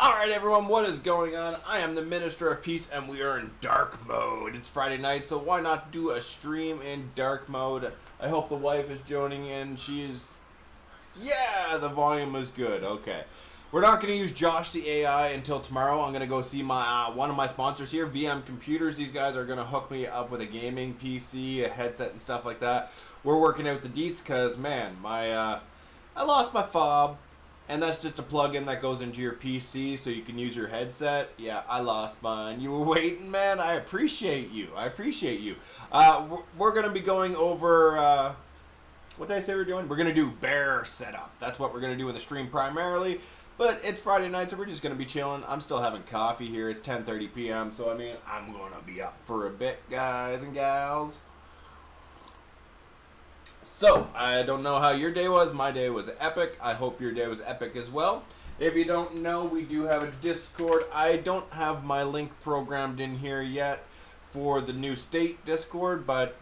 Alright everyone, what is going on? I am the Minister of Peace and we are in dark mode. It's Friday night, so why not do a stream in dark mode? I hope the wife is joining in. Yeah, the volume is good. Okay. We're not going to use Josh the AI until tomorrow. I'm going to go see my one of my sponsors here, VM Computers. These guys are going to hook me up with a gaming PC, a headset and stuff like that. We're working out the deets because, man, I lost my fob. And that's just a plug-in that goes into your PC so you can use your headset. Yeah, I lost mine. You were waiting, man. I appreciate you. We're going to be going over... what did I say we're doing? We're going to do bear setup. That's what we're going to do in the stream primarily. But it's Friday night, so we're just going to be chilling. I'm still having coffee here. It's 10:30 p.m. So, I mean, I'm going to be up for a bit, guys and gals. So, I don't know how your day was. My day was epic. I hope your day was epic as well. If you don't know, we do have a Discord. I don't have my link programmed in here yet for the new state Discord, but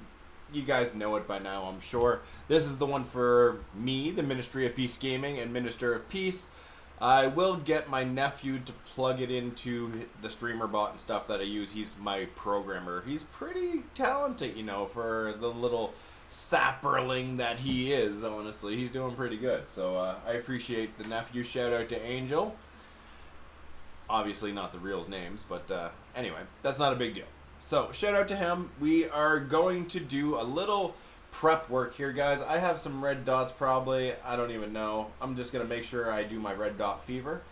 you guys know it by now, I'm sure. This is the one for me, the Ministry of Peace Gaming and Minister of Peace. I will get my nephew to plug it into the streamer bot and stuff that I use. He's my programmer. He's pretty talented, you know, for the little sapperling that he is. Honestly, he's doing pretty good, so I appreciate the nephew. Shout out to Angel. Obviously not the real names, but anyway, that's not a big deal. So shout out to him. We are going to do a little prep work here, guys. I have some red dots probably. I don't even know. I'm just gonna make sure I do my red dot fever.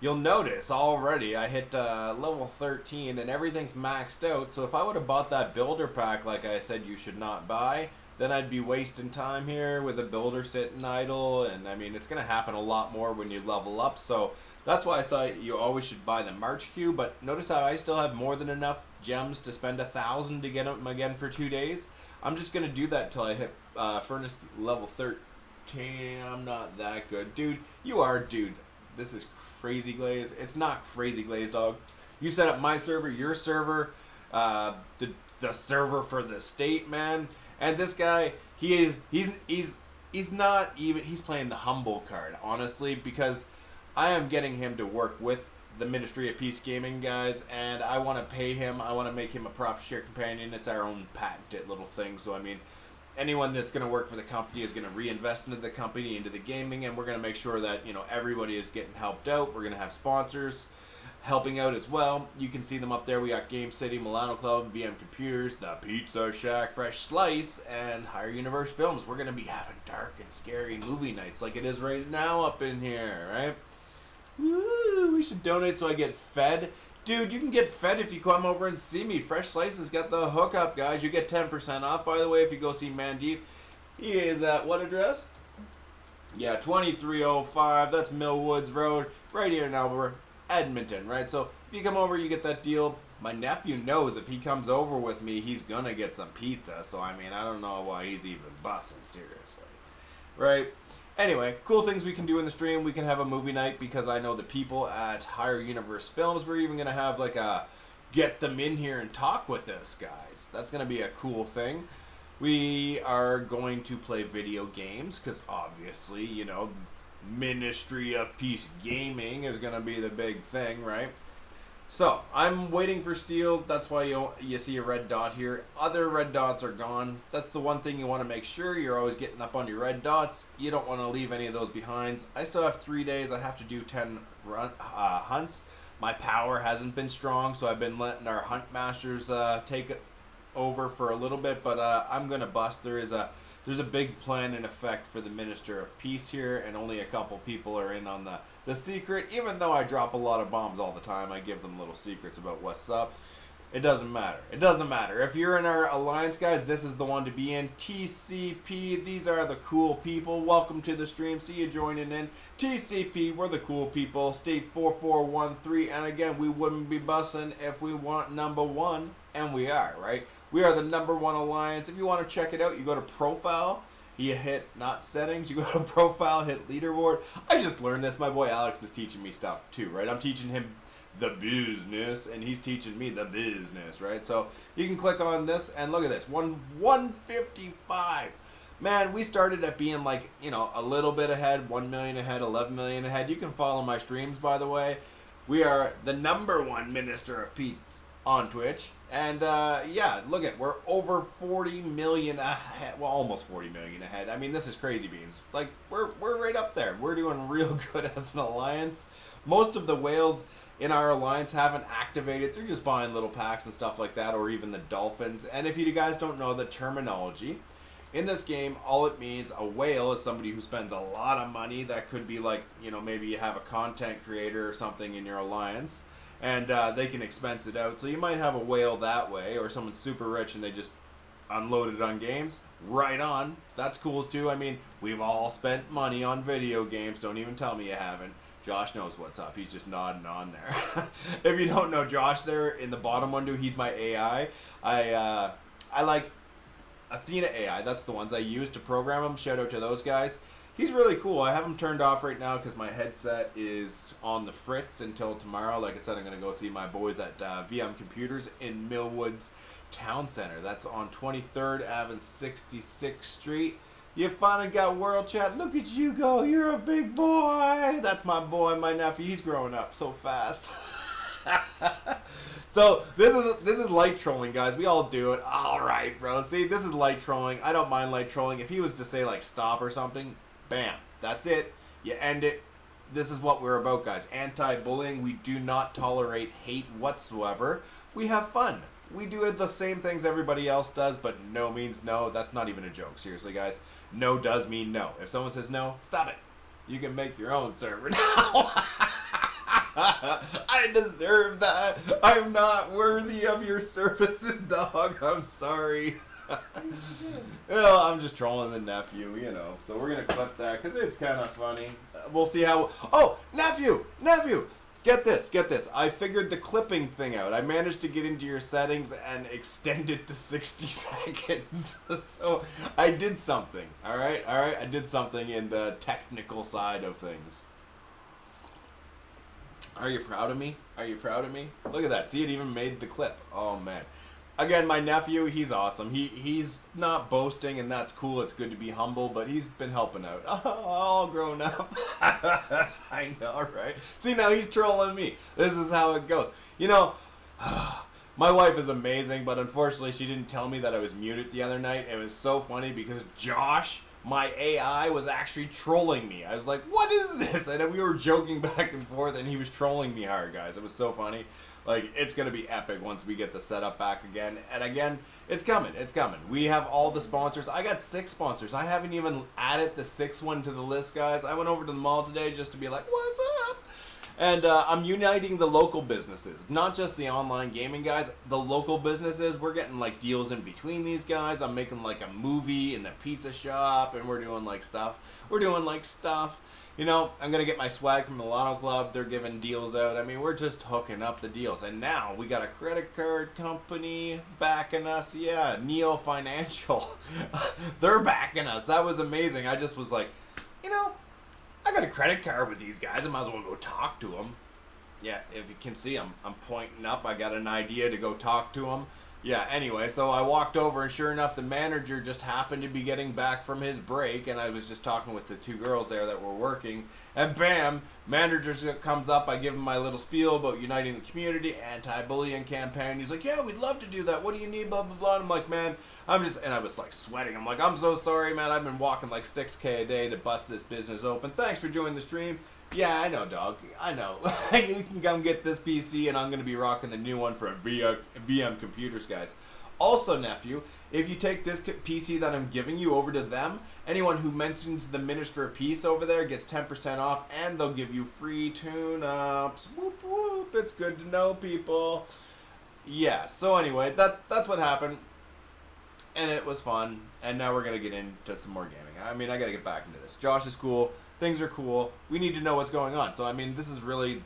You'll notice already I hit level 13 and everything's maxed out. So if I would have bought that builder pack like I said you should not buy, then I'd be wasting time here with a builder sitting idle, and I mean, it's going to happen a lot more when you level up, so that's why I say you always should buy the March queue. But notice how I still have more than enough gems to spend 1,000 to get them again for 2 days. I'm just going to do that until I hit Furnace level 13. I'm not that good. Dude, you are, dude. This is crazy glaze. It's not crazy glaze, dog. You set up my server, your server, the server for the state, man. And this guy, he's not even, he's playing the humble card, honestly, because I am getting him to work with the Ministry of Peace Gaming guys, and I want to pay him. I want to make him a profit share companion. It's our own patented little thing. So, I mean, anyone that's going to work for the company is going to reinvest into the company, into the gaming, and we're going to make sure that, you know, everybody is getting helped out. We're going to have sponsors helping out as well. You can see them up there. We got Game City, Milano Club, VM Computers, The Pizza Shack, Fresh Slice, and Higher Universe Films. We're going to be having dark and scary movie nights like it is right now up in here, right? Woo, we should donate so I get fed. Dude, you can get fed if you come over and see me. Fresh Slice has got the hookup, guys. You get 10% off, by the way, if you go see Mandeep. He is at what address? Yeah, 2305. That's Millwoods Road, right here in Edmonton, right? So if you come over, you get that deal. My nephew knows if he comes over with me, he's gonna get some pizza. So I mean, I don't know why he's even bussing, seriously, right? Anyway, cool things we can do in the stream. We can have a movie night because I know the people at Higher Universe Films. We're even gonna have like a get them in here and talk with us, guys. That's gonna be a cool thing. We are going to play video games because obviously, you know, Ministry of Peace Gaming is going to be the big thing, right? So, I'm waiting for steel. That's why you see a red dot here. Other red dots are gone. That's the one thing you want to make sure. You're always getting up on your red dots. You don't want to leave any of those behind. I still have 3 days. I have to do 10 hunts. My power hasn't been strong, so I've been letting our hunt masters take it over for a little bit, but I'm going to bust. There's a big plan in effect for the Minister of Peace here, and only a couple people are in on the secret. Even though I drop a lot of bombs all the time, I give them little secrets about what's up. It doesn't matter. It doesn't matter. If you're in our alliance, guys, this is the one to be in. TCP, these are the cool people. Welcome to the stream. See you joining in. TCP, we're the cool people. State 4413, and again, we wouldn't be bussing if we want number one, and we are, right? We are the #1 alliance. If you want to check it out, you go to profile. You hit not settings. You go to profile, hit leaderboard. I just learned this. My boy Alex is teaching me stuff too, right? I'm teaching him the business, and he's teaching me the business, right? So you can click on this, and look at this. 155. Man, we started at being like, you know, a little bit ahead, 1 million ahead, 11 million ahead. You can follow my streams, by the way. We are the #1 Minister of Peace on Twitch. And yeah, look at, we're over 40 million ahead. Well, almost 40 million ahead. I mean, this is crazy beans. Like, we're right up there. We're doing real good as an alliance. Most of the whales in our alliance haven't activated. They're just buying little packs and stuff like that, or even the dolphins. And if you guys don't know the terminology, in this game, all it means, a whale is somebody who spends a lot of money. That could be like, you know, maybe you have a content creator or something in your alliance, and they can expense it out. So you might have a whale that way, or someone super rich and they just unload it on games. Right on. That's cool too. I mean, we've all spent money on video games. Don't even tell me you haven't. Josh knows what's up. He's just nodding on there. If you don't know Josh there in the bottom window, he's my AI. I like Athena AI. That's the ones I use to program them. Shout out to those guys. He's really cool. I have him turned off right now because my headset is on the fritz until tomorrow. Like I said, I'm going to go see my boys at VM Computers in Millwoods Town Center. That's on 23rd Ave and 66th Street. You finally got World Chat. Look at you go. You're a big boy. That's my boy, my nephew. He's growing up so fast. So this is light trolling, guys. We all do it. All right, bro. See, this is light trolling. I don't mind light trolling. If he was to say like stop or something, bam, that's it. You end it. This is what we're about, guys. Anti-bullying. We do not tolerate hate whatsoever. We have fun. We do the same things everybody else does, but no means no. That's not even a joke. Seriously, guys. No does mean no. If someone says no, stop it. You can make your own server now. I deserve that. I'm not worthy of your services, dog. I'm sorry. Well, I'm just trolling the nephew, you know. So we're going to clip that because it's kind of funny. We'll see how... Oh, nephew! Get this. I figured the clipping thing out. I managed to get into your settings and extend it to 60 seconds. So I did something. All right. I did something in the technical side of things. Are you proud of me? Look at that. See, it even made the clip. Oh, man. Again, my nephew, he's awesome. He's not boasting, and that's cool. It's good to be humble, but he's been helping out. All grown up. I know, right? See, now he's trolling me. This is how it goes. You know, my wife is amazing, but unfortunately, she didn't tell me that I was muted the other night. It was so funny because Josh, my AI, was actually trolling me. I was like, what is this? And we were joking back and forth, and he was trolling me hard, guys. It was so funny. Like, it's going to be epic once we get the setup back again. And again, it's coming. We have all the sponsors. I got 6 sponsors. I haven't even added the 6th one to the list, guys. I went over to the mall today just to be like, what's up? And I'm uniting the local businesses. Not just the online gaming guys. The local businesses. We're getting, like, deals in between these guys. I'm making, like, a movie in the pizza shop. And we're doing, like, stuff. You know, I'm going to get my swag from Milano Club. They're giving deals out. I mean, we're just hooking up the deals. And now we got a credit card company backing us. Yeah, Neo Financial. They're backing us. That was amazing. I just was like, you know, I got a credit card with these guys. I might as well go talk to them. Yeah, if you can see, I'm pointing up. I got an idea to go talk to them. Yeah, anyway, so I walked over, and sure enough, the manager just happened to be getting back from his break, and I was just talking with the 2 girls there that were working, and bam, manager comes up. I give him my little spiel about uniting the community, anti-bullying campaign. He's like, yeah, we'd love to do that. What do you need, blah, blah, blah. And I'm like, man, and I was like sweating. I'm like, I'm so sorry, man. I've been walking like 6K a day to bust this business open. Thanks for joining the stream. Yeah, I know, dog. I know. You can come get this PC, and I'm going to be rocking the new one for VM Computers, guys. Also, nephew, if you take this PC that I'm giving you over to them, anyone who mentions the Minister of Peace over there gets 10% off, and they'll give you free tune-ups. Whoop, whoop. It's good to know, people. Yeah, so anyway, that's what happened, and it was fun, and now we're going to get into some more gaming. I mean, I got to get back into this. Josh is cool. Things are cool. We need to know what's going on. So, I mean, this is really...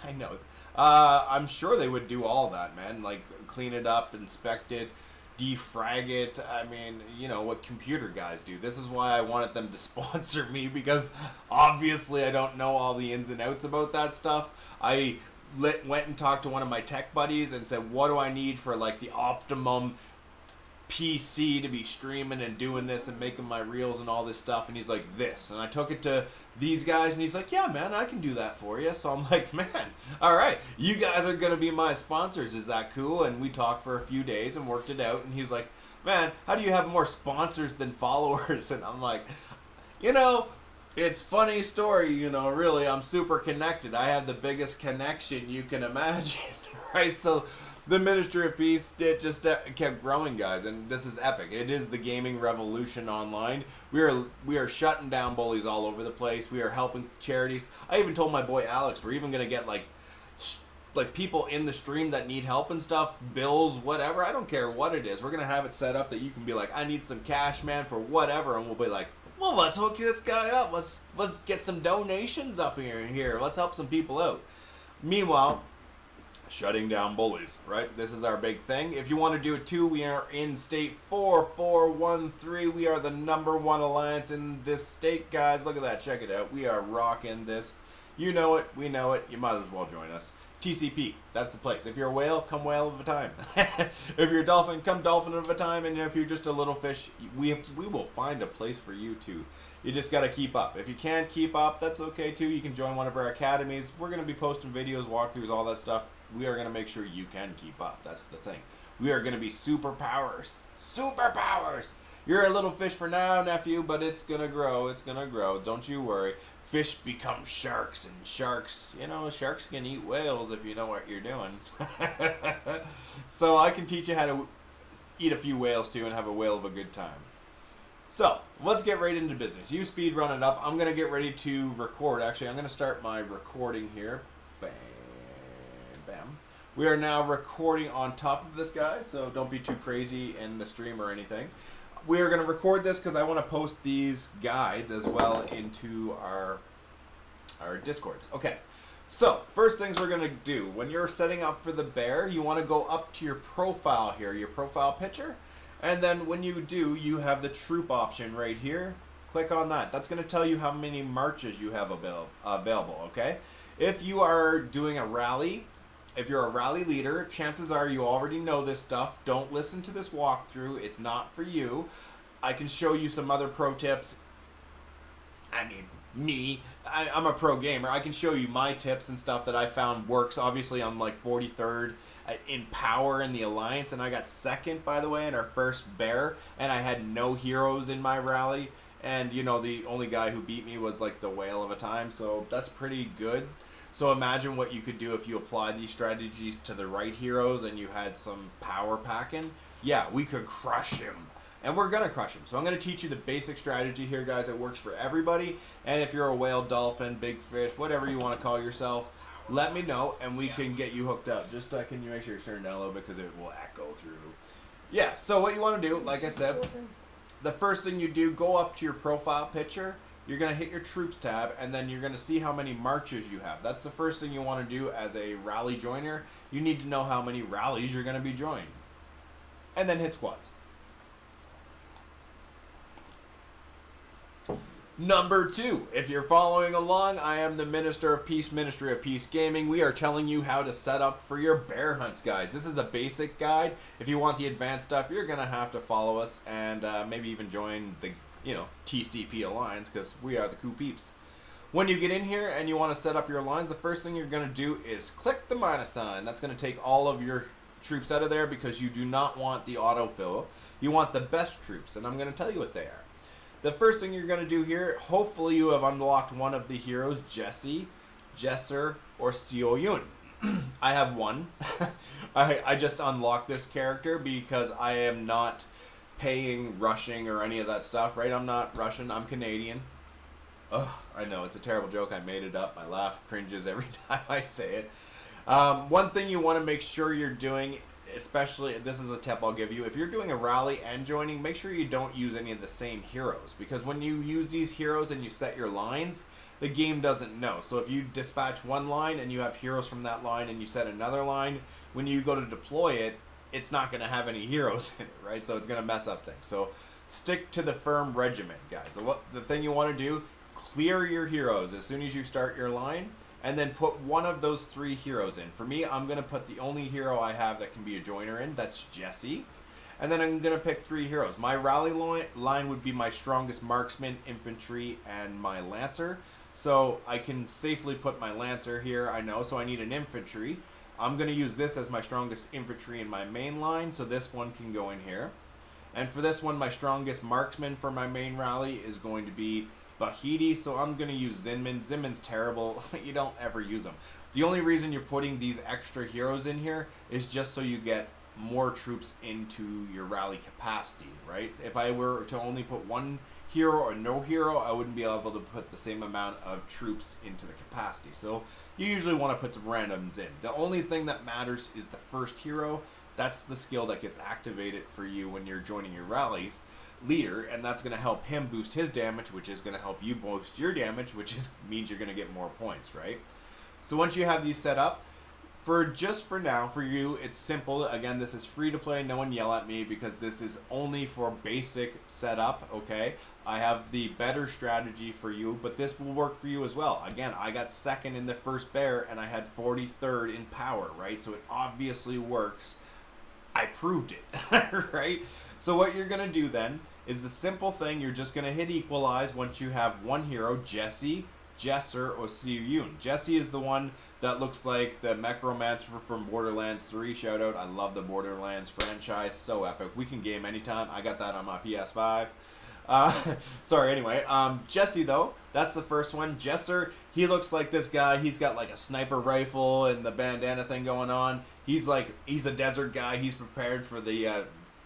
I know. I'm sure they would do all that, man. Like, clean it up, inspect it, defrag it. I mean, you know, what computer guys do. This is why I wanted them to sponsor me, because obviously I don't know all the ins and outs about that stuff. I went and talked to one of my tech buddies and said, what do I need for, like, the optimum PC to be streaming and doing this and making my reels and all this stuff. And he's like, this. And I took it to these guys, and he's like, yeah, man, I can do that for you. So I'm like, man, all right, you guys are going to be my sponsors. Is that cool? And we talked for a few days and worked it out. And he was like, man, how do you have more sponsors than followers? And I'm like, you know, it's funny story, you know, really, I'm super connected. I have the biggest connection you can imagine, right? So the Ministry of Peace, it just kept growing, guys, and this is epic. It is the gaming revolution online. We are shutting down bullies all over the place. We are helping charities. I even told my boy Alex, we're even going to get, like people in the stream that need help and stuff, bills, whatever. I don't care what it is. We're going to have it set up that you can be like, I need some cash, man, for whatever, and we'll be like, well, let's hook this guy up. Let's get some donations up here. Let's help some people out. Meanwhile, shutting down bullies, right? This is our big thing. If you want to do it too, we are in state 4413. We are the #1 alliance in this state, guys. Look at that. Check it out. We are rocking this. You know it. We know it. You might as well join us. TCP, that's the place. If you're a whale, come whale of a time. If you're a dolphin, come dolphin of a time. And if you're just a little fish, we will find a place for you too. You just got to keep up. If you can't keep up, that's okay too. You can join one of our academies. We're going to be posting videos, walkthroughs, all that stuff. We are going to make sure you can keep up. That's the thing. We are going to be superpowers. Superpowers! You're a little fish for now, nephew, but it's going to grow. It's going to grow. Don't you worry. Fish become sharks, and sharks, you know, sharks can eat whales if you know what you're doing. So I can teach you how to eat a few whales too and have a whale of a good time. So let's get right into business. You speed run it up. I'm going to get ready to record. Actually, I'm going to start my recording here. Bam, bam. We are now recording on top of this, guy, so don't be too crazy in the stream or anything. We are going to record this because I want to post these guides as well into our Discords. Okay, so first things we're going to do, when you're setting up for the bear, you want to go up to your profile here, your profile picture, and then when you do, you have the troop option right here. Click on that. That's going to tell you how many marches you have available, okay? If you are doing a rally, if you're a rally leader, chances are you already know this stuff. Don't listen to this walkthrough. It's not for you. I can show you some other pro tips. I mean, I'm a pro gamer. I can show you my tips and stuff that I found works. Obviously, I'm like 43rd in power in the Alliance, and I got 2nd, by the way, in our first bear, and I had no heroes in my rally. And, you know, the only guy who beat me was like the whale of a time, so that's pretty good. So imagine what you could do if you apply these strategies to the right heroes and you had some power packing. Yeah, we could crush him. And we're going to crush him. So I'm going to teach you the basic strategy here, guys. It works for everybody. And if you're a whale, dolphin, big fish, whatever you want to call yourself, let me know and we can get you hooked up. Just can you make sure it's turned down a little bit because it will echo through. Yeah, so what you want to do, like I said, the first thing you do, go up to your profile picture. You're going to hit your troops tab, and then you're going to see how many marches you have. That's the first thing you want to do as a rally joiner. You need to know how many rallies you're going to be joining. And then hit squads. Number 2, if you're following along, I am the Minister of Peace, Ministry of Peace Gaming. We are telling you how to set up for your bear hunts, guys. This is a basic guide. If you want the advanced stuff, you're going to have to follow us and maybe even join the TCP Alliance, because we are the cool peeps. When you get in here and you want to set up your lines, the first thing you're going to do is click the minus sign. That's going to take all of your troops out of there because you do not want the autofill. You want the best troops, and I'm going to tell you what they are. The first thing you're going to do here, hopefully you have unlocked one of the heroes, Jesse, Jesser, or Seo Yun. I have one. I just unlocked this character because I am not paying rushing or any of that stuff, right? I'm not Russian, I'm Canadian. Ugh, I know, it's a terrible joke. I made it up. My laugh cringes every time I say it. One thing you want to make sure you're doing, especially, this is a tip I'll give you, if you're doing a rally and joining, make sure you don't use any of the same heroes, because when you use these heroes and you set your lines, the game doesn't know. So if you dispatch one line and you have heroes from that line and you set another line, when you go to deploy it, it's not going to have any heroes in it, right? So it's going to mess up things. So stick to the firm regiment, guys. The thing you want to do, clear your heroes as soon as you start your line, and then put one of those 3 heroes in. For me, I'm going to put the only hero I have that can be a joiner in. That's Jesse. And then I'm going to pick 3 heroes. My rally line would be my strongest marksman, infantry, and my lancer. So I can safely put my lancer here, I know, so I need an infantry. I'm going to use this as my strongest infantry in my main line, so this one can go in here. And for this one, my strongest marksman for my main rally is going to be Bahidi, so I'm going to use Zinman. Zinman's terrible. You don't ever use him. The only reason you're putting these extra heroes in here is just so you get more troops into your rally capacity, right? If I were to only put one hero or no hero, I wouldn't be able to put the same amount of troops into the capacity. So you usually want to put some randoms in. The only thing that matters is the first hero. That's the skill that gets activated for you when you're joining your rallies leader, and that's going to help him boost his damage, which is going to help you boost your damage, which means you're going to get more points, right? So once you have these set up, for now, for you, it's simple. Again, this is free to play. No one yell at me because this is only for basic setup, okay? I have the better strategy for you, but this will work for you as well. Again, I got second in the first bear, and I had 43rd in power, right? So it obviously works. I proved it, right? So what you're going to do then is the simple thing. You're just going to hit equalize once you have one hero, Jesse, Jesser, or Xiao Yun. Jesse is the one that looks like the Mechromancer from Borderlands 3. Shout out. I love the Borderlands franchise. So epic. We can game anytime. I got that on my PS5. Sorry, anyway. Jesse, though, that's the first one. Jesser, he looks like this guy. He's got like a sniper rifle and the bandana thing going on. He's a desert guy. He's prepared for the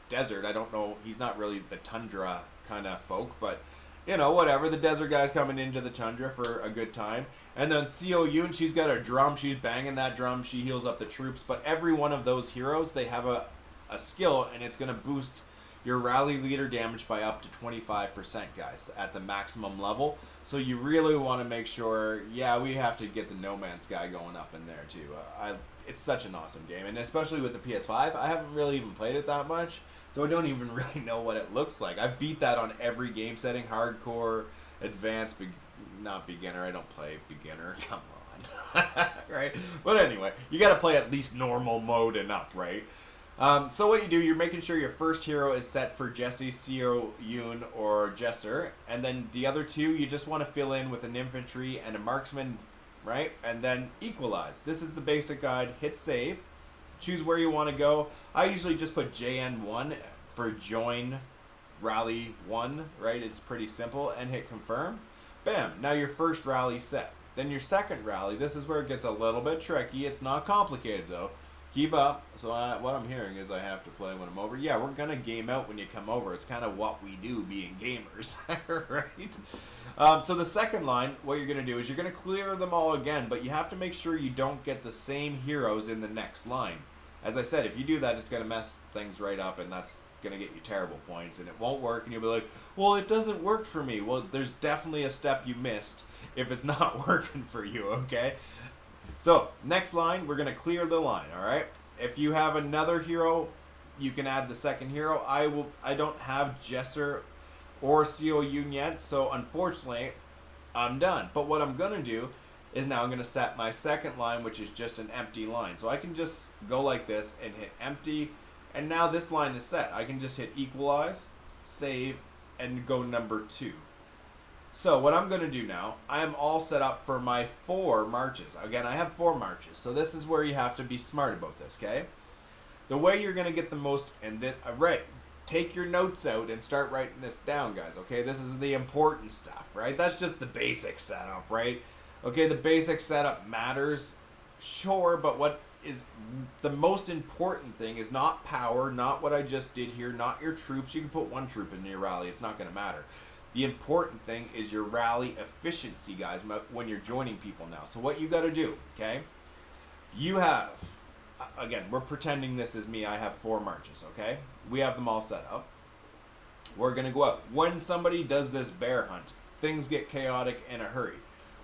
desert. I don't know. He's not really the tundra kind of folk, but you know, whatever. The desert guy's coming into the tundra for a good time. And then Xiao Yun, she's got a drum. She's banging that drum. She heals up the troops. But every one of those heroes, they have a skill, and it's going to boost your rally leader damage by up to 25%, guys, at the maximum level. So you really want to make sure, yeah, we have to get the No Man's Sky going up in there, too. It's such an awesome game, and especially with the PS5, I haven't really even played it that much, so I don't even really know what it looks like. I've beat that on every game setting, hardcore, advanced, not beginner. I don't play beginner. Come on. Right? But anyway, you got to play at least normal mode and up, right? So what you do, you're making sure your first hero is set for Jesse, Xiao Yun, or Jesser, and then the other two, you just want to fill in with an infantry and a marksman, right? And then equalize. This is the basic guide. Hit save. Choose where you want to go. I usually just put JN1 for join rally 1, right? It's pretty simple. And hit confirm. Bam. Now your first rally set. Then your second rally. This is where it gets a little bit tricky. It's not complicated though. Keep up. So what I'm hearing is I have to play when I'm over. Yeah, we're going to game out when you come over. It's kind of what we do being gamers, right? So the second line, what you're going to do is you're going to clear them all again, but you have to make sure you don't get the same heroes in the next line. As I said, if you do that, it's going to mess things right up, and that's going to get you terrible points, and it won't work, and you'll be like, well, it doesn't work for me. Well, there's definitely a step you missed if it's not working for you, okay? So, next line, we're going to clear the line, all right? If you have another hero, you can add the second hero. I don't have Jesser or Xiao Yun yet, so unfortunately, I'm done. But what I'm going to do is now I'm going to set my second line, which is just an empty line. So I can just go like this and hit empty, and now this line is set. I can just hit equalize, save, and go number 2. So what I'm going to do now, I am all set up for my 4 marches. Again, I have 4 marches, so this is where you have to be smart about this, okay? The way you're going to get the most, and then, right, take your notes out and start writing this down, guys, okay? This is the important stuff, right? That's just the basic setup, right? Okay, the basic setup matters, sure, but what is the most important thing is not power, not what I just did here, not your troops. You can put 1 troop in your rally. It's not going to matter. The important thing is your rally efficiency, guys, when you're joining people now. So what you got to do, okay? You have, again, we're pretending this is me. I have 4 marches, okay? We have them all set up. We're going to go out. When somebody does this bear hunt, things get chaotic in a hurry.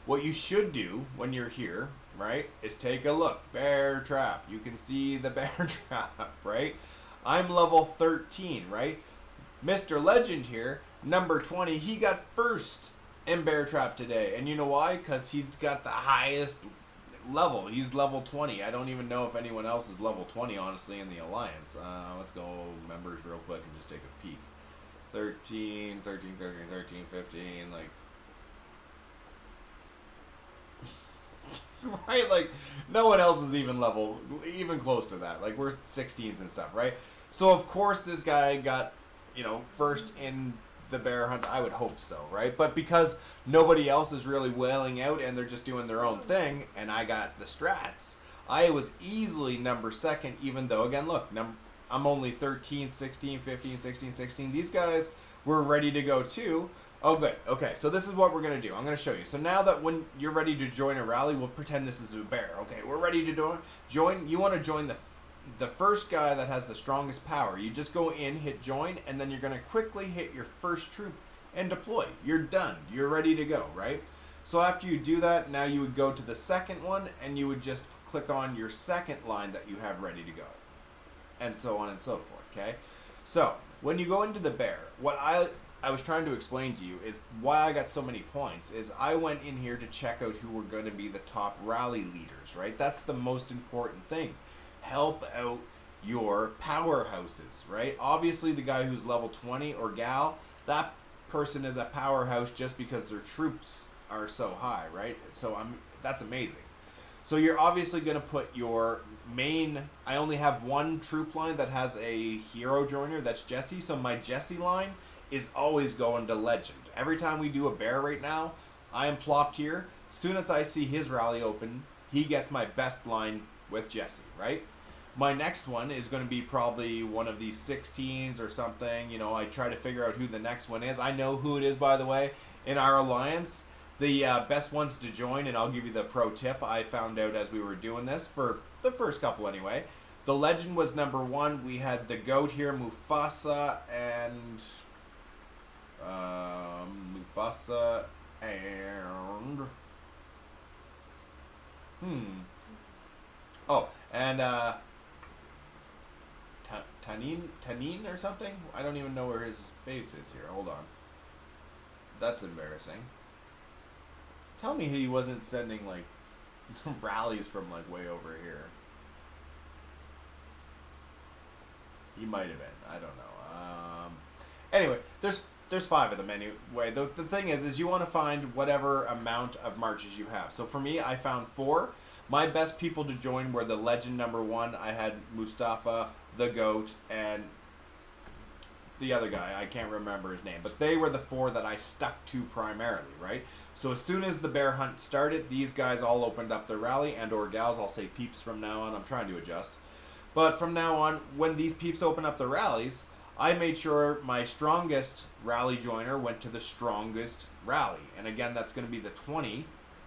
What you should do when you're here, right, is take a look. Bear trap. You can see the bear trap, right? I'm level 13, right? Mr. Legend here, number 20, he got first in bear trap today. And you know why? Because he's got the highest level. He's level 20. I don't even know if anyone else is level 20, honestly, in the Alliance. Let's go members real quick and just take a peek. 13, 13, 13, 13, 15, like... right, like, no one else is even close to that. Like, we're 16s and stuff, right? So, of course, this guy got, first in the bear hunt. I would hope so, right? But because nobody else is really wailing out and they're just doing their own thing, and I got the strats, I was easily number second, even though, again, look, I'm only 13, 16, 15, 16, 16. These guys were ready to go, too. Oh, good. Okay, so this is what we're going to do. I'm going to show you. So now that when you're ready to join a rally, we'll pretend this is a bear. Okay, we're ready to join. You want to join the first guy that has the strongest power. You just go in, hit join, and then you're going to quickly hit your first troop and deploy. You're done. You're ready to go, right? So after you do that, now you would go to the second one, and you would just click on your second line that you have ready to go. And so on and so forth, okay? So, when you go into the bear, what I was trying to explain to you is why I got so many points is I went in here to check out who were going to be the top rally leaders, right? That's the most important thing. Help out your powerhouses, right? Obviously, the guy who's level 20 or gal, that person is a powerhouse just because their troops are so high, right? So that's amazing. So you're obviously going to put your main... I only have one troop line that has a hero joiner, that's Jesse. So my Jesse line is always going to legend. Every time we do a bear right now, I am plopped here. Soon as I see his rally open, he gets my best line with Jesse, right? My next one is going to be probably one of these 16s or something. I try to figure out who the next one is. I know who it is, by the way, in our alliance. The best ones to join, and I'll give you the pro tip I found out as we were doing this, for the first couple anyway. The legend was number 1. We had the goat here, Mufasa, and... Mufasa and... Oh, and Tanin or something? I don't even know where his base is here. Hold on. That's embarrassing. Tell me he wasn't sending, like, rallies from, like, way over here. He might have been. I don't know. Anyway, there's 5 of them anyway. The thing is you want to find whatever amount of marches you have. So for me, I found 4. My best people to join were the legend number 1. I had Mustafa, the goat, and the other guy. I can't remember his name. But they were the 4 that I stuck to primarily, right? So as soon as the bear hunt started, these guys all opened up their rally, and or gals. I'll say peeps from now on. I'm trying to adjust. But from now on, when these peeps open up the rallies, I made sure my strongest rally joiner went to the strongest rally. And again, that's going to be the 20.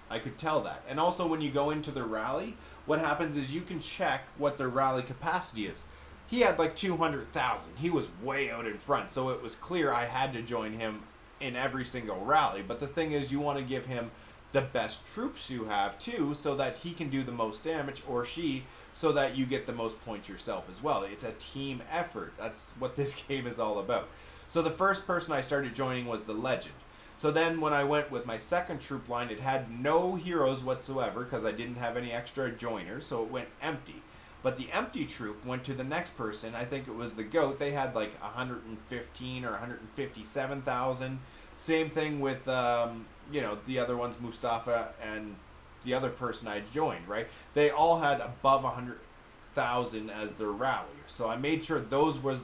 I could tell that. And also when you go into the rally, what happens is you can check what their rally capacity is. He had like 200,000. He was way out in front. So it was clear I had to join him in every single rally. But the thing is, you want to give him the best troops you have too, so that he can do the most damage, or she, so that you get the most points yourself as well. It's a team effort. That's what this game is all about. So the first person I started joining was the legend. So then when I went with my second troop line, it had no heroes whatsoever because I didn't have any extra joiners, so it went empty. But the empty troop went to the next person. I think it was the goat. They had like 115 or 157,000. Same thing with the other ones, Mustafa and the other person I joined, right? They all had above 100,000 as their rally. So I made sure those were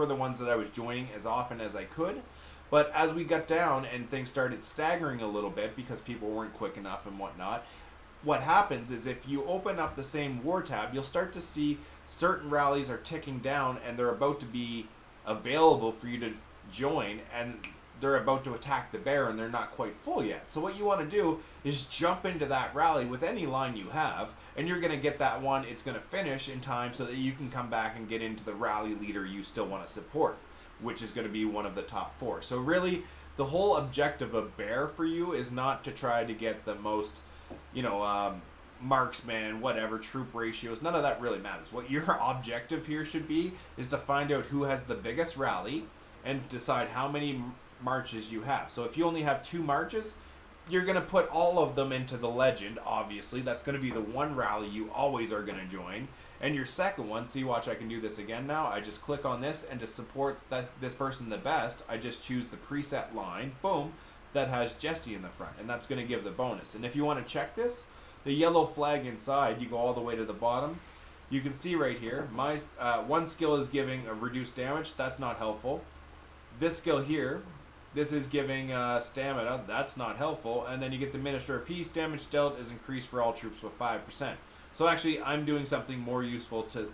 the ones that I was joining as often as I could. But as we got down and things started staggering a little bit because people weren't quick enough and whatnot, what happens is if you open up the same war tab, you'll start to see certain rallies are ticking down and they're about to be available for you to join, and they're about to attack the bear and they're not quite full yet. So what you want to do is jump into that rally with any line you have, and you're going to get that one. It's going to finish in time so that you can come back and get into the rally leader you still want to support, which is going to be one of the top 4. So really, the whole objective of bear for you is not to try to get the most, marksman, whatever, troop ratios. None of that really matters. What your objective here should be is to find out who has the biggest rally and decide how many marches you have. So if you only have 2 marches, you're going to put all of them into the legend, obviously. That's going to be the one rally you always are going to join. And your second one, see, watch, I can do this again now. I just click on this, and to support this person the best, I just choose the preset line, boom, that has Jesse in the front. And that's going to give the bonus. And if you want to check this, the yellow flag inside, you go all the way to the bottom. You can see right here, my one skill is giving a reduced damage. That's not helpful. This skill here, this is giving stamina. That's not helpful. And then you get the Minister of Peace. Damage dealt is increased for all troops with 5%. So actually, I'm doing something more useful to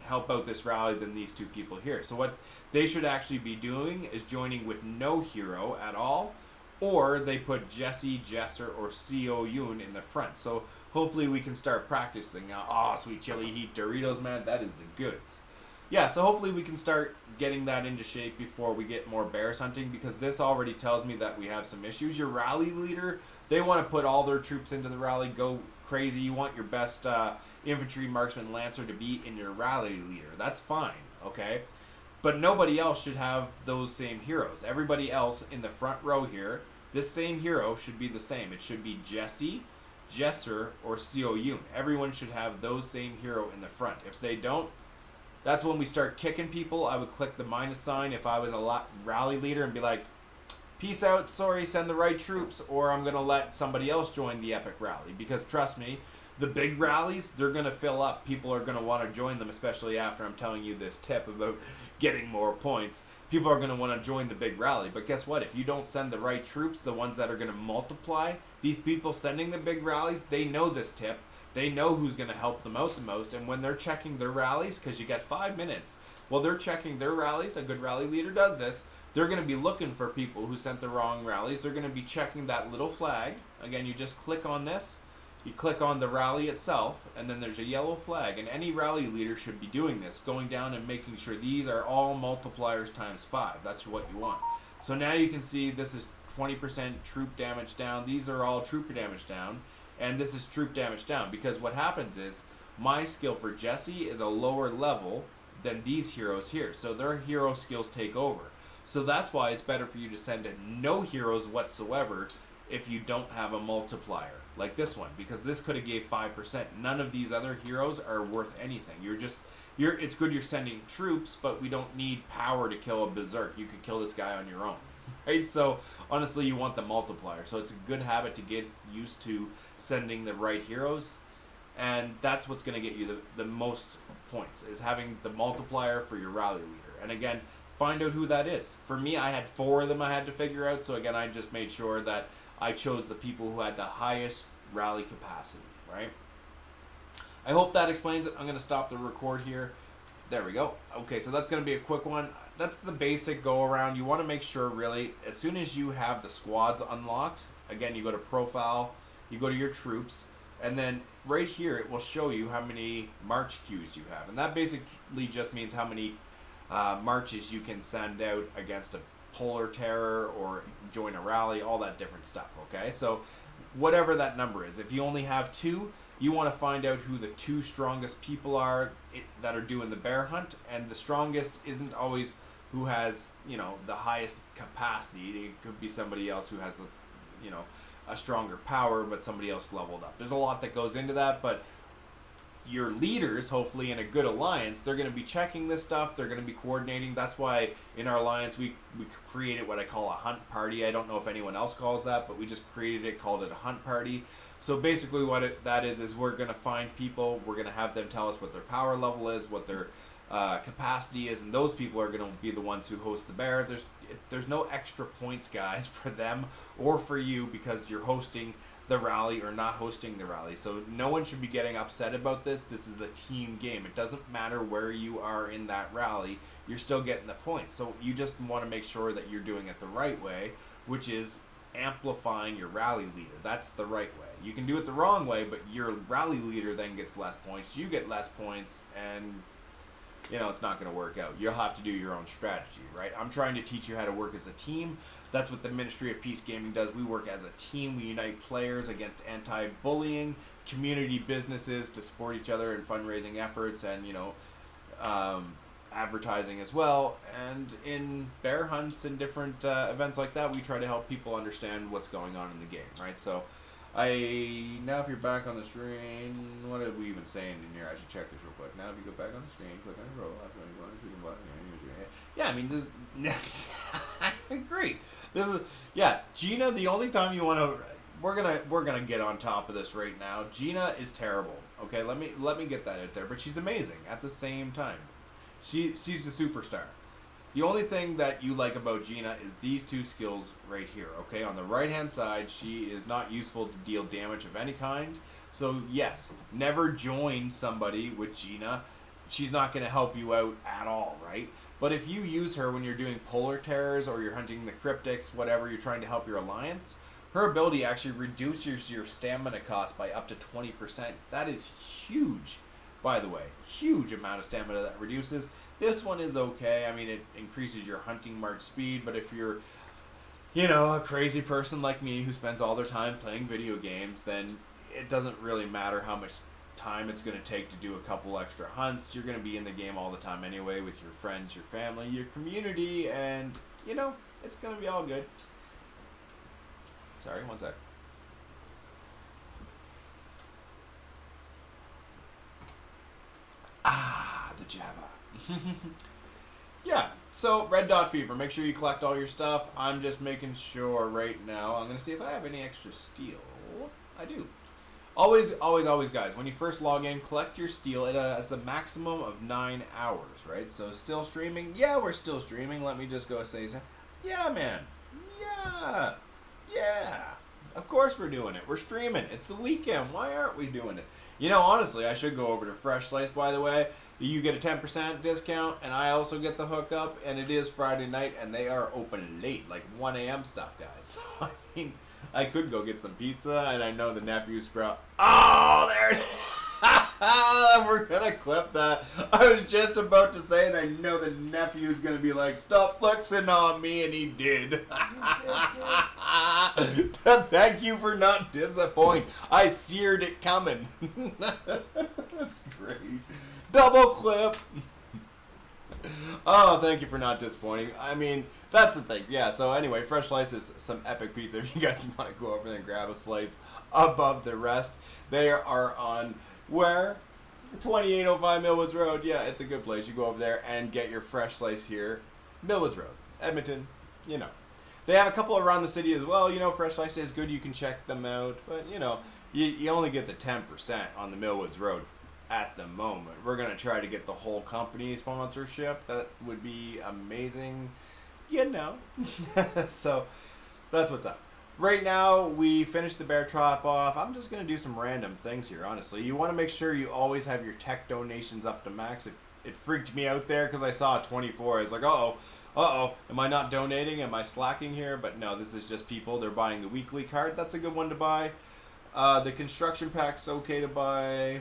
help out this rally than these two people here. So what they should actually be doing is joining with no hero at all, or they put Jesse, Jesser, or Co Yoon in the front. So hopefully we can start practicing. Oh, sweet chili heat Doritos, man, that is the goods. Yeah, so hopefully we can start getting that into shape before we get more bears hunting, because this already tells me that we have some issues. Your rally leader, they want to put all their troops into the rally, go crazy. You want your best infantry, marksman, lancer to be in your rally leader. That's fine, okay? But nobody else should have those same heroes. Everybody else in the front row here, this same hero should be the same. It should be Jesse, Jesser, or Co Yoon. Everyone should have those same hero in the front. If they don't, that's when we start kicking people. I would click the minus sign if I was a rally leader and be like, peace out, sorry, send the right troops, or I'm going to let somebody else join the epic rally. Because trust me, the big rallies, they're going to fill up. People are going to want to join them, especially after I'm telling you this tip about getting more points. People are going to want to join the big rally. But guess what? If you don't send the right troops, the ones that are going to multiply, these people sending the big rallies, they know this tip. They know who's going to help them out the most. And when they're checking their rallies, because you get 5 minutes, while they're checking their rallies, a good rally leader does this, they're going to be looking for people who sent the wrong rallies. They're going to be checking that little flag. Again, you just click on this. You click on the rally itself, and then there's a yellow flag. And any rally leader should be doing this, going down and making sure these are all multipliers times 5. That's what you want. So now you can see this is 20% troop damage down. These are all trooper damage down. And this is troop damage down. Because what happens is, my skill for Jesse is a lower level than these heroes here. So their hero skills take over. So that's why it's better for you to send in no heroes whatsoever if you don't have a multiplier like this one, because this could have gave 5%. None of these other heroes are worth anything. It's good you're sending troops, but we don't need power to kill a berserk. You could kill this guy on your own, right? So honestly, you want the multiplier. So it's a good habit to get used to sending the right heroes, and that's what's going to get you the most points, is having the multiplier for your rally leader. And again, find out who that is. For me, I had 4 of them I had to figure out. So again, I just made sure that I chose the people who had the highest rally capacity, right? I hope that explains it. I'm going to stop the record here. There we go. Okay, so that's going to be a quick one. That's the basic go around. You want to make sure, really, as soon as you have the squads unlocked, again, you go to profile, you go to your troops, and then right here it will show you how many march queues you have. And that basically just means how many marches you can send out against a polar terror or join a rally, all that different stuff, okay? So whatever that number is, if you only have 2, you want to find out who the 2 strongest people are that are doing the bear hunt. And the strongest isn't always who has, the highest capacity. It could be somebody else who has a stronger power, but somebody else leveled up. There's a lot that goes into that, but your leaders, hopefully in a good alliance, they're going to be checking this stuff. They're going to be coordinating. That's why in our alliance we created what I call a hunt party. I don't know if anyone else calls that, but we just created it, called it a hunt party. So basically what that is we're going to find people. We're going to have them tell us what their power level is, what their capacity is, and those people are going to be the ones who host the bear. There's no extra points, guys, for them or for you because you're hosting the rally or not hosting the rally. So no one should be getting upset about this. This is a team game. It doesn't matter where you are in that rally, you're still getting the points. So you just want to make sure that you're doing it the right way, which is amplifying your rally leader. That's the right way. You can do it the wrong way, but your rally leader then gets less points, you get less points, and it's not going to work out. You'll have to do your own strategy, right? I'm trying to teach you how to work as a team. That's what the Ministry of Peace Gaming does. We work as a team. We unite players against anti-bullying, community businesses to support each other in fundraising efforts, and advertising as well. And in bear hunts and different events like that, we try to help people understand what's going on in the game, right? So now if you're back on the screen, what are we even saying in here? I should check this real quick. Now if you go back on the screen, click on roll, after you go on the screen, yeah, I mean, this, I agree. This is, yeah, Gina, the only time you want to, we're gonna get on top of this right now. Gina is terrible. Okay, let me get that out there. But she's amazing at the same time. She's the superstar. The only thing that you like about Gina is these two skills right here. Okay, on the right hand side, she is not useful to deal damage of any kind. So yes, never join somebody with Gina. She's not going to help you out at all, right? But if you use her when you're doing polar terrors or you're hunting the cryptics, whatever, you're trying to help your alliance, her ability actually reduces your stamina cost by up to 20%. That is huge, by the way. Huge amount of stamina that reduces. This one is okay. I mean, it increases your hunting march speed, but if you're, a crazy person like me who spends all their time playing video games, then it doesn't really matter how much time it's going to take to do a couple extra hunts. You're going to be in the game all the time anyway with your friends, your family, your community, and, it's going to be all good. Sorry, one sec. The Java. Yeah, so Red Dot Fever. Make sure you collect all your stuff. I'm just making sure right now. I'm going to see if I have any extra steel. I do. Always, guys, when you first log in, collect your steel. It has a maximum of 9 hours, right? So still streaming? Yeah, we're still streaming. Let me just go say, yeah, man. Yeah. Of course we're doing it. We're streaming. It's the weekend. Why aren't we doing it? Honestly, I should go over to Fresh Slice, by the way. You get a 10% discount, and I also get the hookup, and it is Friday night, and they are open late, like 1 a.m. stuff, guys. So, I mean, I could go get some pizza, and I know the nephew sprout. Oh, there it is. We're going to clip that. I was just about to say, and I know the nephew's going to be like, stop flexing on me, and he did. Thank you for not disappointing. I seared it coming. That's great. Double clip. Oh, thank you for not disappointing. I mean, that's the thing. Yeah, so anyway, Fresh Slice is some epic pizza. If you guys want to go over there and grab a slice above the rest, they are on where? 2805 Millwoods Road. Yeah, it's a good place. You go over there and get your Fresh Slice here. Millwoods Road, Edmonton, They have a couple around the city as well. Fresh Slice is good. You can check them out. But, you only get the 10% on the Millwoods Road at the moment. We're going to try to get the whole company sponsorship. That would be amazing. So, that's what's up. Right now, we finished the bear trap off. I'm just going to do some random things here, honestly. You want to make sure you always have your tech donations up to max. It freaked me out there because I saw 24. I was like, uh-oh, am I not donating? Am I slacking here? But no, this is just people. They're buying the weekly card. That's a good one to buy. The construction pack's okay to buy.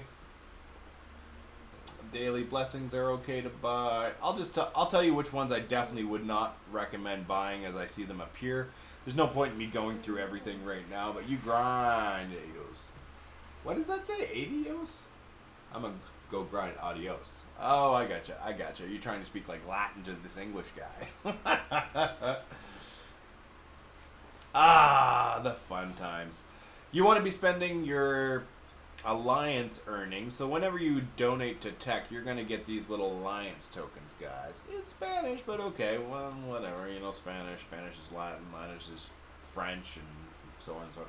Daily blessings are okay to buy. I'll tell you which ones I definitely would not recommend buying as I see them appear. There's no point in me going through everything right now, but you grind adios. What does that say? Adios? I'm gonna go grind adios. Oh, I gotcha. You're trying to speak like Latin to this English guy. The fun times. You want to be spending your alliance earnings, so whenever you donate to tech, you're going to get these little alliance tokens, guys. It's Spanish, but okay, well, whatever. Spanish is Latin is French, and so on and so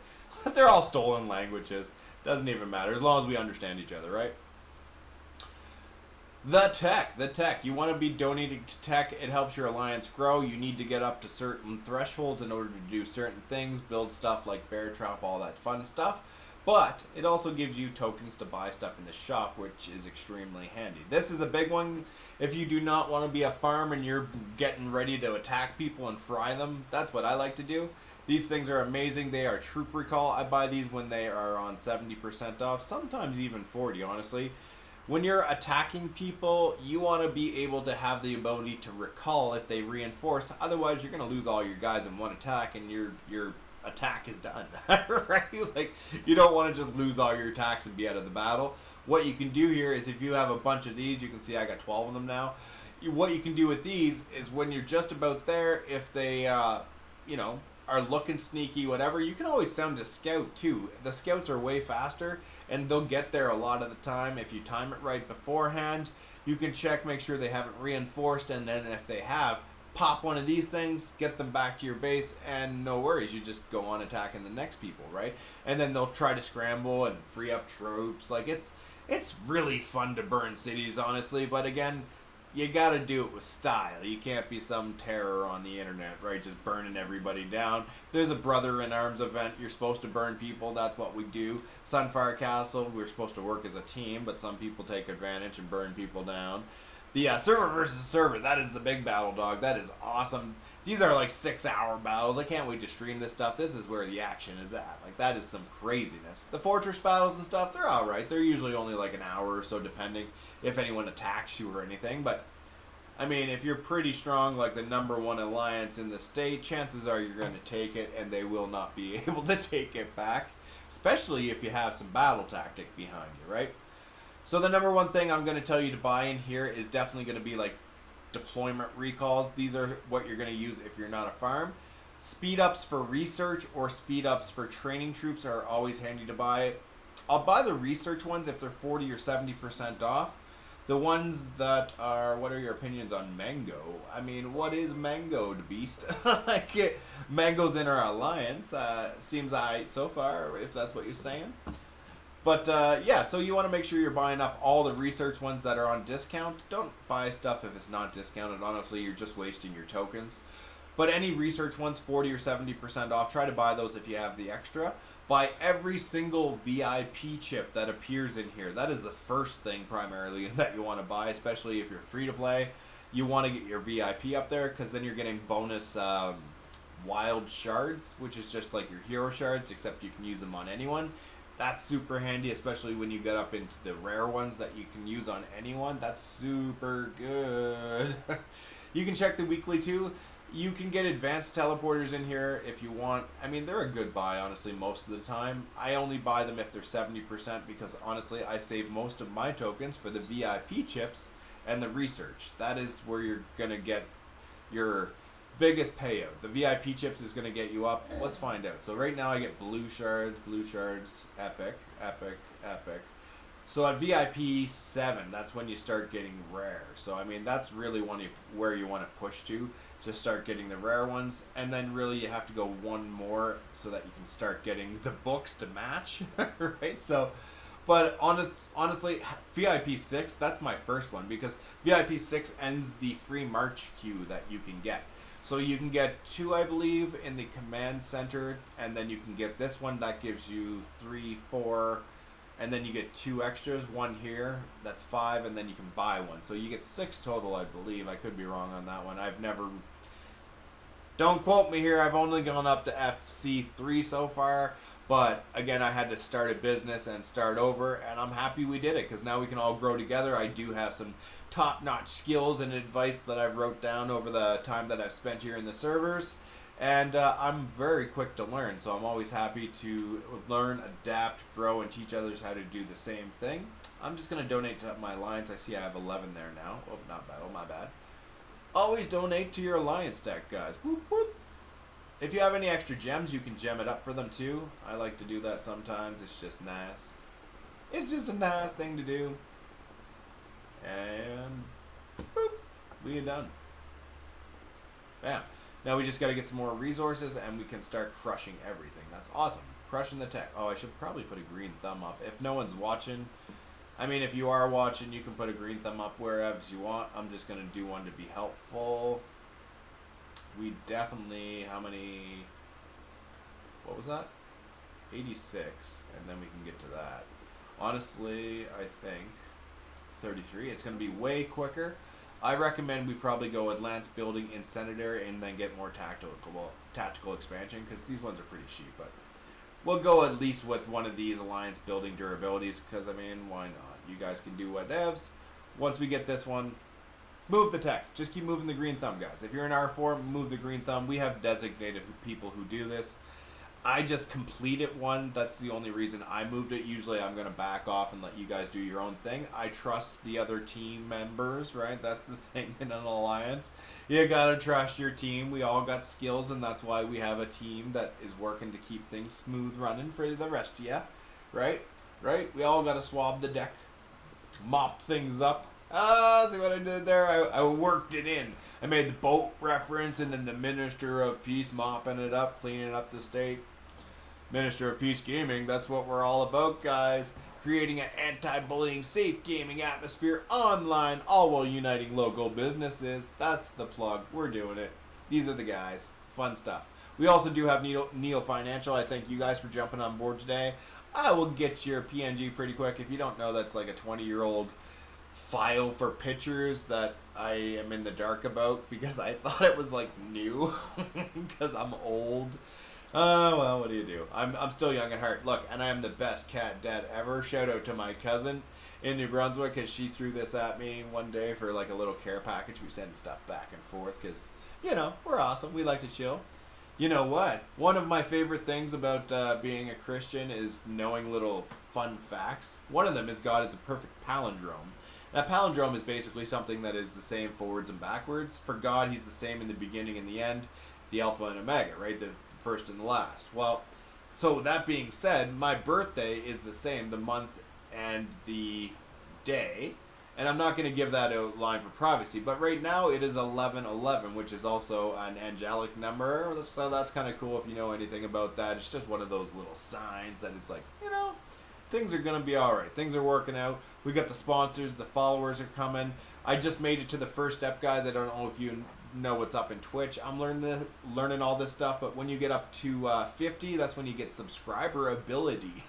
on. They're all stolen languages. Doesn't even matter, as long as we understand each other, right? The tech. You want to be donating to tech. It helps your alliance grow. You need to get up to certain thresholds in order to do certain things, build stuff like bear trap, all that fun stuff. But it also gives you tokens to buy stuff in the shop, which is extremely handy. This is a big one. If you do not want to be a farm and you're getting ready to attack people and fry them, that's what I like to do. These things are amazing. They are troop recall. I buy these when they are on 70% off, sometimes even 40, honestly. When you're attacking people, you want to be able to have the ability to recall if they reinforce. Otherwise, you're going to lose all your guys in one attack, and your attack is done, right? Like, you don't want to just lose all your attacks and be out of the battle. What you can do here is if you have a bunch of these, you can see I got 12 of them now. what you can do with these is when you're just about there, if they, you know, are looking sneaky, whatever, you can always send a scout too. The scouts are way faster, and they'll get there a lot of the time if you time it right beforehand. You can check, make sure they haven't reinforced, and then if they have, pop one of these things, get them back to your base, and no worries. You just go on attacking the next people, right? And then they'll try to scramble and free up troops. Like, it's really fun to burn cities, honestly, but again, you gotta do it with style. You can't be some terror on the internet, right? Just burning everybody down. There's a Brother in Arms event. You're supposed to burn people. That's what we do. Sunfire Castle, we're supposed to work as a team, but some people take advantage and burn people down. The server versus server, that is the big battle, dog. That is awesome. These are like 6-hour battles. I can't wait to stream this stuff. This is where the action is at. Like, that is some craziness. The fortress battles and stuff, they're alright. They're usually only like an hour or so, depending if anyone attacks you or anything. But, I mean, if you're pretty strong, like the #1 alliance in the state, chances are you're going to take it, and they will not be able to take it back. Especially if you have some battle tactic behind you, right? So the #1 thing I'm going to tell you to buy in here is definitely going to be like deployment recalls. These are what you're going to use if you're not a farm. Speed ups for research or speed ups for training troops are always handy to buy. I'll buy the research ones if they're 40 or 70% off. The ones that are, what are your opinions on Mango? I mean, what is Mango, the beast? Like, Mango's in our alliance. Seems alright so far, if that's what you're saying. But, yeah, so you want to make sure you're buying up all the research ones that are on discount. Don't buy stuff if it's not discounted. Honestly, you're just wasting your tokens. But any research ones, 40 or 70% off, try to buy those if you have the extra. Buy every single VIP chip that appears in here. That is the first thing, primarily, that you want to buy, especially if you're free-to-play. You want to get your VIP up there, because then you're getting bonus wild shards, which is just like your hero shards, except you can use them on anyone. That's super handy, especially when you get up into the rare ones that you can use on anyone. That's super good. You can check the weekly too. You can get advanced teleporters in here if you want. I mean, they're a good buy, honestly, most of the time. I only buy them if they're 70% because, honestly, I save most of my tokens for the VIP chips and the research. That is where you're going to get your biggest payout. The VIP chips is going to get you up. Let's find out. So right now I get blue shards, epic, epic, epic. So at VIP 7, that's when you start getting rare. So I mean, that's really where you want to push to start getting the rare ones. And then really you have to go one more so that you can start getting the books to match, right? So, but honestly, VIP 6, that's my first one because VIP 6 ends the free March queue that you can get. So you can get 2, I believe, in the command center, and then you can get this one that gives you 3, 4, and then you get 2 extras, 1 here, that's 5, and then you can buy 1. So you get 6 total, I believe. I could be wrong on that one. I've never... Don't quote me here. I've only gone up to FC3 so far, but again, I had to start a business and start over, and I'm happy we did it because now we can all grow together. I do have some top-notch skills and advice that I've wrote down over the time that I've spent here in the servers, and I'm very quick to learn, so I'm always happy to learn, adapt, grow, and teach others how to do the same thing. I'm just going to donate to my alliance. I see I have 11 there now. Oh, not bad. Oh, my bad. Always donate to your alliance deck, guys. Whoop, whoop. If you have any extra gems, you can gem it up for them, too. I like to do that sometimes. It's just nice. It's just a nice thing to do. And boop, we are done. Yeah. Now we just got to get some more resources and we can start crushing everything. That's awesome. Crushing the tech. Oh, I should probably put a green thumb up. If no one's watching, I mean, if you are watching, you can put a green thumb up wherever you want. I'm just going to do one to be helpful. We definitely, how many, what was that? 86. And then we can get to that. Honestly, I think 33. It's going to be way quicker. I recommend we probably go advanced building incendiary and then get more tactical expansion because these ones are pretty cheap. But we'll go at least with one of these alliance building durabilities because, I mean, why not? You guys can do whatevs. Once we get this one, move the tech. Just keep moving the green thumb, guys. If you're in R4, move the green thumb. We have designated people who do this. I just completed one. That's the only reason I moved it. Usually I'm going to back off and let you guys do your own thing. I trust the other team members, right? That's the thing in an alliance. You got to trust your team. We all got skills, and that's why we have a team that is working to keep things smooth running for the rest of you, right? Right? We all got to swab the deck, mop things up. See what I did there? I worked it in. I made the boat reference, and then the Minister of Peace mopping it up, cleaning up the state. Minister of Peace Gaming, that's what we're all about, guys. Creating an anti-bullying, safe gaming atmosphere online, all while uniting local businesses. That's the plug. We're doing it. These are the guys. Fun stuff. We also do have Neo Financial. I thank you guys for jumping on board today. I will get your PNG pretty quick. If you don't know, that's like a 20-year-old file for pictures that I am in the dark about because I thought it was like new because I'm old. Well, what do you do? I'm still young at heart. Look, and I am the best cat dad ever. Shout out to my cousin in New Brunswick because she threw this at me one day for like a little care package. We send stuff back and forth because, you know, we're awesome. We like to chill. You know what? One of my favorite things about being a Christian is knowing little fun facts. One of them is God is a perfect palindrome. Now, palindrome is basically something that is the same forwards and backwards. For God, he's the same in the beginning and the end, the Alpha and Omega, right? The first and the last. Well, so that being said, my birthday is the same, the month and the day. And I'm not going to give that a line for privacy, but right now it is 11/11, which is also an angelic number. So that's kind of cool if you know anything about that. It's just one of those little signs that it's like, you know, things are going to be all right. Things are working out. We got the sponsors. The followers are coming. I just made it to the first step, guys. I don't know if you know what's up in Twitch. I'm learning all this stuff, but when you get up to 50, that's when you get subscriber ability.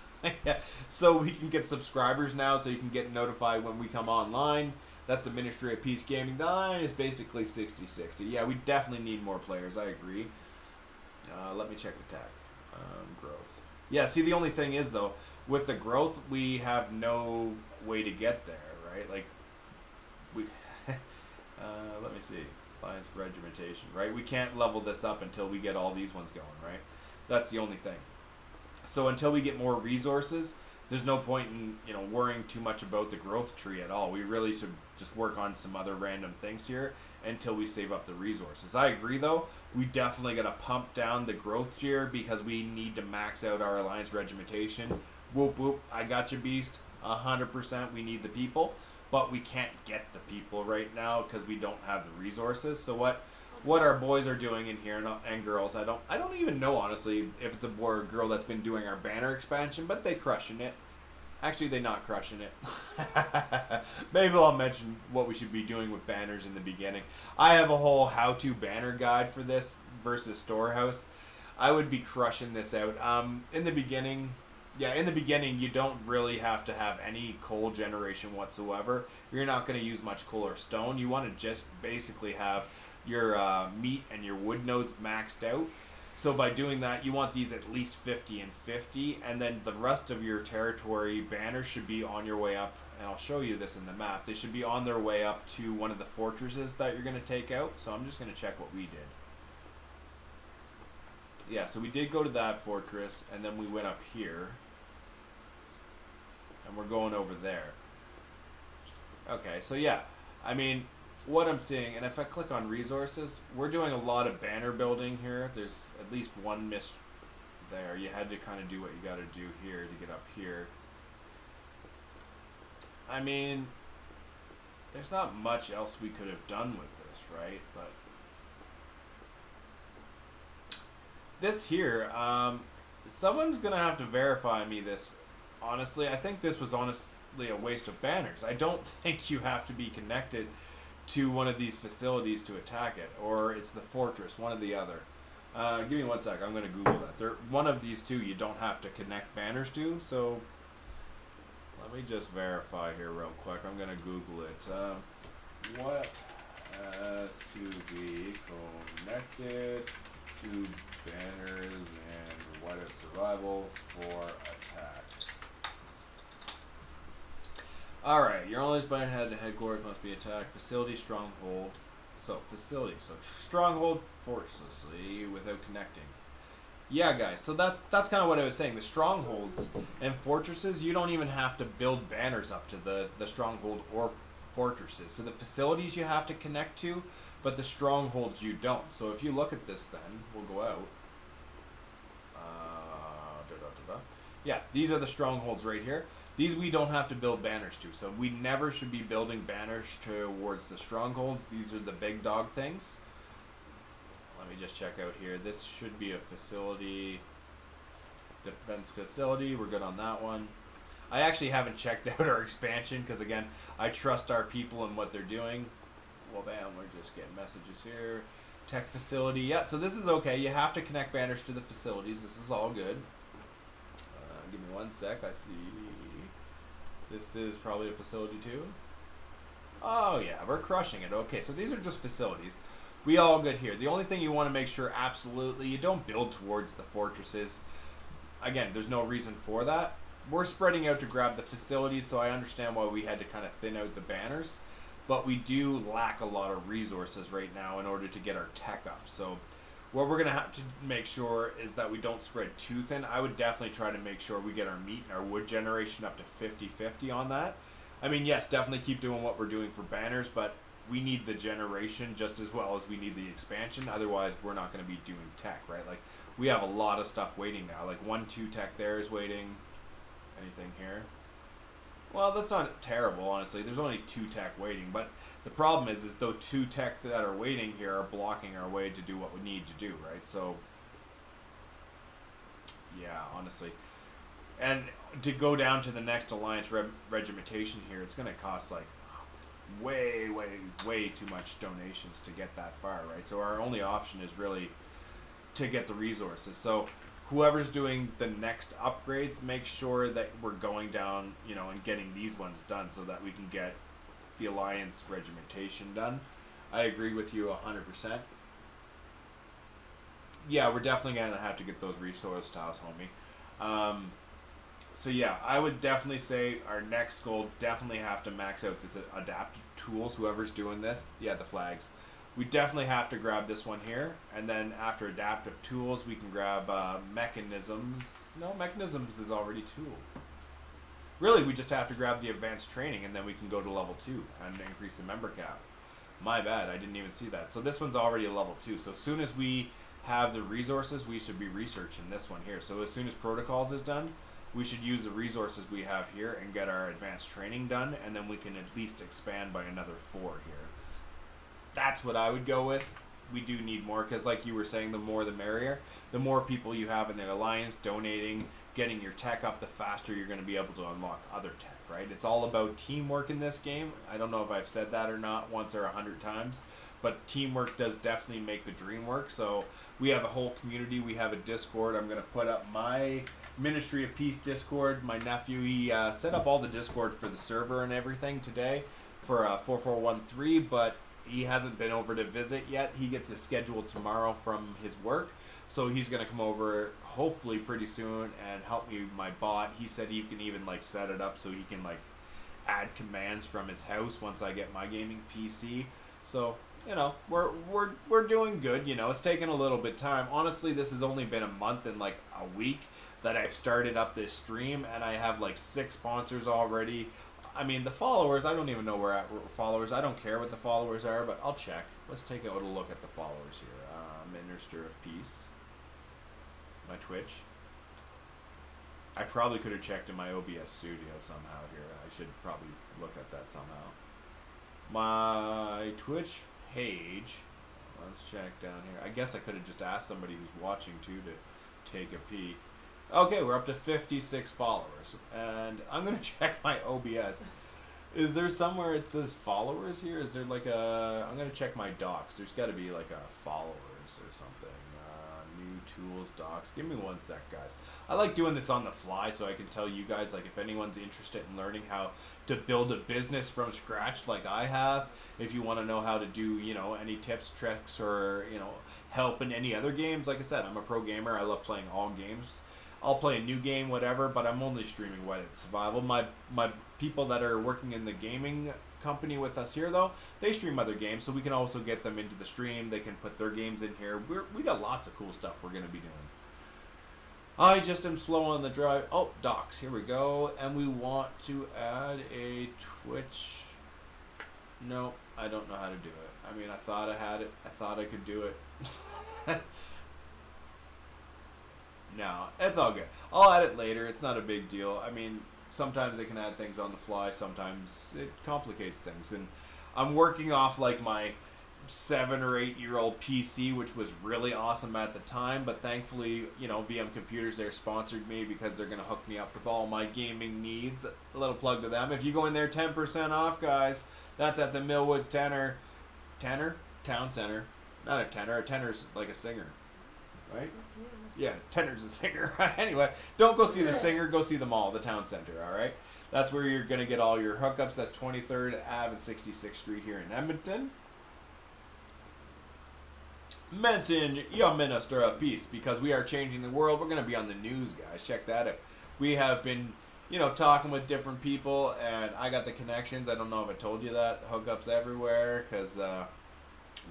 So we can get subscribers now, so you can get notified when we come online. That's the Ministry of Peace Gaming. The line is basically 60-60. Yeah, we definitely need more players. I agree. Let me check the tag. Growth. Yeah, see, the only thing is, though, with the growth, we have no way to get there, right? Like, we... let me see. Lines for regimentation, right? We can't level this up until we get all these ones going, right? That's the only thing. So until we get more resources, there's no point in, you know, worrying too much about the growth tree at all. We really should just work on some other random things here until we save up the resources. I agree, though. We definitely got to pump down the growth tier because we need to max out our alliance regimentation. Whoop, whoop. I got you, Beast. 100%. We need the people, but we can't get the people right now because we don't have the resources. So what our boys are doing in here and girls, I don't even know, honestly, if it's a boy or a girl that's been doing our banner expansion, but they crushing it. Actually, they not crushing it. Maybe I'll mention what we should be doing with banners in the beginning. I have a whole how-to banner guide for this versus Storehouse. I would be crushing this out. In the beginning, you don't really have to have any coal generation whatsoever. You're not going to use much coal or stone. You want to just basically have your meat and your wood nodes maxed out. So by doing that, you want these at least 50 and 50, and then the rest of your territory banners should be on your way up, and I'll show you this in the map. They should be on their way up to one of the fortresses that you're going to take out. So I'm just going to check what we did. Yeah, so we did go to that fortress, and then we went up here, and we're going over there. Okay, so yeah, I mean, what I'm seeing, and if I click on resources, we're doing a lot of banner building here. There's at least one missed there. You had to kind of do what you got to do here to get up here. I mean, there's not much else we could have done with this, right? But this here, someone's gonna have to verify me this. Honestly, I think this was honestly a waste of banners. I don't think you have to be connected to one of these facilities to attack it, or it's the fortress, one or the other. Give me 1 sec, I'm going to Google that. One of these two you don't have to connect banners to, so let me just verify here real quick. I'm going to Google it. What has to be connected to banners and what is survival for attack? Alright, your only spine head to headquarters must be attacked. Facility, stronghold. So, facility. So, stronghold forcelessly without connecting. Yeah, guys. So that's kind of what I was saying. The strongholds and fortresses, you don't even have to build banners up to the stronghold or fortresses. So the facilities you have to connect to, but the strongholds you don't. So if you look at this, then we'll go out. Yeah, these are the strongholds right here. These we don't have to build banners to. So we never should be building banners towards the strongholds. These are the big dog things. Let me just check out here. This should be a facility, defense facility. We're good on that one. I actually haven't checked out our expansion because, again, I trust our people and what they're doing. Well, bam, we're just getting messages here. Tech facility. Yeah, so this is okay. You have to connect banners to the facilities. This is all good. Give me one sec. I see. This is probably a facility too. Oh, yeah, we're crushing it. Okay, so these are just facilities. We all good here. The only thing you want to make sure, absolutely, you don't build towards the fortresses. Again, there's no reason for that. We're spreading out to grab the facilities, so I understand why we had to kind of thin out the banners. But we do lack a lot of resources right now in order to get our tech up. So what we're going to have to make sure is that we don't spread too thin. I would definitely try to make sure we get our meat and our wood generation up to 50-50 on that. I mean, yes, definitely keep doing what we're doing for banners, but we need the generation just as well as we need the expansion. Otherwise, we're not going to be doing tech, right? Like, we have a lot of stuff waiting now. Like, 1-2 tech there is waiting. Anything here? Well, that's not terrible, honestly. There's only 2 tech waiting, but the problem is though 2 tech that are waiting here are blocking our way to do what we need to do, right? So, yeah, honestly. And to go down to the next alliance regimentation here, it's going to cost like way too much donations to get that far, right? So our only option is really to get the resources. So whoever's doing the next upgrades, make sure that we're going down, you know, and getting these ones done so that we can get the alliance regimentation done. I agree with you 100%. Yeah, we're definitely going to have to get those resource tiles, homie. So yeah, I would definitely say our next goal definitely have to max out this adaptive tools, whoever's doing this. Yeah, the flags. We definitely have to grab this one here, and then after adaptive tools, we can grab mechanisms. No, mechanisms is already tool. Really, we just have to grab the advanced training, and then we can go to level 2 and increase the member cap. My bad, I didn't even see that. So this one's already a level 2. So as soon as we have the resources, we should be researching this one here. So as soon as protocols is done, we should use the resources we have here and get our advanced training done, and then we can at least expand by another 4 here. That's what I would go with. We do need more because, like you were saying, the more the merrier. The more people you have in the alliance donating, getting your tech up, the faster you're going to be able to unlock other tech, right? It's all about teamwork in this game. I don't know if I've said that or not once or 100 times, but teamwork does definitely make the dream work. So we have a whole community. We have a Discord. I'm going to put up my Ministry of Peace Discord. My nephew, he set up all the Discord for the server and everything today for 4413, but he hasn't been over to visit yet. He gets a schedule tomorrow from his work, so he's going to come over hopefully pretty soon and help me with my bot. He said he can even like set it up so he can like add commands from his house once I get my gaming PC. So, you know, we're doing good. You know, it's taken a little bit of time. Honestly, this has only been a month and like a week that I've started up this stream, and I have like 6 sponsors already. I mean, the followers, I don't even know where at followers. I don't care what the followers are, but I'll check. Let's take a little look at the followers here. Minister of Peace. My Twitch. I probably could have checked in my OBS studio somehow here. I should probably look at that somehow. My Twitch page. Let's check down here. I guess I could have just asked somebody who's watching too to take a peek. Okay, we're up to 56 followers, and I'm gonna check my OBS. Is there somewhere it says followers here? Is there like a? I'm gonna check my docs. There's got to be like a followers or something. New tools docs. Give me one sec, guys. I like doing this on the fly so I can tell you guys, like, if anyone's interested in learning how to build a business from scratch like I have. If you want to know how to do, you know, any tips, tricks, or, you know, help in any other games. Like I said, I'm a pro gamer. I love playing all games. I'll play a new game, whatever, but I'm only streaming Wet and Survival. My people that are working in the gaming company with us here, though, they stream other games, so we can also get them into the stream. They can put their games in here. We got lots of cool stuff we're going to be doing. I just am slow on the drive. Oh, docs. Here we go. And we want to add a Twitch. No, I don't know how to do it. I mean, I thought I had it. I thought I could do it. No, it's all good. I'll add it later. It's not a big deal. I mean, sometimes it can add things on the fly. Sometimes it complicates things. And I'm working off like my 7 or 8 year old PC, which was really awesome at the time. But thankfully, you know, VM Computers, they're sponsored me because they're going to hook me up with all my gaming needs. A little plug to them. If you go in there, 10% off, guys. That's at the Millwoods Tenor Town Center. Not a tenor. A tenor's like a singer, right? Yeah, tenor's a singer. Anyway, don't go see the singer. Go see the mall, the town center, all right? That's where you're going to get all your hookups. That's 23rd Ave and 66th Street here in Edmonton. Mention your minister of peace because we are changing the world. We're going to be on the news, guys. Check that out. We have been, you know, talking with different people, and I got the connections. I don't know if I told you that. Hookups everywhere because,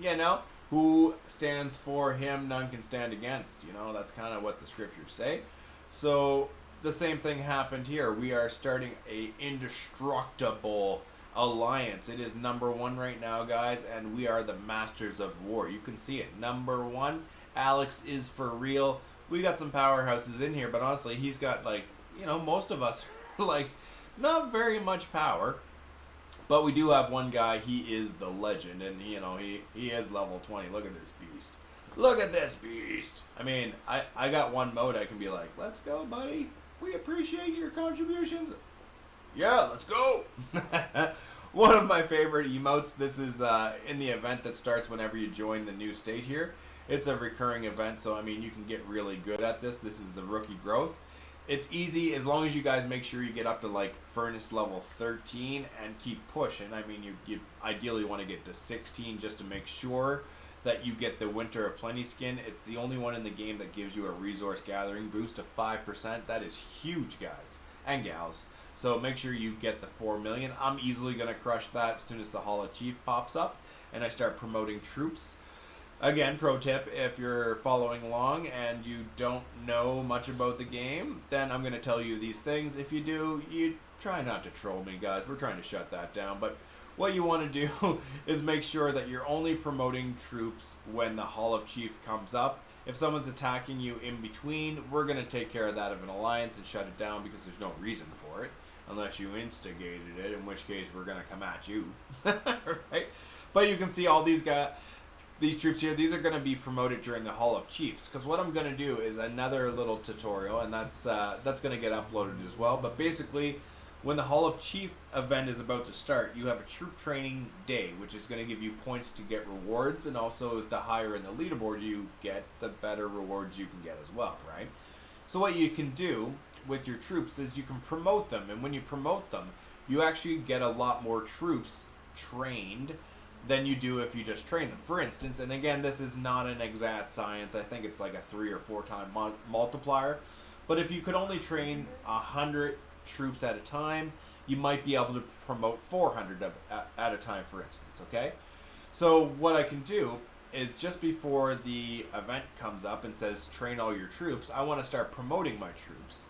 you know, who stands for him, none can stand against. You know, that's kind of what the scriptures say. So the same thing happened here. We are starting a indestructible alliance. It is #1 right now, guys, and we are the masters of war. You can see it. #1. Alex is for real. We got some powerhouses in here, but honestly, he's got, like, you know, most of us are, like, not very much power. But we do have one guy, he is the legend, and, you know, he is level 20. Look at this beast. Look at this beast. I mean, I got one mode I can be like, let's go, buddy. We appreciate your contributions. Yeah, let's go. One of my favorite emotes. This is in the event that starts whenever you join the new state here. It's a recurring event, so, I mean, you can get really good at this. This is the rookie growth. It's easy as long as you guys make sure you get up to like furnace level 13 and keep pushing. I mean, you ideally want to get to 16 just to make sure that you get the Winter of Plenty skin. It's the only one in the game that gives you a resource gathering boost of 5%. That is huge, guys and gals. So make sure you get the 4 million. I'm easily going to crush that as soon as the Hall of Chief pops up and I start promoting troops. Again, pro tip, if you're following along and you don't know much about the game, then I'm going to tell you these things. If you do, you try not to troll me, guys. We're trying to shut that down. But what you want to do is make sure that you're only promoting troops when the Hall of Chief comes up. If someone's attacking you in between, we're going to take care of that of an alliance and shut it down because there's no reason for it. Unless you instigated it, in which case we're going to come at you. Right? But you can see all these guys... These troops here, these are going to be promoted during the Hall of Chiefs. Because what I'm going to do is another little tutorial, and that's going to get uploaded as well. But basically, when the Hall of Chief event is about to start, you have a troop training day, which is going to give you points to get rewards. And also, the higher in the leaderboard you get, the better rewards you can get as well, right? So what you can do with your troops is you can promote them. And when you promote them, you actually get a lot more troops trained than you do if you just train them. For instance, and again, this is not an exact science. I think it's like a 3 or 4 time multiplier. But if you could only train 100 troops at a time, you might be able to promote 400 at a time, for instance, okay? So what I can do is just before the event comes up and says train all your troops, I want to start promoting my troops.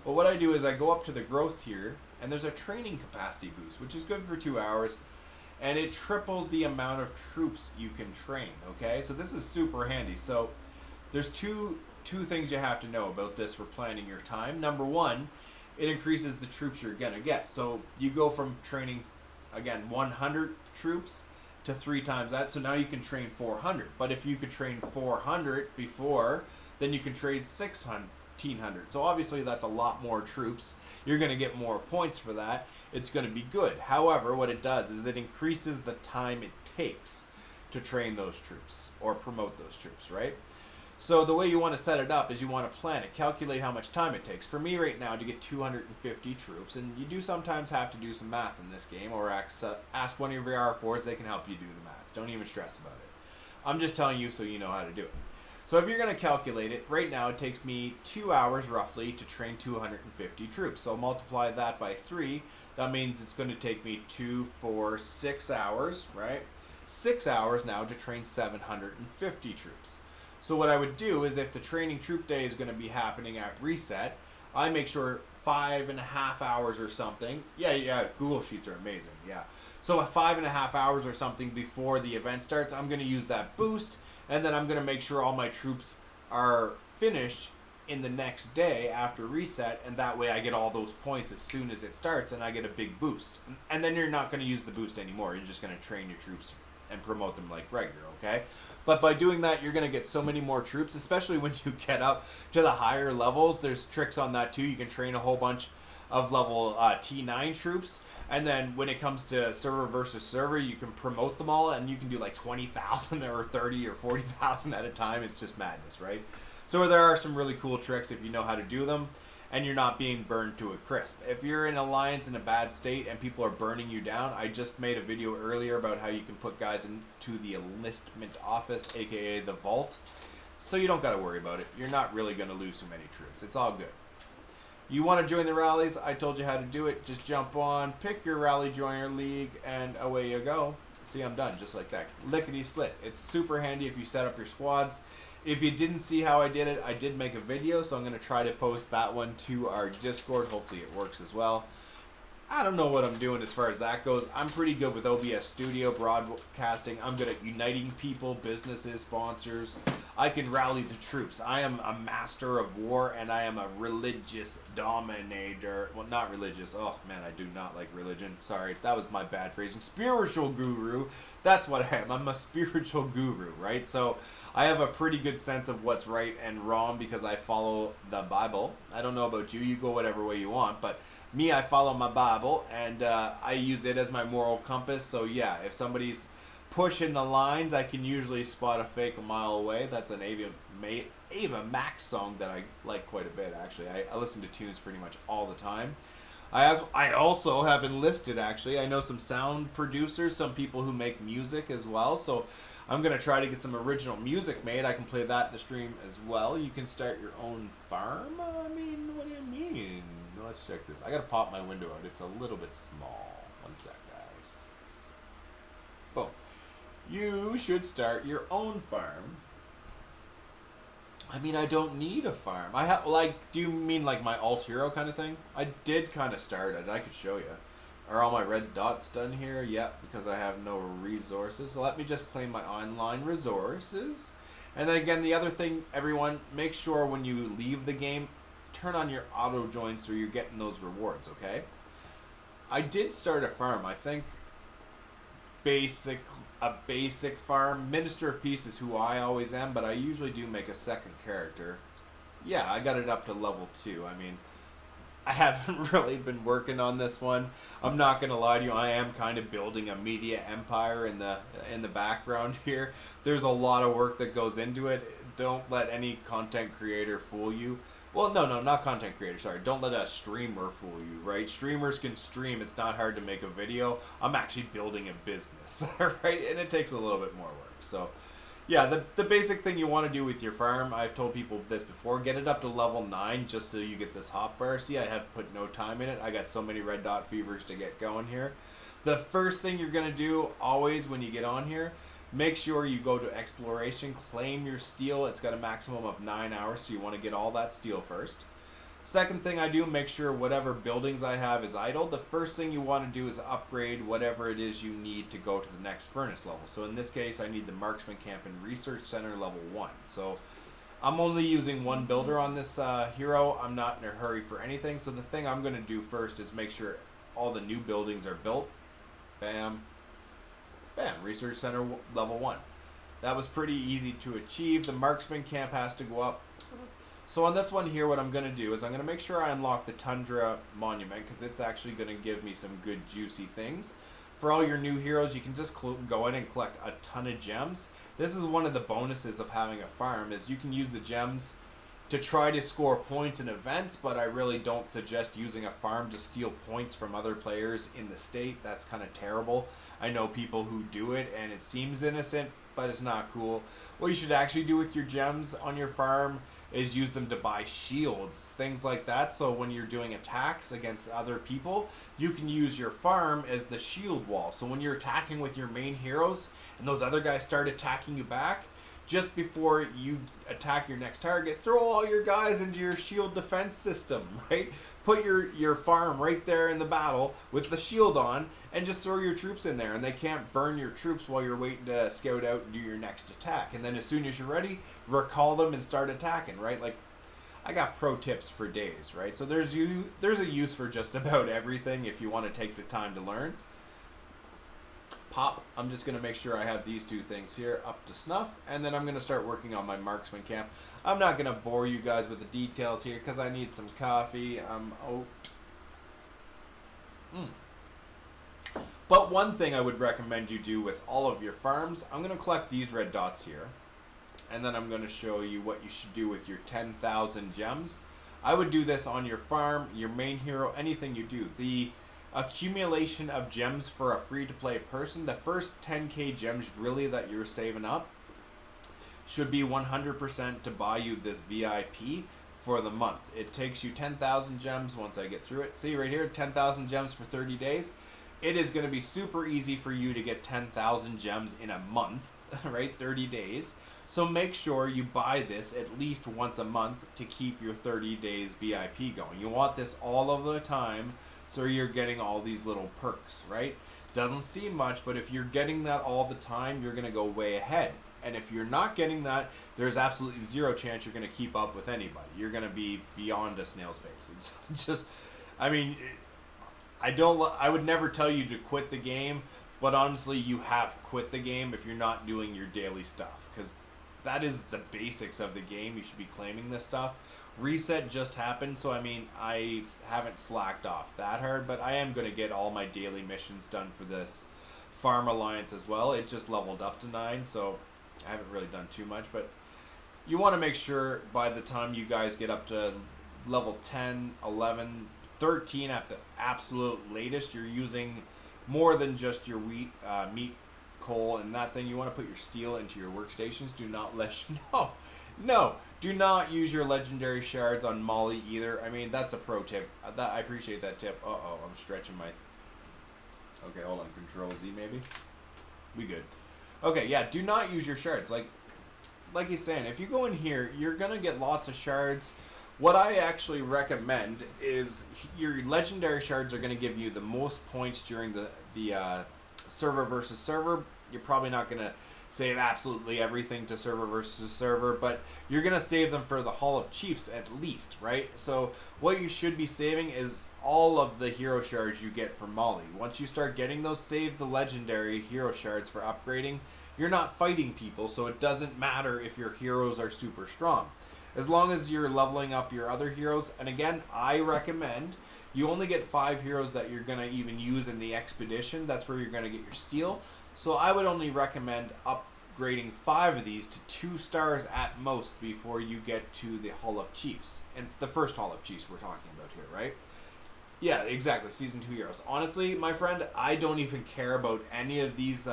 But what I do is I go up to the growth tier, and there's a training capacity boost, which is good for 2 hours. And it triples the amount of troops you can train, okay? So this is super handy. So there's two things you have to know about this for planning your time. #1, it increases the troops you're going to get. So you go from training, again, 100 troops to 3 times that. So now you can train 400. But if you could train 400 before, then you can train 1,600. So obviously that's a lot more troops. You're going to get more points for that. It's going to be good. However, what it does is it increases the time it takes to train those troops or promote those troops, right? So the way you want to set it up is you want to plan it, calculate how much time it takes. For me right now to get 250 troops, and you do sometimes have to do some math in this game, or ask one of your R4s, they can help you do the math. Don't even stress about it. I'm just telling you so you know how to do it. So if you're going to calculate it, right now it takes me 2 hours roughly to train 250 troops. So multiply that by 3. That means it's going to take me 2, 4, 6 hours, right? 6 hours now to train 750 troops. So what I would do is if the training troop day is going to be happening at reset, I make sure 5.5 hours or something. Yeah, Google Sheets are amazing. Yeah. So 5.5 hours or something before the event starts, I'm going to use that boost, and then I'm going to make sure all my troops are finished in the next day after reset, and that way I get all those points as soon as it starts, and I get a big boost. And then you're not going to use the boost anymore. You're just going to train your troops and promote them like regular, okay? But by doing that, you're going to get so many more troops, especially when you get up to the higher levels. There's tricks on that too. You can train a whole bunch of level T9 troops, and then when it comes to server versus server, you can promote them all, and you can do like 20,000 or 30 or 40,000 at a time. It's just madness, right? So there are some really cool tricks if you know how to do them, and you're not being burned to a crisp. If you're in Alliance in a bad state and people are burning you down, I just made a video earlier about how you can put guys into the enlistment office, aka the vault, so you don't got to worry about it. You're not really going to lose too many troops. It's all good. You want to join the rallies? I told you how to do it. Just jump on, pick your rally joiner league, and away you go. See, I'm done, just like that. Lickety split. It's super handy if you set up your squads. If you didn't see how I did it, I did make a video, so I'm going to try to post that one to our Discord. Hopefully it works as well. I don't know what I'm doing as far as that goes. I'm pretty good with OBS Studio, broadcasting. I'm good at uniting people, businesses, sponsors. I can rally the troops. I am a master of war, and I am a religious dominator. Well, not religious. Oh, man, I do not like religion. Sorry, that was my bad phrasing. Spiritual guru. That's what I am. I'm a spiritual guru, right? So I have a pretty good sense of what's right and wrong because I follow the Bible. I don't know about you. You go whatever way you want, but me, I follow my Bible, and I use it as my moral compass. So yeah, if somebody's pushing the lines, I can usually spot a fake a mile away. That's an Ava Max song that I like quite a bit, actually. I listen to tunes pretty much all the time. I also have enlisted, actually. I know some sound producers, some people who make music as well. So I'm going to try to get some original music made. I can play that in the stream as well. You can start your own farm? I mean, what do you mean? Let's check this. I gotta pop my window out. It's a little bit small. One sec, guys. Boom. You should start your own farm. I mean, I don't need a farm. I have, like, do you mean like my alt hero kind of thing? I did kind of start it. I could show you. Are all my red dots done here? Yep, because I have no resources. So let me just claim my online resources. And then again, the other thing, everyone, make sure when you leave the game, turn on your auto joins so you're getting those rewards, okay? I did start a farm. I think a basic farm. Minister of Peace is who I always am, but I usually do make a second character. Yeah, I got it up to level 2. I mean, I haven't really been working on this one. I'm not gonna lie to you. I am kind of building a media empire in the background here. There's a lot of work that goes into it. Don't let any content creator fool you. Well, no, not content creator, sorry. Don't let a streamer fool you, right? Streamers can stream. It's not hard to make a video. I'm actually building a business, right? And it takes a little bit more work. So, yeah, the basic thing you want to do with your farm, I've told people this before, get it up to level 9 just so you get this hotbar. See, I have put no time in it. I got so many red dot fevers to get going here. The first thing you're going to do, always when you get on here, make sure you go to exploration, claim your steel. It's got a maximum of 9 hours, so you want to get all that steel first. Second thing I do, make sure whatever buildings I have is idle. The first thing you want to do is upgrade whatever it is you need to go to the next furnace level. So in this case, I need the Marksman Camp and Research Center level 1. So I'm only using one builder on this hero. I'm not in a hurry for anything. So the thing I'm going to do first is make sure all the new buildings are built. Bam. Bam, Research Center level 1. That was pretty easy to achieve. The Marksman Camp has to go up. So on this one here, what I'm going to do is I'm going to make sure I unlock the Tundra Monument because it's actually going to give me some good juicy things. For all your new heroes, you can just go in and collect a ton of gems. This is one of the bonuses of having a farm is you can use the gems to try to score points in events, but I really don't suggest using a farm to steal points from other players in the state. That's kind of terrible. I know people who do it, and it seems innocent, but it's not cool. What you should actually do with your gems on your farm is use them to buy shields, things like that. So when you're doing attacks against other people, you can use your farm as the shield wall. So when you're attacking with your main heroes, and those other guys start attacking you back, just before you attack your next target, throw all your guys into your shield defense system, right? Put your farm right there in the battle with the shield on, and just throw your troops in there, and they can't burn your troops while you're waiting to scout out and do your next attack. And then as soon as you're ready, recall them and start attacking, right? Like, I got pro tips for days, right? So there's a use for just about everything if you want to take the time to learn. Pop, I'm just going to make sure I have these two things here up to snuff, and then I'm going to start working on my marksman camp. I'm not going to bore you guys with the details here because I need some coffee. I'm out. But one thing I would recommend you do with all of your farms, I'm going to collect these red dots here, and then I'm going to show you what you should do with your 10,000 gems. I would do this on your farm, your main hero, anything you do. The accumulation of gems for a free-to-play person, the first 10k gems really that you're saving up should be 100% to buy you this VIP for the month. It takes you 10,000 gems once I get through it. See right here, 10,000 gems for 30 days. It is going to be super easy for you to get 10,000 gems in a month, right? 30 days. So make sure you buy this at least once a month to keep your 30 days VIP going. You want this all of the time, so you're getting all these little perks, right? Doesn't seem much, but if you're getting that all the time, you're going to go way ahead. And if you're not getting that, there's absolutely zero chance you're going to keep up with anybody. You're going to be beyond a snail's pace. It's just, I mean, I would never tell you to quit the game, but honestly, you have quit the game if you're not doing your daily stuff, because that is the basics of the game. You should be claiming this stuff. Reset just happened, so I mean, I haven't slacked off that hard, but I am going to get all my daily missions done for this Farm Alliance as well. It just leveled up to 9, so I haven't really done too much, but you want to make sure by the time you guys get up to level 10, 11, 13 at the absolute latest, you're using more than just your wheat, meat, coal, and that thing. You want to put your steel into your workstations. Do not do not use your legendary shards on Molly either. I mean, that's a pro tip. I appreciate that tip. Uh-oh, I'm stretching my... Okay, hold on. Control Z, maybe? We good. Okay, yeah, do not use your shards. Like he's saying, if you go in here, you're going to get lots of shards. What I actually recommend is your legendary shards are going to give you the most points during the server versus server. You're probably not going to save absolutely everything to server versus server, but you're going to save them for the Hall of Chiefs at least, right? So what you should be saving is all of the hero shards you get from Molly. Once you start getting those, save the legendary hero shards for upgrading. You're not fighting people, so it doesn't matter if your heroes are super strong. As long as you're leveling up your other heroes, and again, I recommend you only get 5 heroes that you're going to even use in the expedition. That's where you're going to get your steel. So I would only recommend upgrading 5 of these to 2 stars at most before you get to the Hall of Chiefs. And the first Hall of Chiefs we're talking about here, right? Yeah, exactly. Season 2 heroes. Honestly, my friend, I don't even care about any of these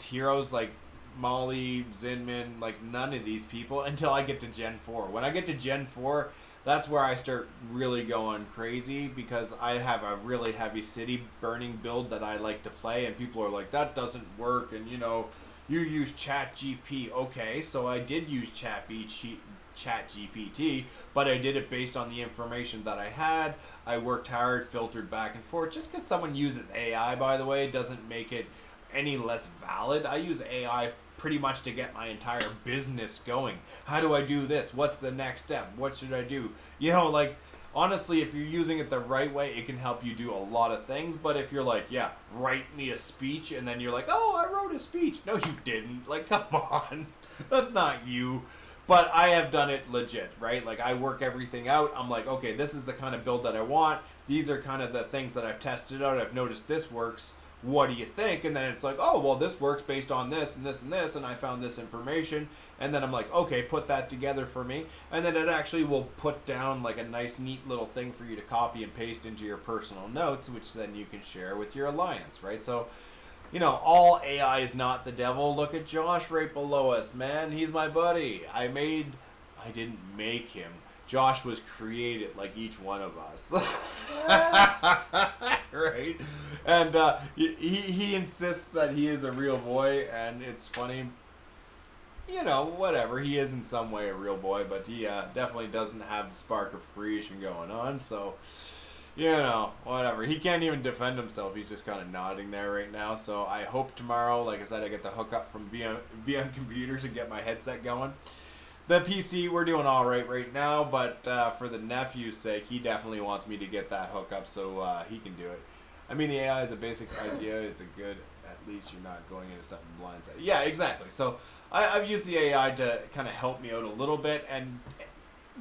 heroes like Molly, Zinman, like none of these people until I get to Gen 4. When I get to Gen 4, that's where I start really going crazy, because I have a really heavy city burning build that I like to play, and people are like, that doesn't work, and you know, you use ChatGPT. Okay, so I did use ChatGPT, but I did it based on the information that I had. I worked hard, filtered back and forth. Just because someone uses AI, by the way, doesn't make it any less valid. I use AI pretty much to get my entire business going. How do I do this? What's the next step? What should I do? You know, like, honestly, if you're using it the right way, it can help you do a lot of things. But if you're like, yeah, write me a speech, and then you're like, oh, I wrote a speech. No, you didn't. Like, come on. That's not you. But I have done it legit, right? Like, I work everything out. I'm like, okay, this is the kind of build that I want. These are kind of the things that I've tested out. I've noticed this works. What do you think? And then it's like, oh, well, this works based on this and this and this, and I found this information. And then I'm like, okay, put that together for me. And then it actually will put down like a nice, neat little thing for you to copy and paste into your personal notes, which then you can share with your alliance, right? So, you know, all AI is not the devil. Look at Josh right below us, man. He's my buddy. I didn't make him. Josh was created like each one of us. Right? And he insists that he is a real boy, and it's funny. you know, whatever. He is in some way a real boy, but he definitely doesn't have the spark of creation going on. So, you know, whatever. He can't even defend himself. He's just kind of nodding there right now. So I hope tomorrow, like I said, I get the hookup from VM Computers and get my headset going. The PC, we're doing all right now, but for the nephew's sake, he definitely wants me to get that hookup so he can do it. I mean, the AI is a basic idea. It's a good, at least you're not going into something blindsided. Yeah, exactly. So I've used the AI to kind of help me out a little bit, and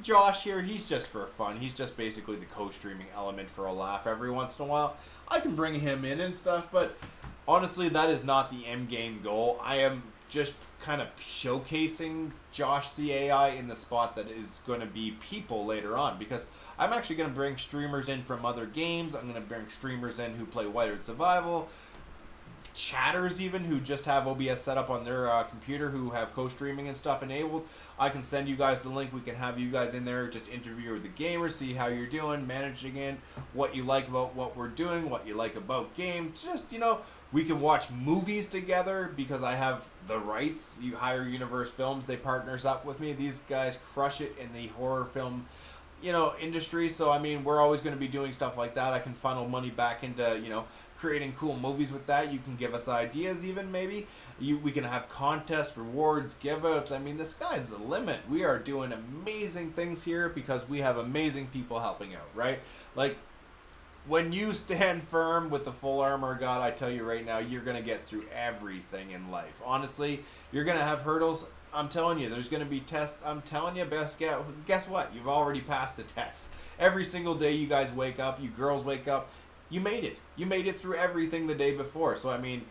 Josh here, he's just for fun. He's just basically the co-streaming element for a laugh every once in a while. I can bring him in and stuff, but honestly, that is not the end game goal. I am just kind of showcasing Josh the AI in the spot that is going to be people later on, because I'm actually going to bring streamers in from other games. I'm going to bring streamers in who play White Survival, chatters even who just have OBS set up on their computer, who have co-streaming and stuff enabled. I can send you guys the link. We can have you guys in there, just interview with the gamers, see how you're doing, managing it, what you like about what we're doing, what you like about games. Just, you know, we can watch movies together because I have the rights. You hire Universe Films, they partners up with me. These guys crush it in the horror film, you know, industry. So I mean, we're always going to be doing stuff like that. I can funnel money back into, you know, creating cool movies with that. You can give us ideas even, maybe. We can have contests, rewards, give-outs. I mean, the sky's the limit. We are doing amazing things here because we have amazing people helping out, right? Like, when you stand firm with the full armor of God, I tell you right now, you're going to get through everything in life. Honestly, you're going to have hurdles. I'm telling you, there's going to be tests. I'm telling you, guess what? You've already passed the test. Every single day you guys wake up, you girls wake up, you made it. You made it through everything the day before. So, I mean,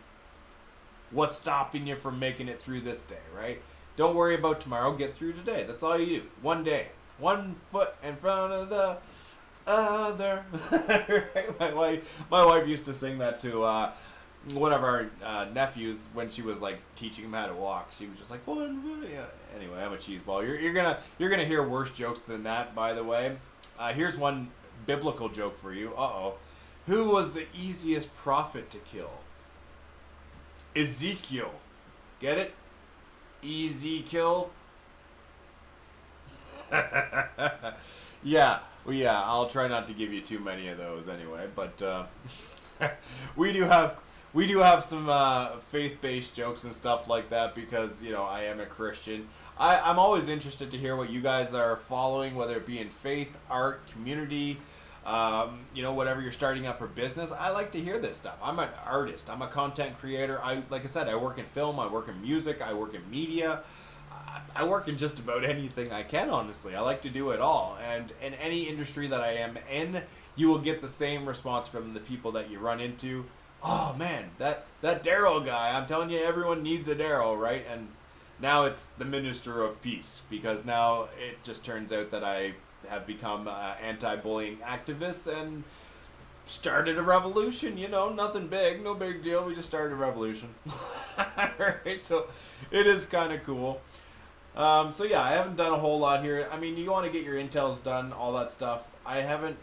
what's stopping you from making it through this day, right? Don't worry about tomorrow. Get through today. That's all you do. One day. One foot in front of the other. my wife used to sing that to one of our nephews when she was like teaching him how to walk. She was just like, one foot. Yeah. Anyway, I'm a cheeseball. You're gonna hear worse jokes than that, by the way. Here's one biblical joke for you. Who was the easiest prophet to kill? Ezekiel. Get it? Ezekiel. Yeah. Well, yeah, I'll try not to give you too many of those anyway, but we do have some faith-based jokes and stuff like that because, you know, I am a Christian. I'm always interested to hear what you guys are following, whether it be in faith, art, community, you know, whatever you're starting up for business. I like to hear this stuff. I'm an artist. I'm a content creator. Like I said, I work in film, I work in music, I work in media. I work in just about anything I can, honestly. I like to do it all. And in any industry that I am in, you will get the same response from the people that you run into. Oh, man, that Daryl guy, I'm telling you, everyone needs a Daryl, right? And now it's the Minister of Peace, because now it just turns out that I have become anti-bullying activist and started a revolution, you know, nothing big, no big deal. We just started a revolution. Right, so it is kind of cool. So yeah, I haven't done a whole lot here. I mean, you want to get your intels done, all that stuff. I'm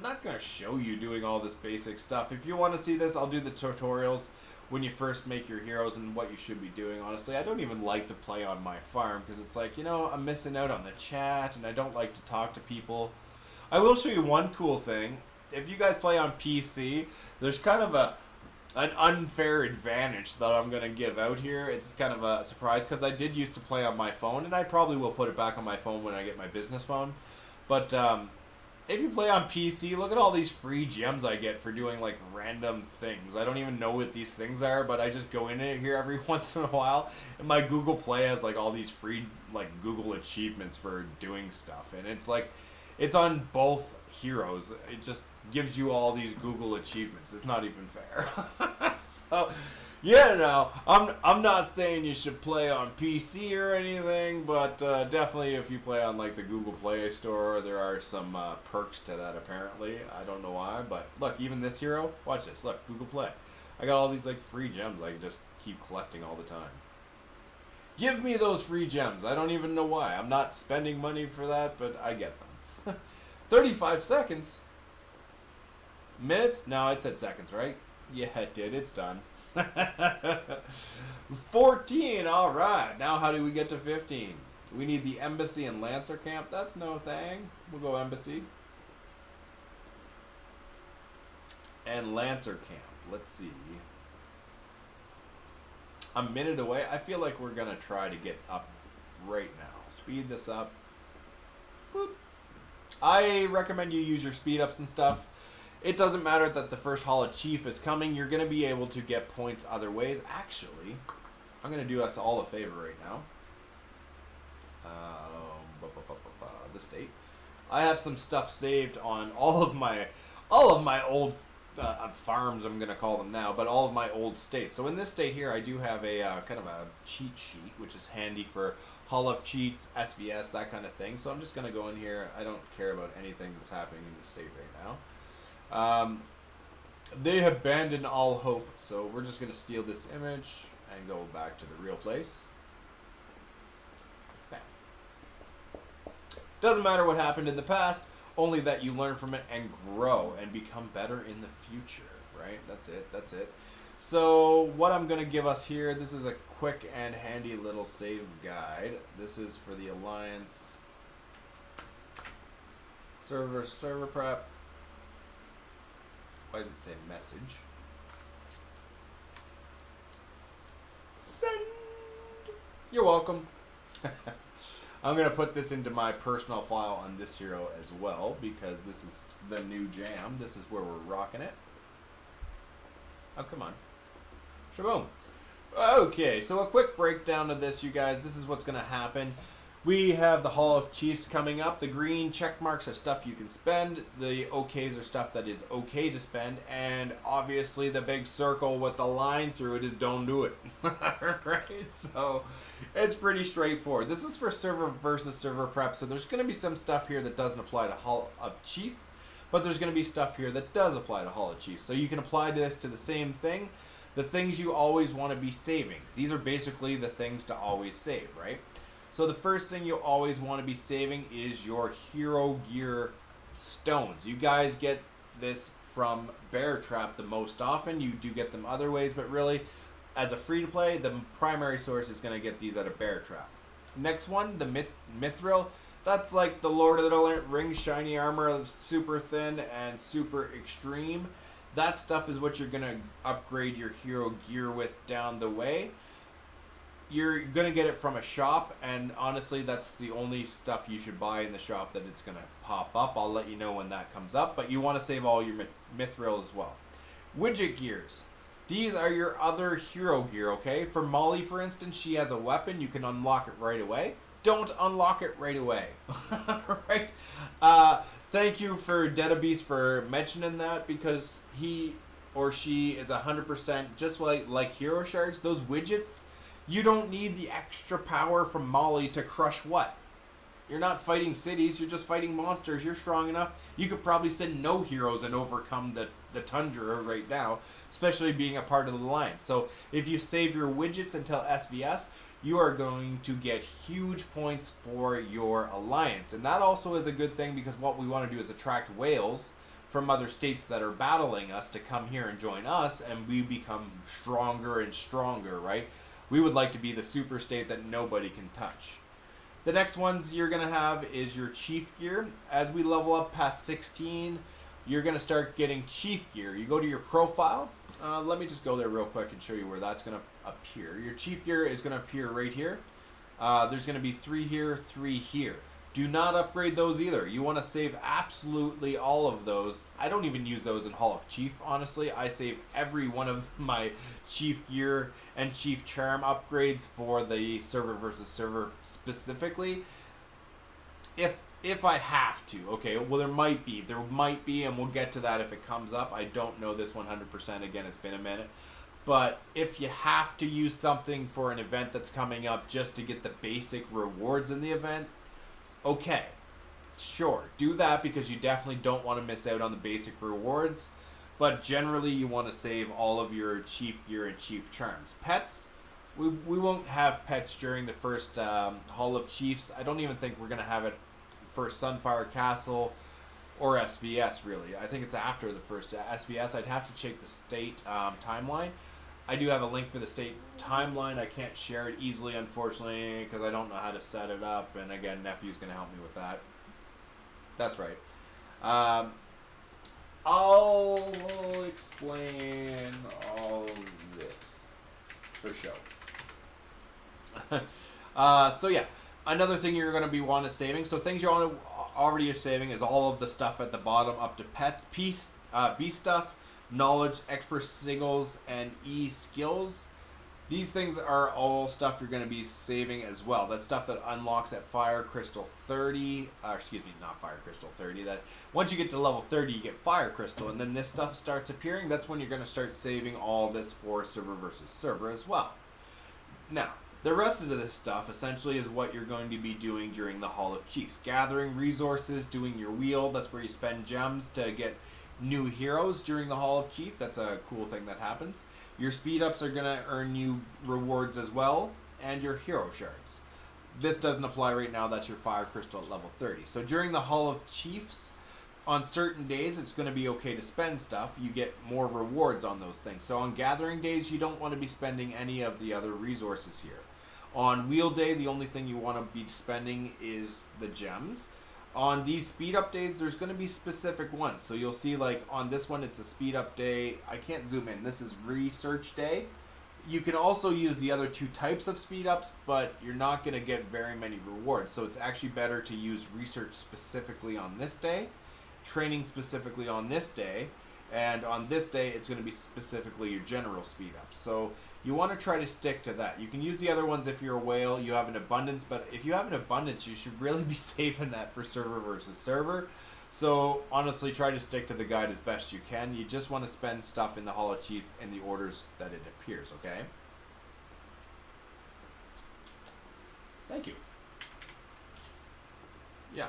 not going to show you doing all this basic stuff. If you want to see this, I'll do the tutorials when you first make your heroes and what you should be doing. Honestly, I don't even like to play on my farm because it's like, you know, I'm missing out on the chat and I don't like to talk to people. I will show you one cool thing. If you guys play on PC, there's kind of an unfair advantage that I'm going to give out here. It's kind of a surprise because I did used to play on my phone, and I probably will put it back on my phone when I get my business phone. But if you play on PC, look at all these free gems I get for doing like random things. I don't even know what these things are, but I just go in here every once in a while, and my Google Play has like all these free like Google achievements for doing stuff, and it's like it's on both heroes. It just gives you all these Google achievements. It's not even fair. So, yeah, no, I'm not saying you should play on PC or anything, but definitely if you play on like the Google Play Store, there are some perks to that apparently. I don't know why, but look, even this hero, watch this. Look, Google Play. I got all these like free gems I can just keep collecting all the time. Give me those free gems. I don't even know why. I'm not spending money for that, but I get them. 35 seconds. Minutes? No, it said seconds, right? Yeah, it did. It's done. 14, all right. Now how do we get to 15? We need the embassy and Lancer camp. That's no thing. We'll go embassy. And Lancer camp. Let's see. A minute away. I feel like we're going to try to get up right now. Speed this up. Boop. I recommend you use your speed ups and stuff. It doesn't matter that the first Hall of Chief is coming. You're going to be able to get points other ways. Actually, I'm going to do us all a favor right now. The state. I have some stuff saved on all of my old farms, I'm going to call them now, but all of my old states. So in this state here, I do have a kind of a cheat sheet, which is handy for Hall of Cheats, SVS, that kind of thing. So I'm just going to go in here. I don't care about anything that's happening in the state right now. They have abandoned all hope, so we're just going to steal this image and go back to the real place. Bam. Doesn't matter what happened in the past, only that you learn from it and grow and become better in the future, right? That's it, that's it. So what I'm going to give us here, this is a quick and handy little save guide. This is for the Alliance server prep. Why does it say message? Send. You're welcome. I'm going to put this into my personal file on this hero as well, because this is the new jam. This is where we're rocking it. Oh, come on. Shaboom. Okay, so a quick breakdown of this, you guys. This is what's going to happen. We have the Hall of Chiefs coming up. The green check marks are stuff you can spend. The OKs are stuff that is okay to spend. And obviously the big circle with the line through it is don't do it. Right? So it's pretty straightforward. This is for server versus server prep. So there's going to be some stuff here that doesn't apply to Hall of Chief. But there's going to be stuff here that does apply to Hall of Chief. So you can apply this to the same thing. The things you always want to be saving. These are basically the things to always save, right? So the first thing you always want to be saving is your hero gear stones. You guys get this from Bear Trap the most often. You do get them other ways, but really, as a free-to-play, the primary source is going to get these out of Bear Trap. Next one, the Mithril. That's like the Lord of the Rings shiny armor, super thin and super extreme. That stuff is what you're going to upgrade your hero gear with down the way. You're going to get it from a shop, and honestly, that's the only stuff you should buy in the shop that it's going to pop up. I'll let you know when that comes up, but you want to save all your Mithril as well. Widget gears. These are your other hero gear, okay? For Molly, for instance, she has a weapon. You can unlock it right away. Don't unlock it right away. Right? Thank you for Dedabeast for mentioning that, because he or she is 100% just like hero shards. Those widgets, you don't need the extra power from Molly to crush what? You're not fighting cities, you're just fighting monsters. You're strong enough. You could probably send no heroes and overcome the Tundra right now, especially being a part of the Alliance. So if you save your widgets until SVS, you are going to get huge points for your Alliance. And that also is a good thing, because what we want to do is attract whales from other states that are battling us to come here and join us, and we become stronger and stronger, right? We would like to be the super state that nobody can touch. The next ones you're going to have is your chief gear. As we level up past 16, you're going to start getting chief gear. You go to your profile. Let me just go there real quick and show you where that's going to appear. Your chief gear is going to appear right here. There's going to be 3 here, 3 here. Do not upgrade those either. You want to save absolutely all of those. I don't even use those in Hall of Chief, honestly. I save every one of my chief gear and chief charm upgrades for the server versus server specifically. If I have to, okay, well there might be, and we'll get to that if it comes up. I don't know this 100%, again, it's been a minute. But if you have to use something for an event that's coming up just to get the basic rewards in the event, okay, sure, do that, because you definitely don't want to miss out on the basic rewards. But generally, you want to save all of your chief gear and chief charms. Pets, we won't have pets during the first Hall of Chiefs. I don't even think we're going to have it for Sunfire Castle or SVS, really. I think it's after the first SVS. I'd have to check the state timeline. I do have a link for the state timeline. I can't share it easily, unfortunately, because I don't know how to set it up. And again, Nephew's going to help me with that. That's right. I'll explain all this for show. So yeah, another thing you're going to be wanting saving. So things you already are saving is all of the stuff at the bottom up to pets, peace, B stuff, knowledge, expert signals, and E skills. These things are all stuff you're going to be saving as well. That's stuff that unlocks at Fire Crystal 30. Excuse me, not Fire Crystal 30. That once you get to level 30, you get Fire Crystal, and then this stuff starts appearing. That's when you're going to start saving all this for server versus server as well. Now, the rest of this stuff essentially is what you're going to be doing during the Hall of Chiefs. Gathering resources, doing your wheel. That's where you spend gems to get new heroes during the Hall of Chief. That's a cool thing that happens. Your speed ups are going to earn you rewards as well, and your hero shards. This doesn't apply right now. That's your Fire Crystal at level 30. So during the Hall of Chiefs, on certain days, it's going to be okay to spend stuff. You get more rewards on those things. So on gathering days, you don't want to be spending any of the other resources here. On wheel day, the only thing you want to be spending is the gems. On these speed up days, there's going to be specific ones. So you'll see, like, on this one, it's a speed up day. I can't zoom in. This is research day. You can also use the other two types of speed ups, but you're not going to get very many rewards. So it's actually better to use research specifically on this day, training specifically on this day, and on this day, it's going to be specifically your general speed ups. So you want to try to stick to that. You can use the other ones if you're a whale, you have an abundance, but if you have an abundance, you should really be saving that for server versus server. So honestly, try to stick to the guide as best you can. You just want to spend stuff in the Hall of Chief in the orders that it appears, okay? Thank you. Yeah.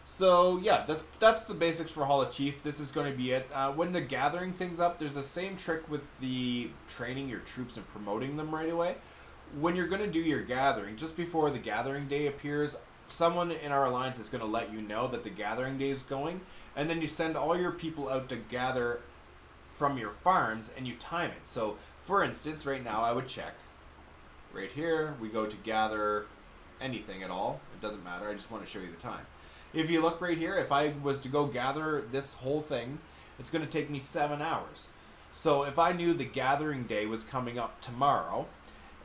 So yeah, that's the basics for Hall of Chief. This is going to be it. When the gathering things up, there's the same trick with the training your troops and promoting them right away. When you're going to do your gathering, just before the gathering day appears, someone in our alliance is going to let you know that the gathering day is going, and then you send all your people out to gather from your farms and you time it. So for instance, right now I would check right here. We go to gather anything at all. It doesn't matter. I just want to show you the time. If you look right here, if I was to go gather this whole thing, it's going to take me 7 hours. So if I knew the gathering day was coming up tomorrow,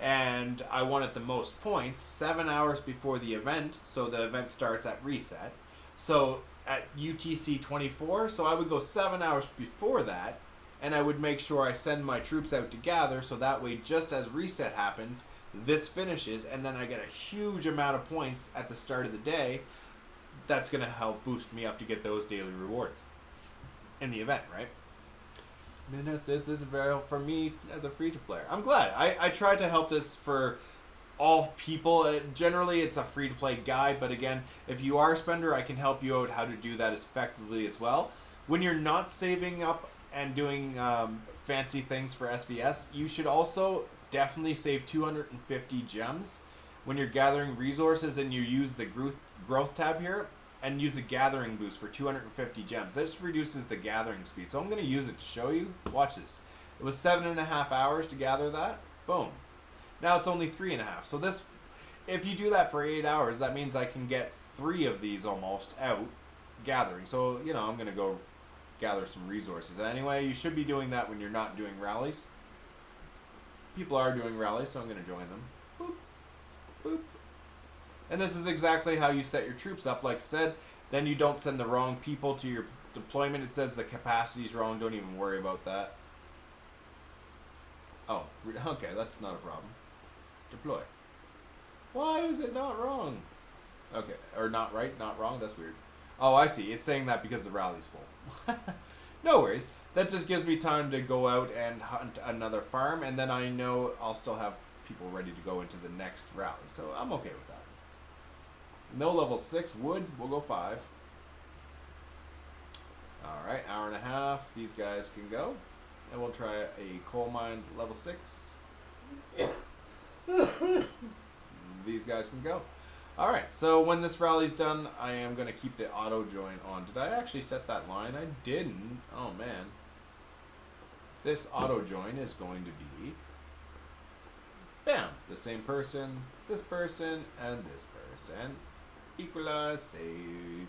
and I wanted the most points 7 hours before the event, so the event starts at reset. So at UTC 24, so I would go 7 hours before that, and I would make sure I send my troops out to gather, so that way just as reset happens, this finishes, and then I get a huge amount of points at the start of the day. That's going to help boost me up to get those daily rewards in the event, right? This is very for me as a free-to-player. I'm glad. I tried to help this for all people. Generally, it's a free-to-play guide, but again, if you are a spender, I can help you out how to do that as effectively as well. When you're not saving up and doing fancy things for SVS, you should also definitely save 250 gems when you're gathering resources, and you use the growth tab here and use the gathering boost for 250 gems. This reduces the gathering speed. So I'm going to use it to show you. Watch this. It was 7.5 hours to gather that. Boom. Now it's only 3.5. So this, if you do that for 8 hours, that means I can get 3 of these almost out gathering. So, you know, I'm going to go gather some resources. Anyway, you should be doing that when you're not doing rallies. People are doing rallies, so I'm going to join them. Boop. Boop. And this is exactly how you set your troops up. Like I said, then you don't send the wrong people to your deployment. It says the capacity's wrong. Don't even worry about that. Oh, okay, that's not a problem. Deploy. Why is it not wrong? Okay, or not right, not wrong. That's weird. Oh, I see. It's saying that because the rally's full. No worries. That just gives me time to go out and hunt another farm, and then I know I'll still have people ready to go into the next rally. So I'm okay with that. No level 6 wood. We'll go 5. Alright, hour and a half. These guys can go. And we'll try a coal mine level 6. These guys can go. Alright, so when this rally's done, I am going to keep the auto join on. Did I actually set that line? I didn't. Oh, man. this auto join is going to be, bam, the same person, and this person. Equalize, save,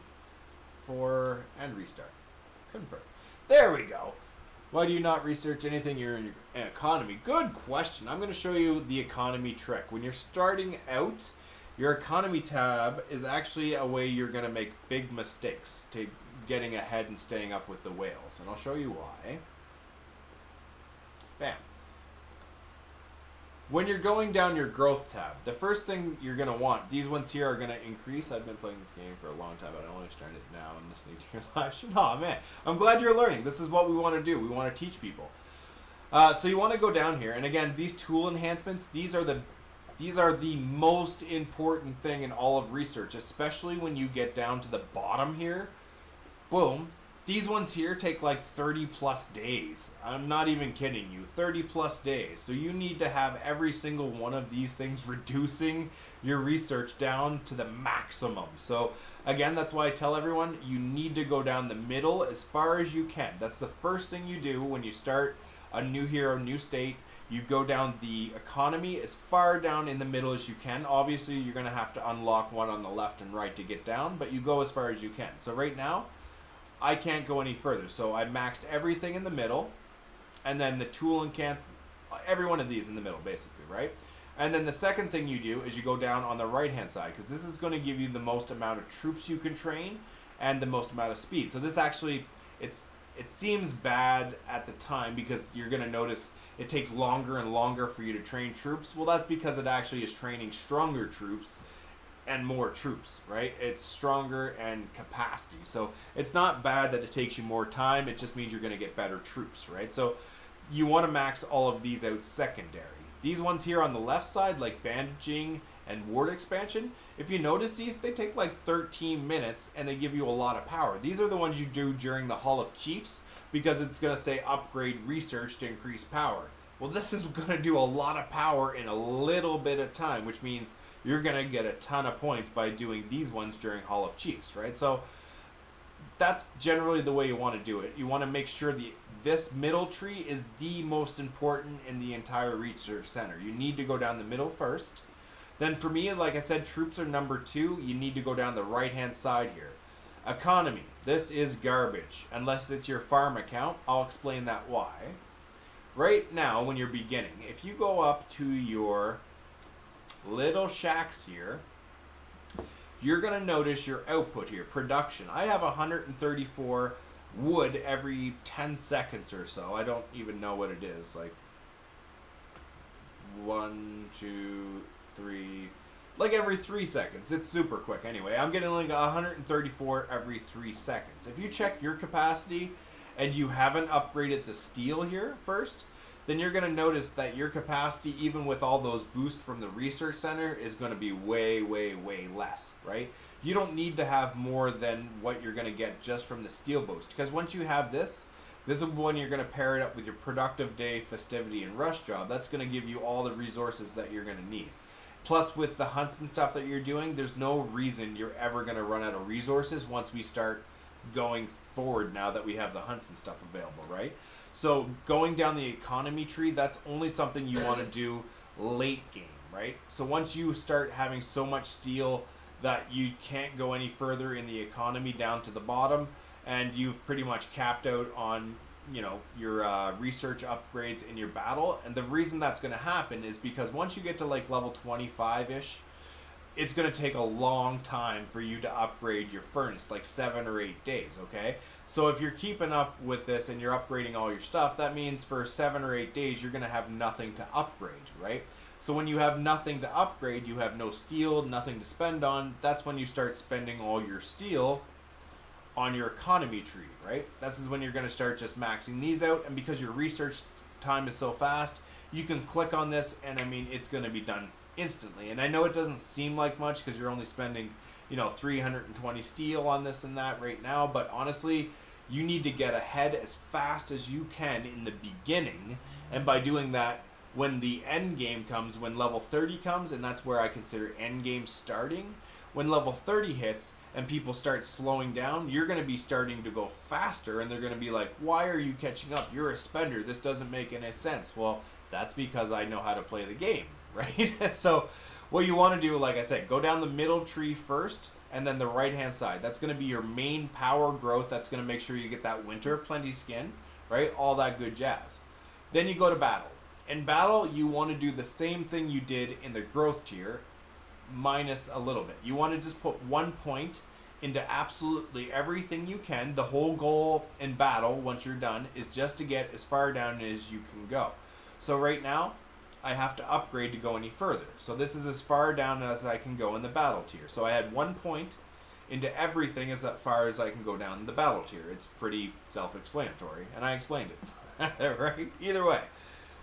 for, and restart. Confirm. There we go. Why do you not research anything in your economy? Good question. I'm going to show you the economy trick. When you're starting out, your economy tab is actually a way you're going to make big mistakes to getting ahead and staying up with the whales. And I'll show you why. Bam. When you're going down your growth tab, the first thing you're going to want, these ones here are going to increase. I've been playing this game for a long time, but I only started it now and listening to your live stream. Oh, man. I'm glad you're learning. This is what we want to do. We want to teach people. So you want to go down here. And again, these tool enhancements, these are the most important thing in all of research, especially when you get down to the bottom here. Boom. These ones here take like 30 plus days. I'm not even kidding you. 30 plus days. So you need to have every single one of these things reducing your research down to the maximum. So again, that's why I tell everyone you need to go down the middle as far as you can. That's the first thing you do when you start a new hero, new state. You go down the economy as far down in the middle as you can. Obviously, you're going to have to unlock one on the left and right to get down, but you go as far as you can. So right now, I can't go any further. So I maxed everything in the middle, and then the tool and can't, every one of these in the middle, basically, right? And then the second thing you do is you go down on the right-hand side, because this is going to give you the most amount of troops you can train and the most amount of speed. So this actually, it seems bad at the time because you're going to notice it takes longer and longer for you to train troops. Well, that's because it actually is training stronger troops and more troops, right? It's stronger and capacity. So it's not bad that it takes you more time. It just means you're going to get better troops, right? So you want to max all of these out secondary. These ones here on the left side, like bandaging and ward expansion, if you notice these, they take like 13 minutes and they give you a lot of power. These are the ones you do during the Hall of Chiefs because it's going to say upgrade research to increase power. Well, this is going to do a lot of power in a little bit of time, which means you're going to get a ton of points by doing these ones during Hall of Chiefs, right? So that's generally the way you want to do it. You want to make sure this middle tree is the most important in the entire research center. You need to go down the middle first. Then for me, like I said, troops are number 2. You need to go down the right-hand side here. Economy. This is garbage. Unless it's your farm account. I'll explain that why. Right now, when you're beginning, if you go up to your little shacks here, you're going to notice your output here, production. I have 134 wood every 10 seconds or so. I don't even know what it is. Like 1, 2, 3, like every 3 seconds. It's super quick. Anyway, I'm getting like 134 every 3 seconds. If you check your capacity and you haven't upgraded the steel here first, then you're going to notice that your capacity, even with all those boosts from the research center, is going to be way, way, way less, right? You don't need to have more than what you're going to get just from the steel boost, because once you have this is when you're going to pair it up with your productive day, festivity, and rush job. That's going to give you all the resources that you're going to need. Plus, with the hunts and stuff that you're doing, there's no reason you're ever going to run out of resources once we start going forward now that we have the hunts and stuff available, right? So going down the economy tree, that's only something you want to do late game, right? So once you start having so much steel that you can't go any further in the economy down to the bottom, and you've pretty much capped out on, you know, your research upgrades in your battle. And the reason that's going to happen is because once you get to like level 25-ish, it's going to take a long time for you to upgrade your furnace, like 7 or 8 days, okay? So if you're keeping up with this and you're upgrading all your stuff, that means for 7 or 8 days, you're going to have nothing to upgrade, right? So when you have nothing to upgrade, you have no steel, nothing to spend on, that's when you start spending all your steel on your economy tree, right? This is when you're going to start just maxing these out, and because your research time is so fast, you can click on this, and I mean, it's going to be done instantly. And I know it doesn't seem like much because you're only spending, you know, 320 steel on this and that right now, but honestly, you need to get ahead as fast as you can in the beginning, and by doing that, when the end game comes, when level 30 comes, and that's where I consider end game starting, When level 30 hits and people start slowing down, you're going to be starting to go faster, and they're going to be like, why are you catching up? You're a spender. This doesn't make any sense. Well, that's because I know how to play the game, right? So what you want to do, like I said, go down the middle tree first, and then the right-hand side. That's going to be your main power growth. That's going to make sure you get that Winter of Plenty skin, right? All that good jazz. Then you go to battle. In battle, you want to do the same thing you did in the growth tier, minus a little bit. You want to just put 1 point into absolutely everything you can. The whole goal in battle, once you're done, is just to get as far down as you can go. So right now, I have to upgrade to go any further. So this is as far down as I can go in the battle tier. So I had 1 point into everything as far as I can go down in the battle tier. It's pretty self-explanatory, and I explained it. Right? Either way.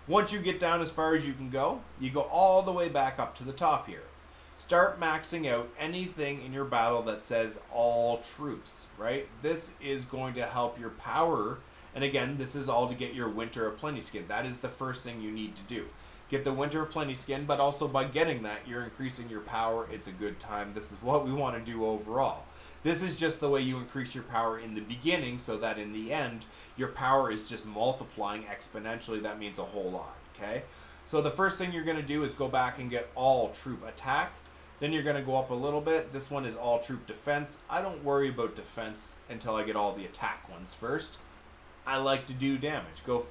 Once you get down as far as you can go, you go all the way back up to the top here. Start maxing out anything in your battle that says all troops, right? This is going to help your power. And again, this is all to get your Winter of Plenty skin. That is the first thing you need to do. Get the Winter of Plenty skin, but also by getting that, you're increasing your power. It's a good time. This is what we want to do overall. This is just the way you increase your power in the beginning, so that in the end, your power is just multiplying exponentially. That means a whole lot, okay? So the first thing you're going to do is go back and get all troop attack. Then you're going to go up a little bit. This one is all troop defense. I don't worry about defense until I get all the attack ones first. I like to do damage. Go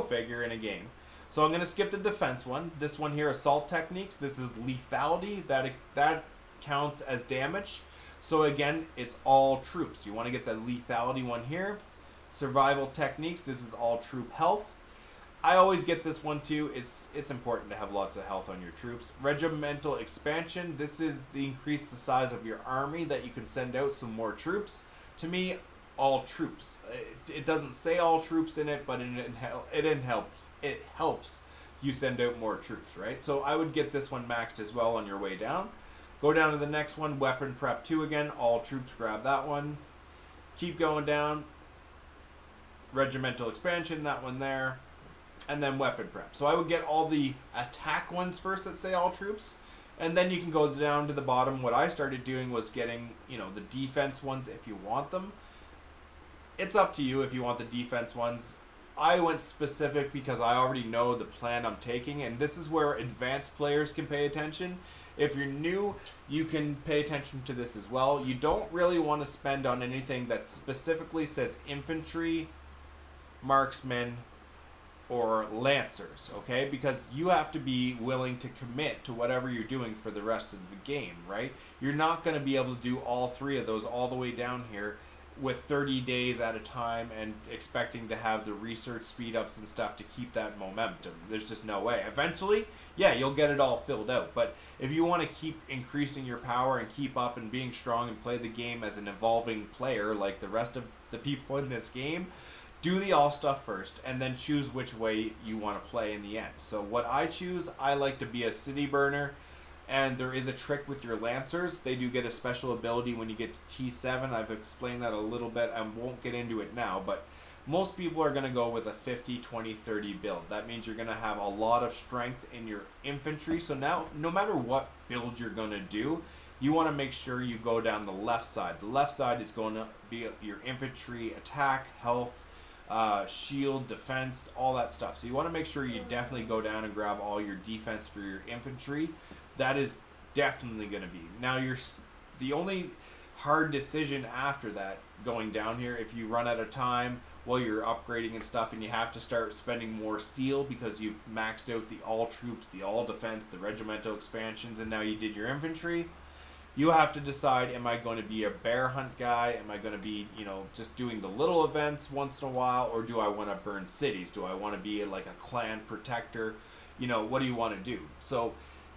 figure in a game. So I'm going to skip the defense one. This one here, assault techniques. This is lethality. That counts as damage. So again, it's all troops. You want to get the lethality one here. Survival techniques. This is all troop health. I always get this one too. It's important to have lots of health on your troops. Regimental expansion. This is the increase the size of your army that you can send out some more troops. To me, all troops. It doesn't say all troops in it, but it helps you send out more troops, right? So I would get this one maxed as well on your way down. Go down to the next one, weapon prep 2 again. All troops, grab that one. Keep going down. Regimental expansion, that one there. And then weapon prep. So I would get all the attack ones first that say all troops. And then you can go down to the bottom. What I started doing was getting, the defense ones if you want them. It's up to you if you want the defense ones. I went specific because I already know the plan I'm taking, and this is where advanced players can pay attention. If you're new, you can pay attention to this as well. You don't really want to spend on anything that specifically says infantry, marksmen, or lancers, okay? Because you have to be willing to commit to whatever you're doing for the rest of the game, right? You're not going to be able to do all 3 of those all the way down here with 30 days at a time and expecting to have the research speed ups and stuff to keep that momentum. There's just no way. Eventually, yeah, you'll get it all filled out. But if you want to keep increasing your power and keep up and being strong and play the game as an evolving player like the rest of the people in this game, do the all stuff first and then choose which way you want to play in the end. So what I choose, I like to be a city burner. And there is a trick with your Lancers. They do get a special ability when you get to T7. I've explained that a little bit. I won't get into it now, but most people are going to go with a 50, 20, 30 build. That means you're going to have a lot of strength in your infantry. So now, no matter what build you're going to do, you want to make sure you go down the left side. The left side is going to be your infantry attack, health, shield, defense, all that stuff. So you want to make sure you definitely go down and grab all your defense for your infantry. That is definitely going to be. Now, the only hard decision after that, going down here, if you run out of time while you're upgrading and stuff and you have to start spending more steel because you've maxed out the all troops, the all defense, the regimental expansions, and now you did your infantry, you have to decide, am I going to be a bear hunt guy? Am I going to be, just doing the little events once in a while? Or do I want to burn cities? Do I want to be like a clan protector? What do you want to do? So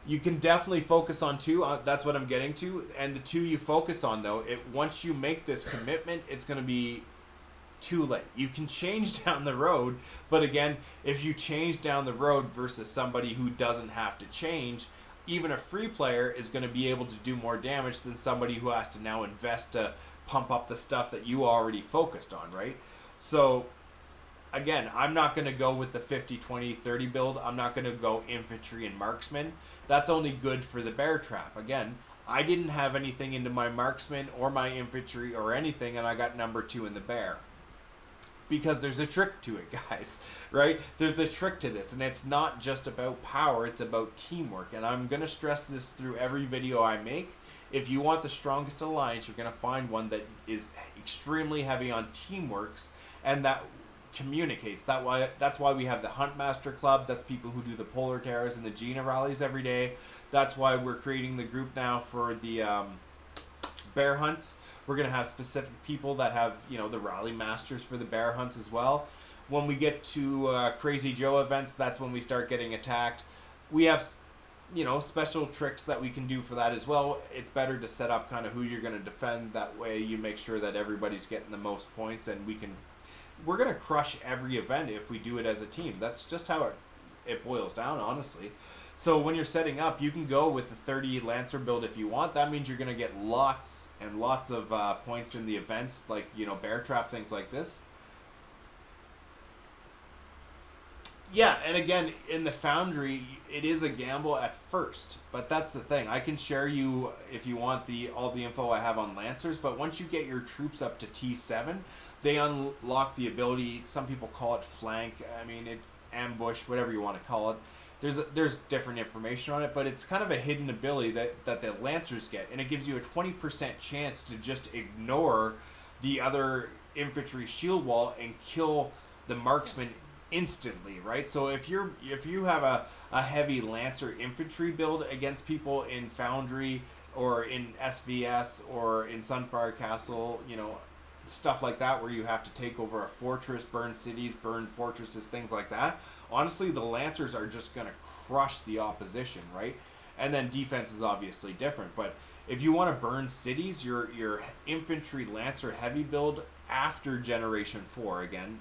you can definitely focus on 2. That's what I'm getting to. And the 2 you focus on, though, once you make this commitment, it's going to be too late. You can change down the road, but again, if you change down the road versus somebody who doesn't have to change, even a free player is going to be able to do more damage than somebody who has to now invest to pump up the stuff that you already focused on, right? So again, I'm not going to go with the 50, 20, 30 build. I'm not going to go infantry and marksman. That's only good for the bear trap. Again, I didn't have anything into my marksman or my infantry or anything, and I got number 2 in the bear. Because there's a trick to it, guys, right? There's a trick to this, and it's not just about power, it's about teamwork. And I'm going to stress this through every video I make. If you want the strongest alliance, you're going to find one that is extremely heavy on teamworks and that communicates. That's why we have the Huntmaster Club. That's people who do the Polar Terrors and the Gina rallies every day. That's why we're creating the group now for the bear hunts. We're going to have specific people that have, the rally masters for the bear hunts as well. When we get to Crazy Joe events, that's when we start getting attacked. We have, special tricks that we can do for that as well. It's better to set up kind of who you're going to defend. That way you make sure that everybody's getting the most points, and we're going to crush every event if we do it as a team. That's just how it boils down, honestly. So when you're setting up, you can go with the 30 Lancer build if you want. That means you're going to get lots and lots of points in the events, like, bear trap, things like this. Yeah, and again, in the Foundry, it is a gamble at first, but that's the thing. I can share you, if you want, all the info I have on Lancers, but once you get your troops up to T7, they unlock the ability, some people call it flank, ambush, whatever you want to call it. There's different information on it, but it's kind of a hidden ability that the Lancers get, and it gives you a 20% chance to just ignore the other infantry shield wall and kill the marksman instantly, right? So if you have a heavy Lancer infantry build against people in Foundry or in SVS or in Sunfire Castle, stuff like that, where you have to take over a fortress, burn cities, burn fortresses, things like that, honestly, the Lancers are just going to crush the opposition, right? And then defense is obviously different, but if you want to burn cities, your infantry Lancer heavy build after Generation 4, again,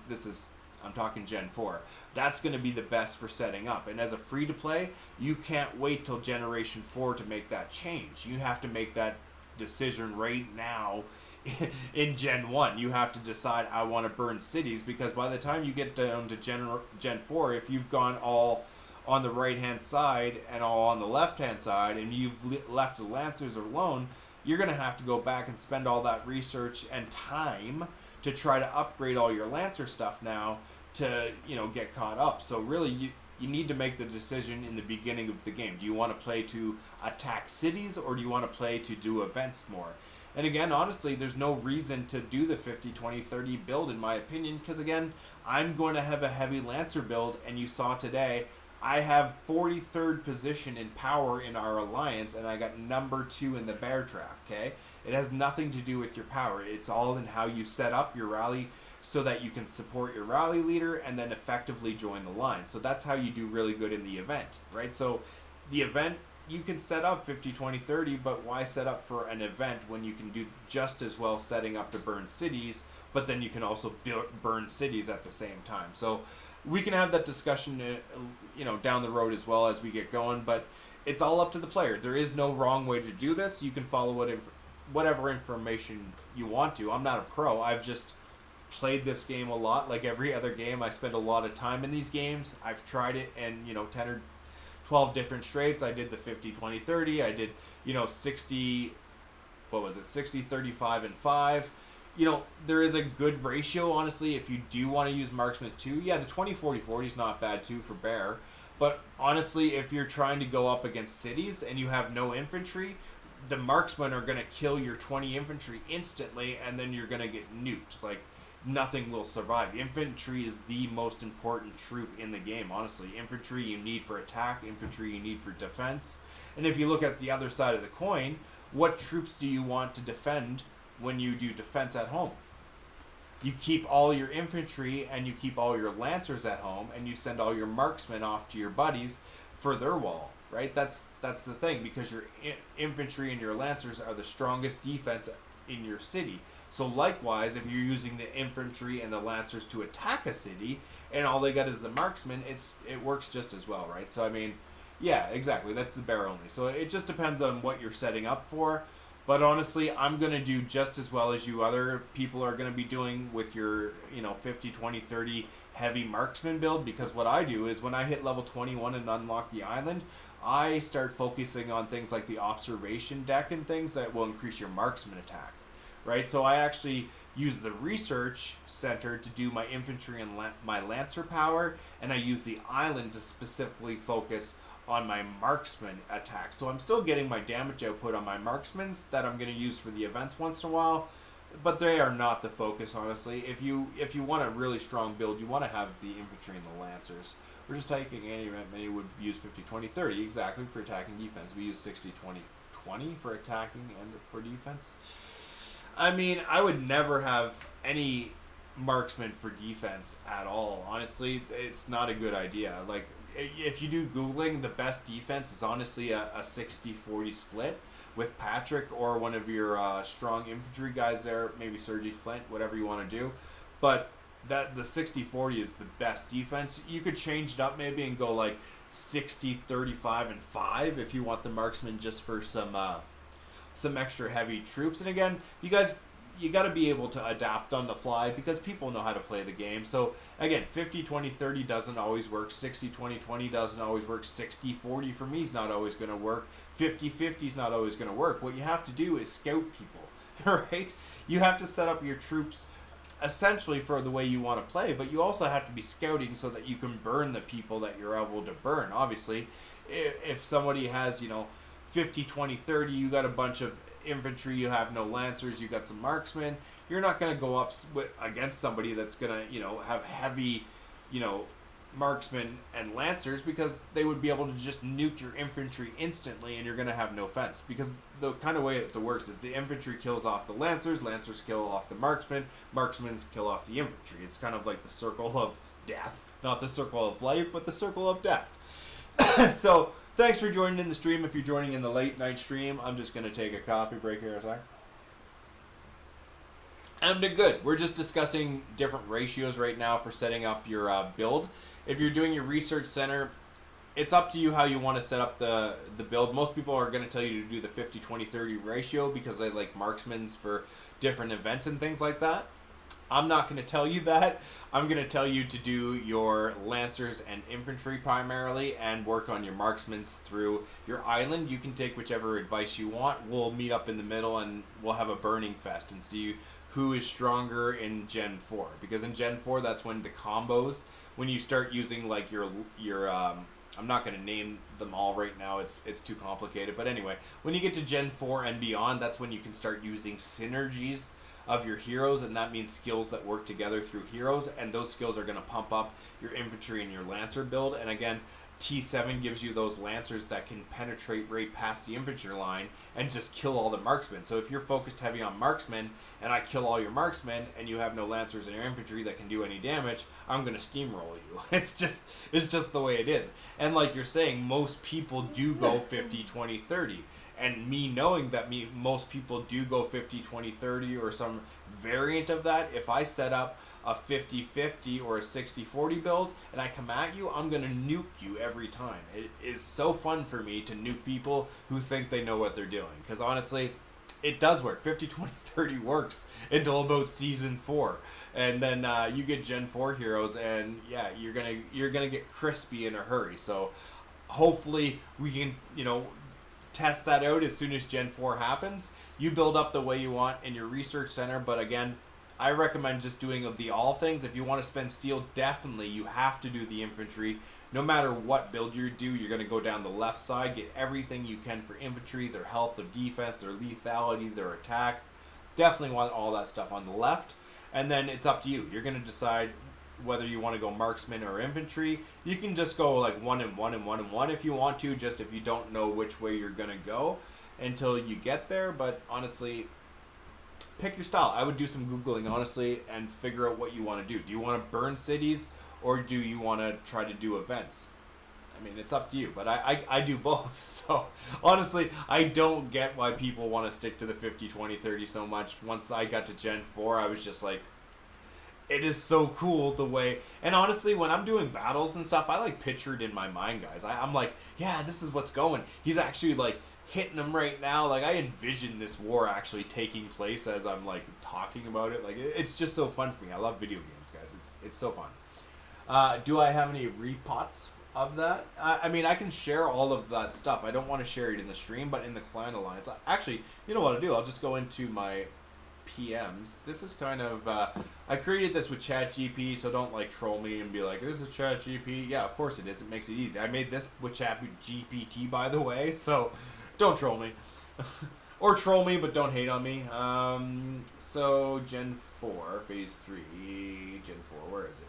I'm talking Gen 4. That's going to be the best for setting up. And as a free-to-play, you can't wait till Generation 4 to make that change. You have to make that decision right now in Gen 1. You have to decide, I want to burn cities, because by the time you get down to Gen 4, if you've gone all on the right-hand side and all on the left-hand side, and you've left the Lancers alone, you're going to have to go back and spend all that research and time to try to upgrade all your Lancer stuff now to, get caught up. So really, you need to make the decision in the beginning of the game. Do you want to play to attack cities, or do you want to play to do events more? And again, honestly, there's no reason to do the 50, 20, 30 build, in my opinion, because again, I'm going to have a heavy Lancer build, and you saw today, I have 43rd position in power in our alliance, and I got number 2 in the bear trap, okay? It has nothing to do with your power. It's all in how you set up your rally so that you can support your rally leader and then effectively join the line. So that's how you do really good in the event, right? So the event, you can set up 50, 20, 30, but why set up for an event when you can do just as well setting up to burn cities, but then you can also burn cities at the same time. So we can have that discussion, down the road as well as we get going, but it's all up to the player. There is no wrong way to do this. You can follow whatever information you want to. I'm not a pro. I've just played this game a lot. Like every other game, I spend a lot of time in these games. I've tried it, and 10 or 12 different straights. I did the 50, 20, 30. I did 60, 60, 35, and 5. There is a good ratio, honestly, if you do want to use marksman too. Yeah, the 20, 40, 40 is not bad too for bear. But honestly, if you're trying to go up against cities and you have no infantry, the marksmen are going to kill your 20 infantry instantly, and then you're going to get nuked. Like, nothing will survive. Infantry is the most important troop in the game, honestly. Infantry you need for attack, infantry you need for defense. And if you look at the other side of the coin, what troops do you want to defend when you do defense at home? You keep all your infantry and you keep all your Lancers at home, and you send all your marksmen off to your buddies for their wall, right? That's the thing, because your infantry and your Lancers are the strongest defense in your city. So likewise, if you're using the infantry and the Lancers to attack a city, and all they got is the marksmen, it works just as well, right? So yeah, exactly. That's the bear only. So it just depends on what you're setting up for. But honestly, I'm going to do just as well as you other people are going to be doing with your 50, 20, 30 heavy marksman build, because what I do is when I hit level 21 and unlock the island, I start focusing on things like the observation deck and things that will increase your marksman attack, right? So I actually use the research center to do my infantry and my lancer power, and I use the island to specifically focus on my marksman attack. So I'm still getting my damage output on my marksmans that I'm going to use for the events once in a while, but they are not the focus, honestly. If you want a really strong build, you want to have the infantry and the lancers. We're just taking any event. Many would use 50-20-30 exactly for attacking defense. We use 60-20-20 for attacking and for defense. I mean, I would never have any marksman for defense at all. Honestly, it's not a good idea. Like, if you do Googling, the best defense is honestly a 60-40 split with Patrick or one of your strong infantry guys there, maybe Sergey Flint, whatever you want to do. But that the 60-40 is the best defense. You could change it up maybe and go like 60-35-5 if you want the marksman just for some extra heavy troops. And again, you guys, you got to be able to adapt on the fly because people know how to play the game. So again, 50-20-30 doesn't always work. 60-20-20 doesn't always work. 60-40 for me is not always going to work. 50-50 is not always going to work. What you have to do is scout people, right? You have to set up your troops essentially for the way you want to play, but you also have to be scouting so that you can burn the people that you're able to burn. Obviously, if somebody has, 50-20-30, you got a bunch of infantry, you have no lancers, you got some marksmen, you're not going to go up against somebody that's going to, have heavy, marksmen and lancers, because they would be able to just nuke your infantry instantly and you're going to have no fence. Because the kind of way it works is the infantry kills off the lancers, lancers kill off the marksmen, marksmen kill off the infantry. It's kind of like the circle of death. Not the circle of life, but the circle of death. So, thanks for joining in the stream. If you're joining in the late night stream, I'm just going to take a coffee break here a sec. I'm good. We're just discussing different ratios right now for setting up your build. If you're doing your research center, it's up to you how you want to set up the build. Most people are going to tell you to do the 50-20-30 ratio because they like marksmen for different events and things like that. I'm not going to tell you that. I'm going to tell you to do your lancers and infantry primarily and work on your marksmen through your island. You can take whichever advice you want. We'll meet up in the middle and we'll have a burning fest and see who is stronger in Gen 4. Because in Gen 4, that's when the combos, when you start using like your I'm not going to name them all right now, it's too complicated. But anyway, when you get to Gen 4 and beyond, that's when you can start using synergies of your heroes, and that means skills that work together through heroes, and those skills are going to pump up your infantry and your lancer build. And again, T7 gives you those lancers that can penetrate right past the infantry line and just kill all the marksmen. So if you're focused heavy on marksmen and I kill all your marksmen and you have no lancers in your infantry that can do any damage, I'm going to steamroll you. It's just the way it is. And like you're saying, most people do go 50-20-30. And me knowing that most people do go 50-20-30 or some variant of that, if I set up a 50-50 or a 60-40 build and I come at you, I'm going to nuke you every time. It is so fun for me to nuke people who think they know what they're doing. Because honestly, it does work. 50-20-30 works until about Season 4. And then you get Gen 4 heroes and yeah, you're gonna get crispy in a hurry. So hopefully we can, test that out as soon as Gen 4 happens. You build up the way you want in your research center, but again, I recommend just doing the all things. If you want to spend steel, definitely you have to do the infantry. No matter what build you do, you're going to go down the left side, get everything you can for infantry, their health, their defense, their lethality, their attack. Definitely want all that stuff on the left, and then it's up to you. You're going to decide whether you want to go marksman or infantry. You can just go like 1 and 1 and 1 and 1 if you want to, just if you don't know which way you're going to go until you get there. But honestly, pick your style. I would do some Googling, honestly, and figure out what you want to do. Do you want to burn cities or do you want to try to do events? I mean, it's up to you, but I do both. So honestly, I don't get why people want to stick to the 50-20-30 so much. Once I got to Gen 4, I was just like, it is so cool the way, and honestly, when I'm doing battles and stuff, I like picture it in my mind, guys. I'm like, yeah, this is what's going. He's actually like hitting them right now. Like I envision this war actually taking place as I'm like talking about it. Like it's just so fun for me. I love video games, guys. It's so fun. Do I have any repots of that. I mean, I can share all of that stuff. I don't want to share it in the stream, but in the Clan Alliance, actually, you know what I'll do? I'll just go into my PMs. This is kind of I created this with ChatGPT, so don't like troll me and be like, "This is ChatGPT." Yeah, of course it is. It makes it easy. I made this with ChatGPT, by the way, so don't troll me. Or troll me, but don't hate on me. So Gen 4, Phase 3, Gen 4, where is it?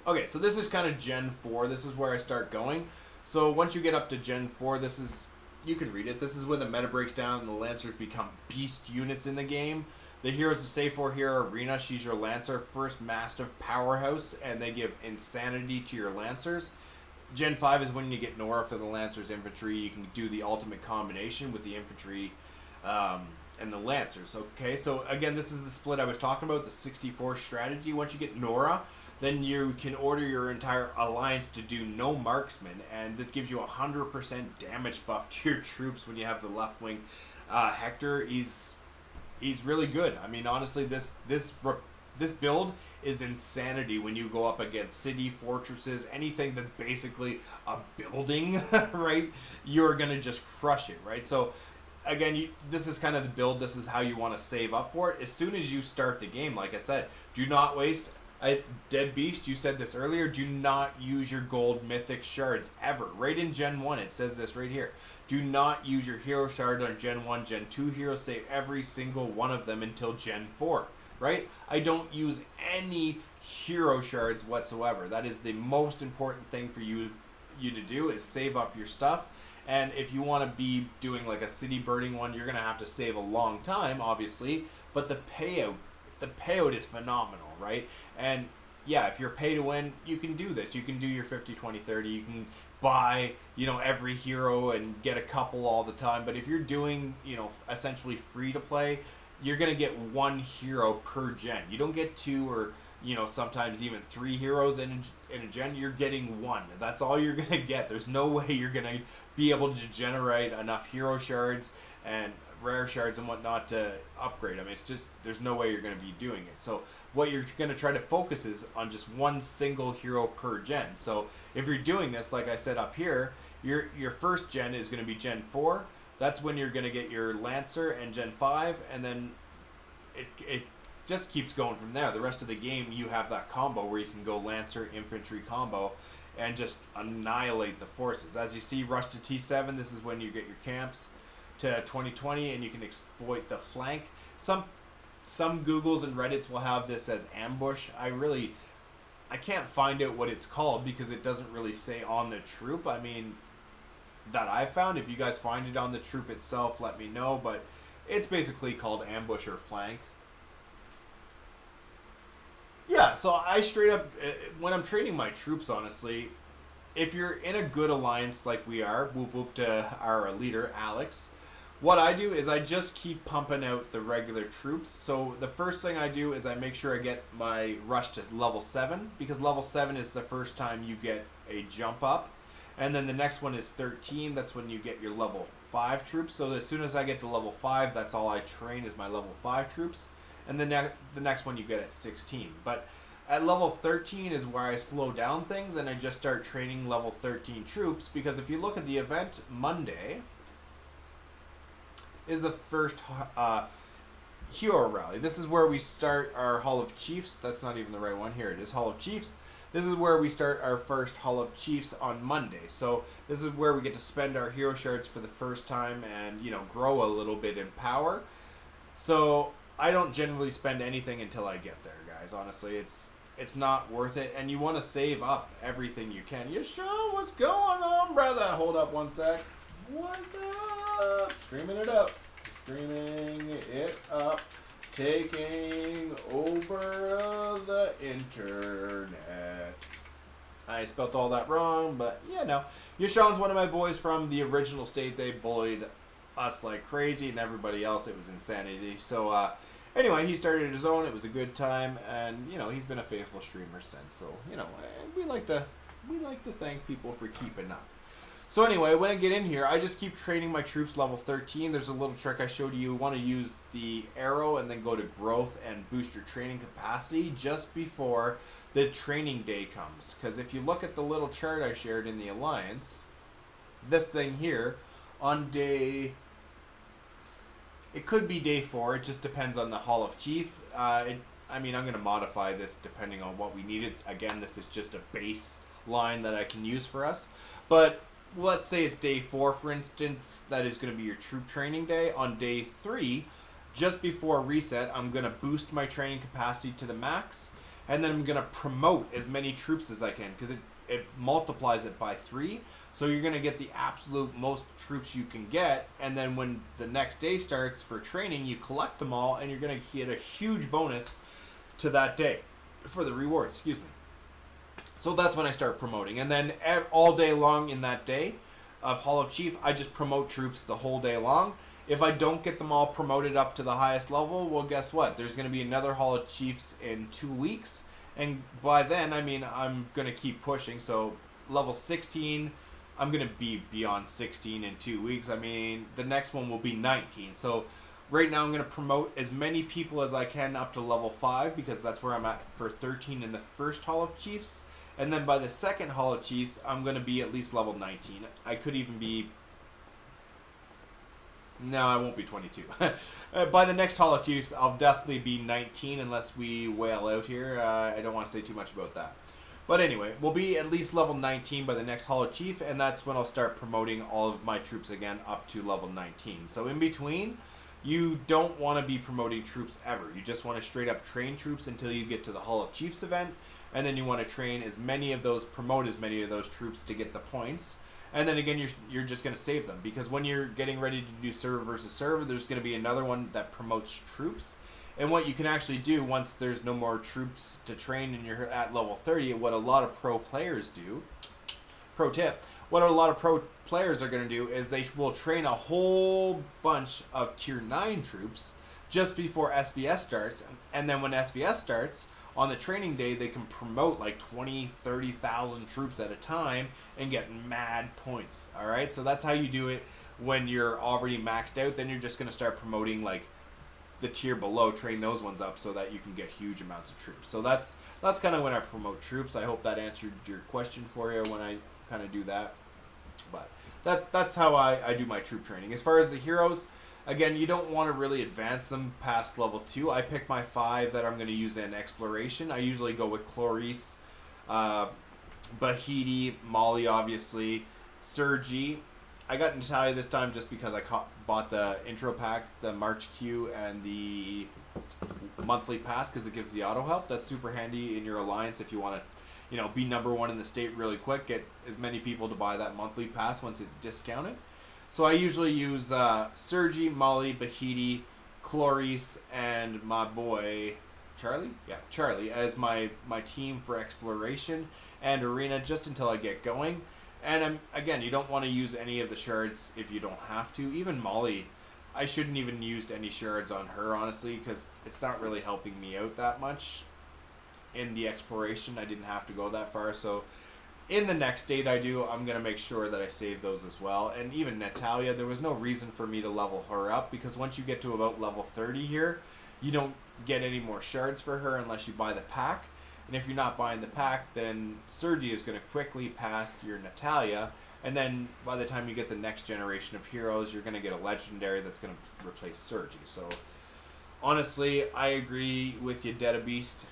Okay, so this is kind of Gen 4. This is where I start going. So once you get up to Gen 4, this is, you can read it. This is when the meta breaks down and the Lancers become beast units in the game. The heroes to save for here are Rena. She's your Lancer, first massive powerhouse, and they give insanity to your Lancers. Gen 5 is when you get Nora for the Lancers infantry. You can do the ultimate combination with the infantry and the Lancers. Okay, so again, this is the split I was talking about, the 64 strategy. Once you get Nora, then you can order your entire alliance to do no marksman, and this gives you 100% damage buff to your troops when you have the left wing. Hector, he's really good. I mean, honestly, this build is insanity when you go up against city, fortresses, anything that's basically a building, right? You're going to just crush it, right? So, again, this is kind of the build. This is how you want to save up for it. As soon as you start the game, like I said, do not waste... Dead Beast, you said this earlier, do not use your gold mythic shards ever. Right in Gen 1, it says this right here. Do not use your hero shard on Gen 1, Gen 2 heroes. Save every single one of them until Gen 4, right? I don't use any hero shards whatsoever. That is the most important thing for you to do, is save up your stuff. And if you want to be doing like a city burning one, you're going to have to save a long time, obviously, but the payout is phenomenal, right? And yeah, if you're pay to win, you can do this. You can do your 50, 20, 30. You can buy, every hero and get a couple all the time. But if you're doing, essentially free to play, you're going to get one hero per gen. You don't get two or, sometimes even three heroes in a gen. You're getting one. That's all you're going to get. There's no way you're going to be able to generate enough hero shards and rare shards and whatnot to upgrade them. It's just, there's no way you're going to be doing it. So what you're going to try to focus is on just one single hero per gen. So if you're doing this, like I said up here, your first gen is going to be Gen 4. That's when you're going to get your Lancer and Gen 5, and then it just keeps going from there. The rest of the game, you have that combo where you can go Lancer infantry combo and just annihilate the forces. As you see, rush to T7, this is when you get your camps to 2020, and you can exploit the flank. Some Googles and Reddits will have this as ambush. I can't find out what it's called because it doesn't really say on the troop. I mean, that I found. If you guys find it on the troop itself, let me know, but it's basically called ambush or flank. Yeah, so I straight up, when I'm training my troops, honestly, if you're in a good alliance like we are, whoop whoop to our leader, Alex, what I do is I just keep pumping out the regular troops. So the first thing I do is I make sure I get my rush to level 7, because level 7 is the first time you get a jump up. And then the next one is 13, that's when you get your level 5 troops. So as soon as I get to level 5, that's all I train is my level 5 troops. And then the next one you get at 16. But at level 13 is where I slow down things and I just start training level 13 troops, because if you look at the event, Monday is the first hero rally. This is where we start our Hall of Chiefs. That's not even the right one. Here it is, Hall of Chiefs. This is where we start our first Hall of Chiefs on Monday. So this is where we get to spend our hero shards for the first time and, grow a little bit in power. So I don't generally spend anything until I get there, guys. Honestly, it's not worth it, and you want to save up everything you can. You sure? What's going on, brother? Hold up one sec. What's up? Streaming it up. Streaming it up. Taking over the internet. I spelt all that wrong, but no. Yashawn's one of my boys from the original state. They bullied us like crazy, and everybody else. It was insanity. So, anyway, he started his own. It was a good time, and he's been a faithful streamer since. So, we like to thank people for keeping up. So anyway, when I get in here, I just keep training my troops level 13. There's a little trick I showed you. You want to use the arrow and then go to growth and boost your training capacity just before the training day comes. Because if you look at the little chart I shared in the Alliance, this thing here, on day... It could be day 4. It just depends on the Hall of Chief. I'm going to modify this depending on what we need it. Again, this is just a baseline that I can use for us. But let's say it's day 4, for instance. That is going to be your troop training day. On day 3, just before reset, I'm going to boost my training capacity to the max. And then I'm going to promote as many troops as I can, because it multiplies it by 3. So you're going to get the absolute most troops you can get, and then when the next day starts for training, you collect them all, and you're going to get a huge bonus to that day for the reward, excuse me. So that's when I start promoting. And then all day long in that day of Hall of Chief, I just promote troops the whole day long. If I don't get them all promoted up to the highest level, well, guess what? There's going to be another Hall of Chiefs in 2 weeks, and by then, I'm going to keep pushing. So level 16... I'm going to be beyond 16 in 2 weeks. The next one will be 19. So right now I'm going to promote as many people as I can up to level 5, because that's where I'm at for 13 in the first Hall of Chiefs. And then by the second Hall of Chiefs, I'm going to be at least level 19. I could even be... No, I won't be 22. By the next Hall of Chiefs, I'll definitely be 19 unless we wail out here. I don't want to say too much about that. But anyway, we'll be at least level 19 by the next Hall of Chief, and that's when I'll start promoting all of my troops again up to level 19. So in between, you don't want to be promoting troops ever. You just want to straight up train troops until you get to the Hall of Chiefs event, and then you want to train as many of those, promote as many of those troops to get the points. And then again, you're just going to save them, because when you're getting ready to do server versus server, there's going to be another one that promotes troops. And what you can actually do once there's no more troops to train and you're at level 30, what a lot of pro players do, pro tip, what a lot of pro players are going to do is they will train a whole bunch of tier 9 troops just before SVS starts. And then when SVS starts, on the training day, they can promote like 20, 30,000 troops at a time and get mad points. All right, so that's how you do it when you're already maxed out. Then you're just going to start promoting like the tier below, train those ones up so that you can get huge amounts of troops. So that's kind of when I promote troops. I hope that answered your question for you when I kind of do that. But that's how I do my troop training. As far as the heroes, again, you don't want to really advance them past level 2. I pick my 5 that I'm going to use in exploration. I usually go with Clarice, Bahidi, Molly, obviously, Sergi. I got Natalia this time just because I bought the intro pack, the March Q, and the monthly pass because it gives the auto help. That's super handy in your alliance if you want to, be number 1 in the state really quick. Get as many people to buy that monthly pass once it's discounted. So I usually use Sergi, Molly, Bahidi, Clarice, and my boy Charlie. Yeah, Charlie as my team for exploration and arena just until I get going. And again, you don't want to use any of the shards if you don't have to. Even Molly, I shouldn't even used any shards on her, honestly, because it's not really helping me out that much in the exploration. I didn't have to go that far. So in the next date I'm going to make sure that I save those as well. And even Natalia, there was no reason for me to level her up, because once you get to about level 30 here, you don't get any more shards for her unless you buy the pack. And if you're not buying the pack, then Sergi is going to quickly pass your Natalia. And then by the time you get the next generation of heroes, you're going to get a legendary that's going to replace Sergi. So honestly, I agree with you, Dead Beast.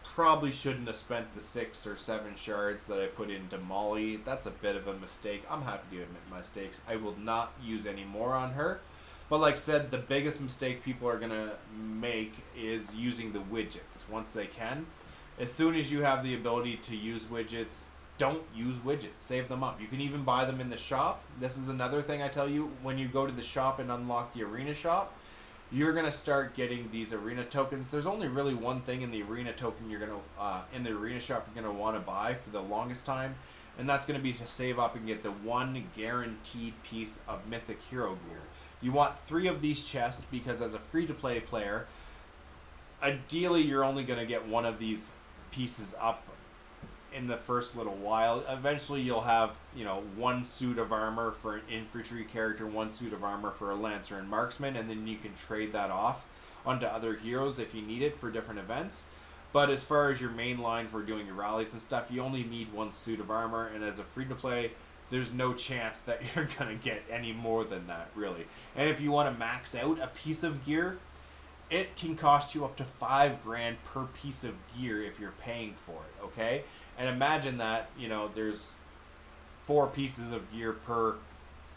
Probably shouldn't have spent the 6 or 7 shards that I put into Molly. That's a bit of a mistake. I'm happy to admit my mistakes. I will not use any more on her. But like I said, the biggest mistake people are going to make is using the widgets once they can. As soon as you have the ability to use widgets, don't use widgets. Save them up. You can even buy them in the shop. This is another thing I tell you. When you go to the shop and unlock the arena shop, you're going to start getting these arena tokens. There's only really one thing in the arena token you're going to, in the arena shop you're going to want to buy for the longest time. And that's going to be to save up and get the 1 guaranteed piece of Mythic Hero gear. You want 3 of these chests because as a free-to-play player, ideally you're only going to get 1 of these pieces up in the first little while. Eventually you'll have, one suit of armor for an infantry character, one suit of armor for a lancer and marksman, and then you can trade that off onto other heroes if you need it for different events. But as far as your main line for doing your rallies and stuff, you only need one suit of armor, and as a free-to-play, there's no chance that you're going to get any more than that, really. And if you want to max out a piece of gear, it can cost you up to $5,000 per piece of gear if you're paying for it, okay? And imagine that, there's 4 pieces of gear per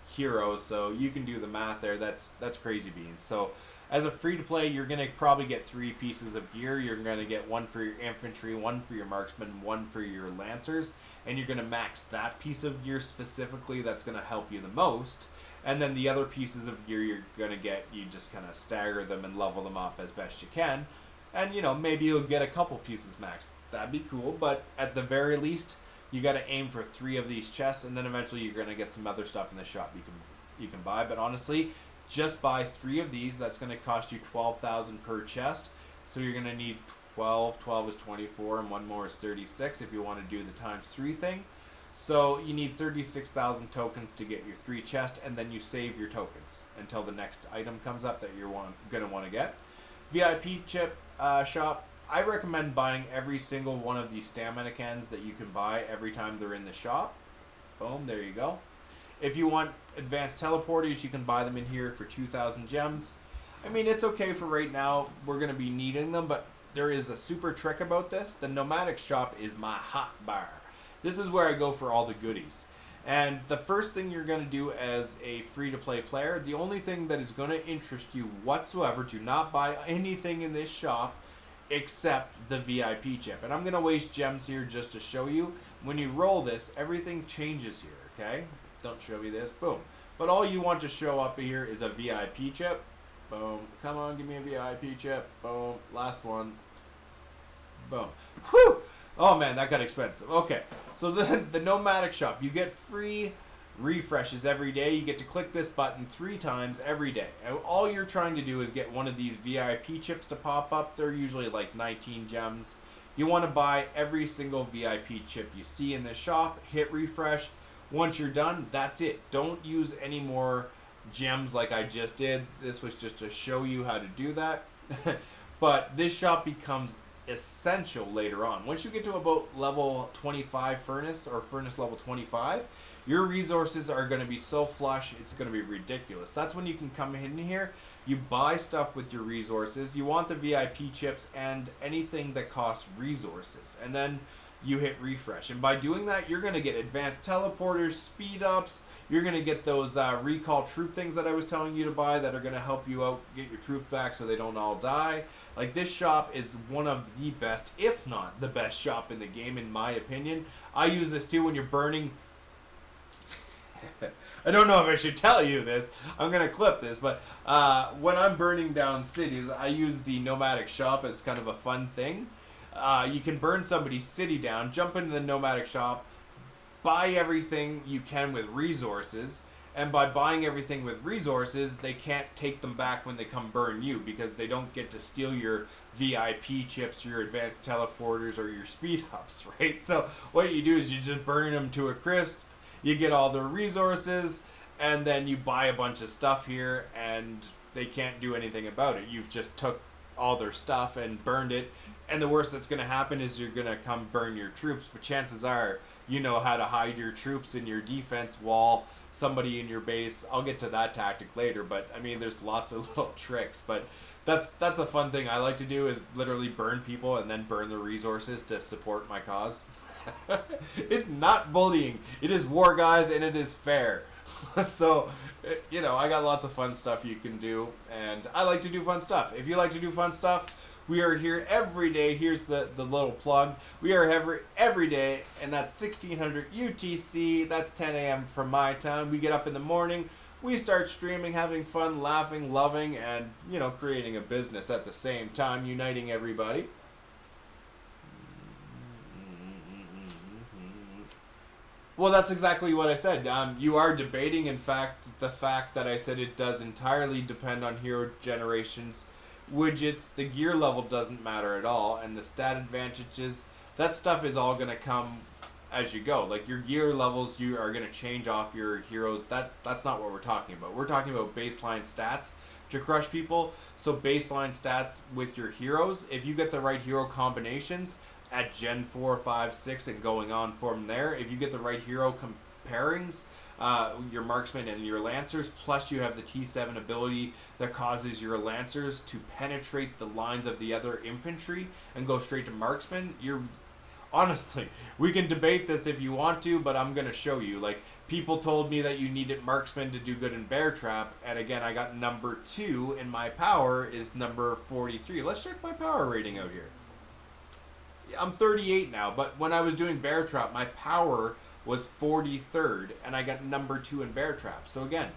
hero, so you can do the math there. That's crazy beans. So as a free-to-play, you're going to probably get 3 pieces of gear. You're going to get one for your infantry, one for your marksmen, one for your lancers, and you're going to max that piece of gear specifically that's going to help you the most. And then the other pieces of gear you're going to get, you just kind of stagger them and level them up as best you can. And, maybe you'll get a couple pieces maxed. That'd be cool, but at the very least, you got to aim for 3 of these chests, and then eventually you're going to get some other stuff in the shop you can buy. But honestly, just buy 3 of these. That's going to cost you 12,000 per chest. So you're going to need 12. 12 is 24, and one more is 36 if you want to do the times 3 thing. So you need 36,000 tokens to get your 3 chests, and then you save your tokens until the next item comes up that you're going to want to get. VIP chip shop. I recommend buying every single one of these stamina cans that you can buy every time they're in the shop. Boom, there you go. If you want advanced teleporters, you can buy them in here for 2,000 gems. I mean, it's okay for right now. We're going to be needing them, but there is a super trick about this. The Nomadic shop is my hot bar. This is where I go for all the goodies. And the first thing you're going to do as a free-to-play player, the only thing that is going to interest you whatsoever, do not buy anything in this shop except the VIP chip. And I'm going to waste gems here just to show you. When you roll this, everything changes here, okay? Don't show me this. Boom. But all you want to show up here is a VIP chip. Boom. Come on, give me a VIP chip. Boom. Last one. Boom. Whew! Oh man, that got expensive. Okay. So the Nomadic shop, you get free refreshes every day. You get to click this button 3 times every day. And all you're trying to do is get one of these VIP chips to pop up. They're usually like 19 gems. You want to buy every single VIP chip you see in the shop, hit refresh. Once you're done, that's it. Don't use any more gems like I just did. This was just to show you how to do that. But this shop becomes essential later on. Once you get to about level 25 furnace, or furnace level 25, your resources are going to be so flush, it's going to be ridiculous. That's when you can come in here, you buy stuff with your resources. You want the VIP chips and anything that costs resources, and then you hit refresh. And by doing that, you're going to get advanced teleporters, speed ups. You're going to get those recall troop things that I was telling you to buy that are going to help you out, get your troops back so they don't all die. Like, this shop is one of the best, if not the best shop in the game, in my opinion. I use this too when you're burning. I don't know if I should tell you this. I'm going to clip this, but when I'm burning down cities, I use the Nomadic shop as kind of a fun thing. You can burn somebody's city down, jump into the Nomadic shop, buy everything you can with resources, and by buying everything with resources, they can't take them back when they come burn you, because they don't get to steal your VIP chips, your advanced teleporters, or your speed ups, right? So what you do is you just burn them to a crisp, you get all their resources, and then you buy a bunch of stuff here, and they can't do anything about it. You've just took all their stuff and burned it, and the worst that's going to happen is you're going to come burn your troops, but chances are you know how to hide your troops in your defense wall, somebody in your base. I'll get to that tactic later, but I mean, there's lots of little tricks, but that's a fun thing I like to do, is literally burn people and then burn the resources to support my cause. It's not bullying, it is war, guys, and it is fair. So, you know, I got lots of fun stuff you can do, and I like to do fun stuff. If you like to do fun stuff, we are here every day. Here's the little plug. We are every day, and that's 1600 UTC. That's 10 a.m. from my time. We get up in the morning. We start streaming, having fun, laughing, loving, and, you know, creating a business at the same time, uniting everybody. Well, that's exactly what I said. You are debating, in fact, the fact that I said it does entirely depend on hero generations. Widgets, the gear level doesn't matter at all, and the stat advantages, that stuff is all going to come as you go. Like your gear levels, you are going to change off your heroes. That's not what we're talking about. We're talking about baseline stats to crush people. So baseline stats with your heroes, if you get the right hero combinations at Gen 4, 5, 6 and going on from there, if you get the right hero pairings, your marksmen and your lancers, plus you have the T7 ability that causes your lancers to penetrate the lines of the other infantry and go straight to marksmen, you're honestly, we can debate this if you want to, but I'm going to show you. Like, people told me that you needed marksman to do good in bear trap, and again, I got number 2, and my power is number 43. Let's check my power rating out here. I'm 38 now, but when I was doing bear trap, my power was 43rd, and I got number 2 in bear trap. So again,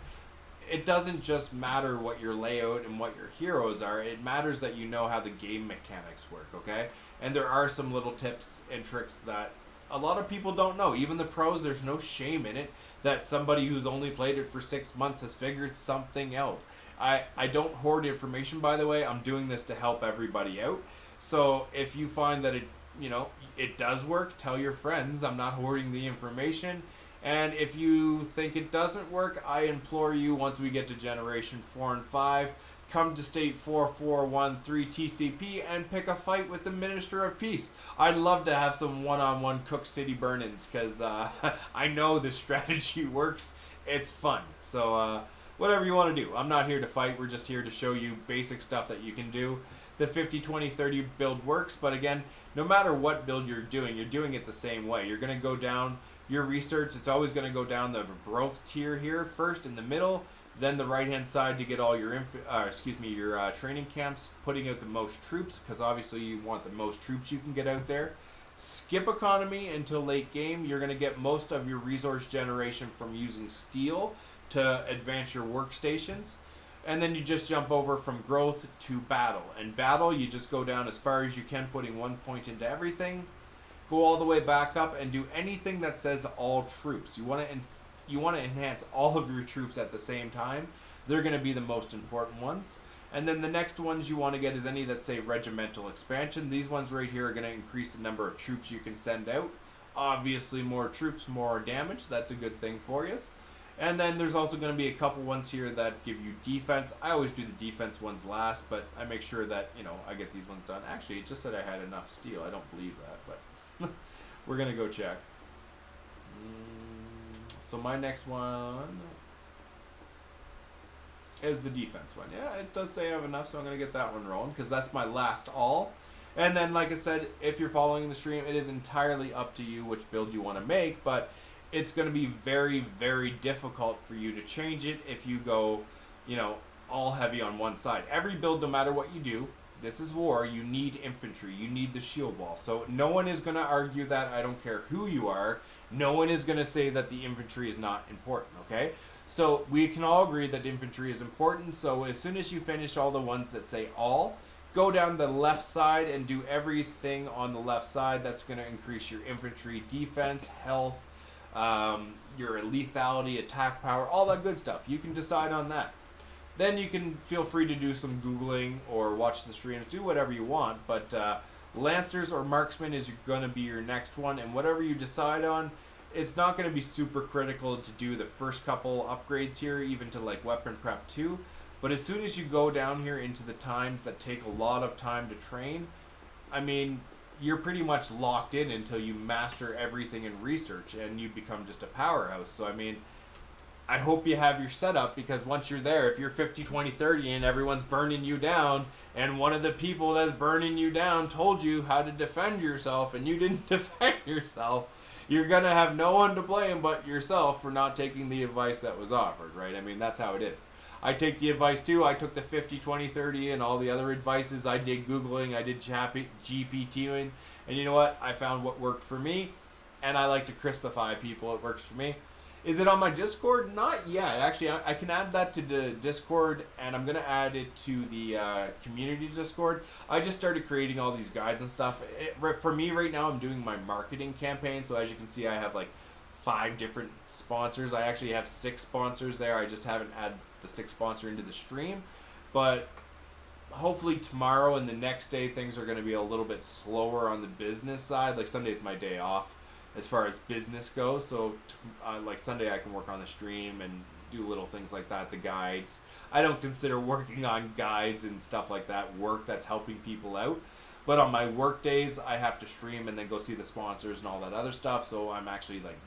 it doesn't just matter what your layout and what your heroes are. It matters that you know how the game mechanics work, okay? And there are some little tips and tricks that a lot of people don't know. Even the pros, there's no shame in it that somebody who's only played it for 6 months has figured something out. I don't hoard information, by the way. I'm doing this to help everybody out. So if you find that it does work, tell your friends. I'm not hoarding the information. And if you think it doesn't work, I implore you, once we get to Generation 4 and 5, come to State 4413 TCP and pick a fight with the Minister of Peace. I'd love to have some one-on-one Cook City burn-ins, because I know this strategy works. It's fun. So whatever you want to do. I'm not here to fight. We're just here to show you basic stuff that you can do. The 50-20-30 build works, but again, no matter what build you're doing it the same way. You're going to go down your research. It's always going to go down the growth tier here first, in the middle, then the right-hand side to get all your training camps, putting out the most troops, because obviously you want the most troops you can get out there. Skip economy until late game. You're going to get most of your resource generation from using steel to advance your workstations. And then you just jump over from growth to battle. And battle, you just go down as far as you can, putting 1 point into everything. Go all the way back up and do anything that says all troops. You want to enhance all of your troops at the same time. They're going to be the most important ones. And then the next ones you want to get is any that say regimental expansion. These ones right here are going to increase the number of troops you can send out. Obviously, more troops, more damage. That's a good thing for you. And then there's also going to be a couple ones here that give you defense. I always do the defense ones last, but I make sure that, I get these ones done. Actually, it just said I had enough steel. I don't believe that, but we're going to go check. So my next one is the defense one. Yeah, it does say I have enough, so I'm going to get that one rolling, because that's my last all. And then, like I said, if you're following the stream, it is entirely up to you which build you want to make, but it's going to be very, very difficult for you to change it if you go, all heavy on one side. Every build, no matter what you do, this is war, you need infantry, you need the shield wall. So no one is going to argue that. I don't care who you are. No one is going to say that the infantry is not important, okay? So we can all agree that infantry is important. So as soon as you finish all the ones that say all, go down the left side and do everything on the left side. That's going to increase your infantry defense, health, your lethality, attack power, all that good stuff. You can decide on that. Then you can feel free to do some Googling or watch the streams, do whatever you want, but Lancers or Marksmen is going to be your next one, and whatever you decide on, it's not going to be super critical to do the first couple upgrades here, even to like Weapon Prep 2, but as soon as you go down here into the times that take a lot of time to train, I mean, you're pretty much locked in until you master everything in research and you become just a powerhouse. So, I mean, I hope you have your setup, because once you're there, if you're 50, 20, 30 and everyone's burning you down, and one of the people that's burning you down told you how to defend yourself and you didn't defend yourself, you're going to have no one to blame but yourself for not taking the advice that was offered, right? I mean, that's how it is. I take the advice too. I took the 50, 20, 30 and all the other advices. I did Googling, I did GPTing, and you know what? I found what worked for me, and I like to crispify people. It works for me. Is it on my Discord? Not yet. Actually, I can add that to the Discord, and I'm going to add it to the community Discord. I just started creating all these guides and stuff. For me right now, I'm doing my marketing campaign, so as you can see, I have like 5 different sponsors. I actually have 6 sponsors there. I just haven't added the 6th sponsor into the stream. But hopefully tomorrow and the next day things are going to be a little bit slower on the business side. Like Sunday's my day off as far as business goes, so like Sunday I can work on the stream and do little things like that, the guides. I don't consider working on guides and stuff like that work that's helping people out. But on my work days, I have to stream and then go see the sponsors and all that other stuff, so I'm actually like,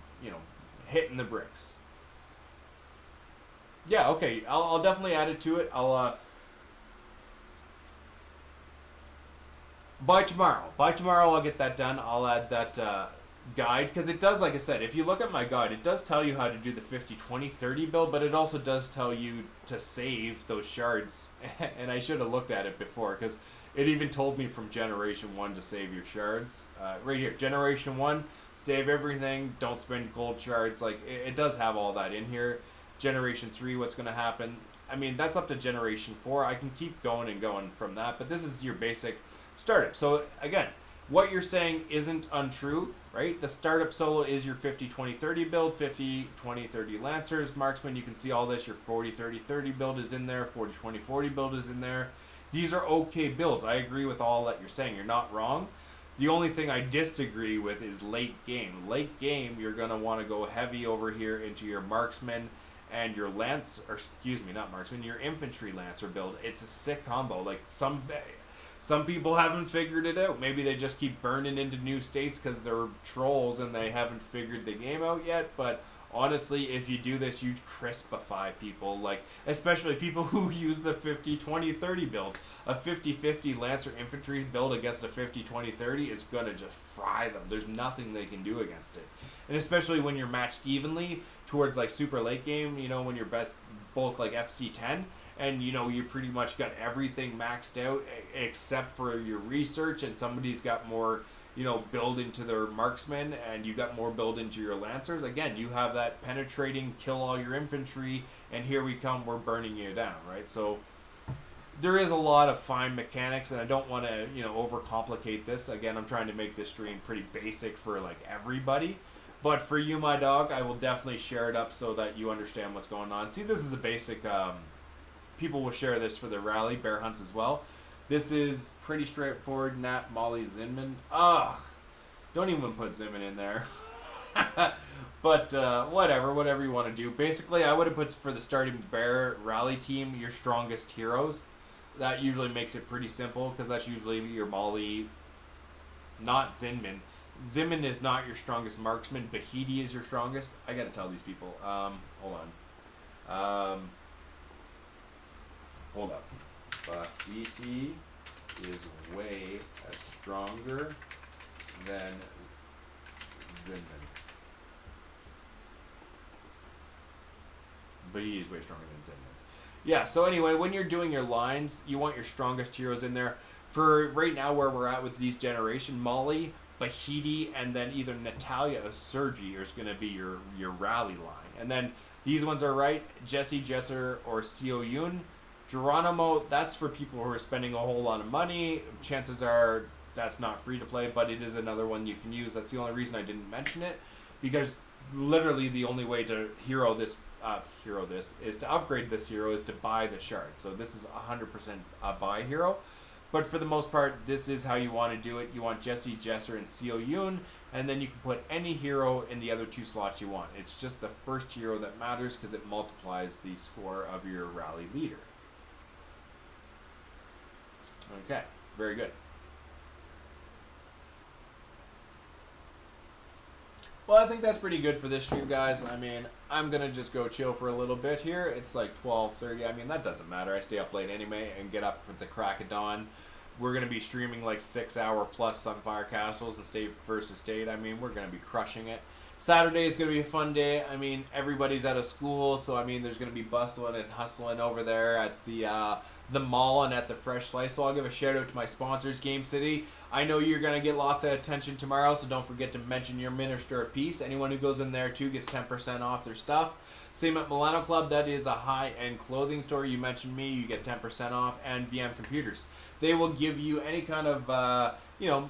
hitting the bricks. Yeah, okay, I'll definitely add it to it. By tomorrow I'll get that done. I'll add that guide, because it does, like I said, if you look at my guide, it does tell you how to do the 50-20-30 build, but it also does tell you to save those shards. And I should have looked at it before, because it even told me from Generation 1 to save your shards. Right here, Generation 1, save everything, don't spend gold shards. Like, it does have all that in here. Generation 3, what's going to happen? I mean, that's up to Generation 4. I can keep going and going from that, but this is your basic startup. So, again, what you're saying isn't untrue, right? The startup solo is your 50-20-30 build, 50-20-30 Lancers. Marksman, you can see all this. Your 40-30-30 build is in there. 40-20-40 build is in there. These are okay builds. I agree with all that you're saying. You're not wrong. The only thing I disagree with is late game. Late game, you're going to want to go heavy over here into your Marksman and your not Marksman, your Infantry Lancer build. It's a sick combo. Like, some people haven't figured it out. Maybe they just keep burning into new states because they're trolls and they haven't figured the game out yet. But honestly, if you do this, you crispify people. Like, especially people who use the 50-20-30 build. A 50-50 Lancer Infantry build against a 50-20-30 is going to just fry them. There's nothing they can do against it. And especially when you're matched evenly towards, like, super late game, when you're both, like, FC10. And, you pretty much got everything maxed out except for your research, and somebody's got more, build into their marksmen, and you got more build into your lancers. Again, you have that penetrating, kill all your infantry, and here we come, we're burning you down, right? So there is a lot of fine mechanics, and I don't want to, overcomplicate this. Again, I'm trying to make this stream pretty basic for, like, everybody. But for you, my dog, I will definitely share it up so that you understand what's going on. See, this is a basic... people will share this for their rally, bear hunts as well. This is pretty straightforward. Nat, Molly, Zinman. Don't even put Zinman in there. But whatever you want to do. Basically, I would have put for the starting bear rally team your strongest heroes. That usually makes it pretty simple because that's usually your Molly, not Zinman. Zinman is not your strongest marksman. Bahidi is your strongest. I gotta tell these people. Hold on. Hold up. Bahiti is way stronger than Zinman. Bahiti is way stronger than Zinman. Yeah, so anyway, when you're doing your lines, you want your strongest heroes in there. For right now where we're at with these generation, Molly, Bahiti, and then either Natalia or Sergi is going to be your rally line. And then these ones are right, Jesse, Jesser, or Seo Yun. Geronimo, that's for people who are spending a whole lot of money. Chances are that's not free to play, but it is another one you can use. That's the only reason I didn't mention it, because literally the only way to hero this is to upgrade this hero is to buy the shard. So this is 100% a buy hero. But for the most part, this is how you want to do it. You want Jesse, Jesser, and Seo Yun, and then you can put any hero in the other two slots you want. It's just the first hero that matters because it multiplies the score of your rally leader. Okay, very good. Well, I think that's pretty good for this stream, guys. I mean, I'm going to just go chill for a little bit here. It's like 12:30. I mean, that doesn't matter. I stay up late anyway and get up with the crack of dawn. We're going to be streaming like 6-hour plus Sunfire Castles and State versus State. I mean, we're going to be crushing it. Saturday is going to be a fun day. I mean, everybody's out of school, so I mean, there's going to be bustling and hustling over there at the mall and at the Fresh Slice. So I'll give a shout out to my sponsors, Game City. I know you're going to get lots of attention tomorrow, so don't forget to mention your Minister of Peace. Anyone who goes in there too gets 10% off their stuff. Same at Milano Club. That is a high-end clothing store. You mentioned me, you get 10% off. And VM Computers. They will give you any kind of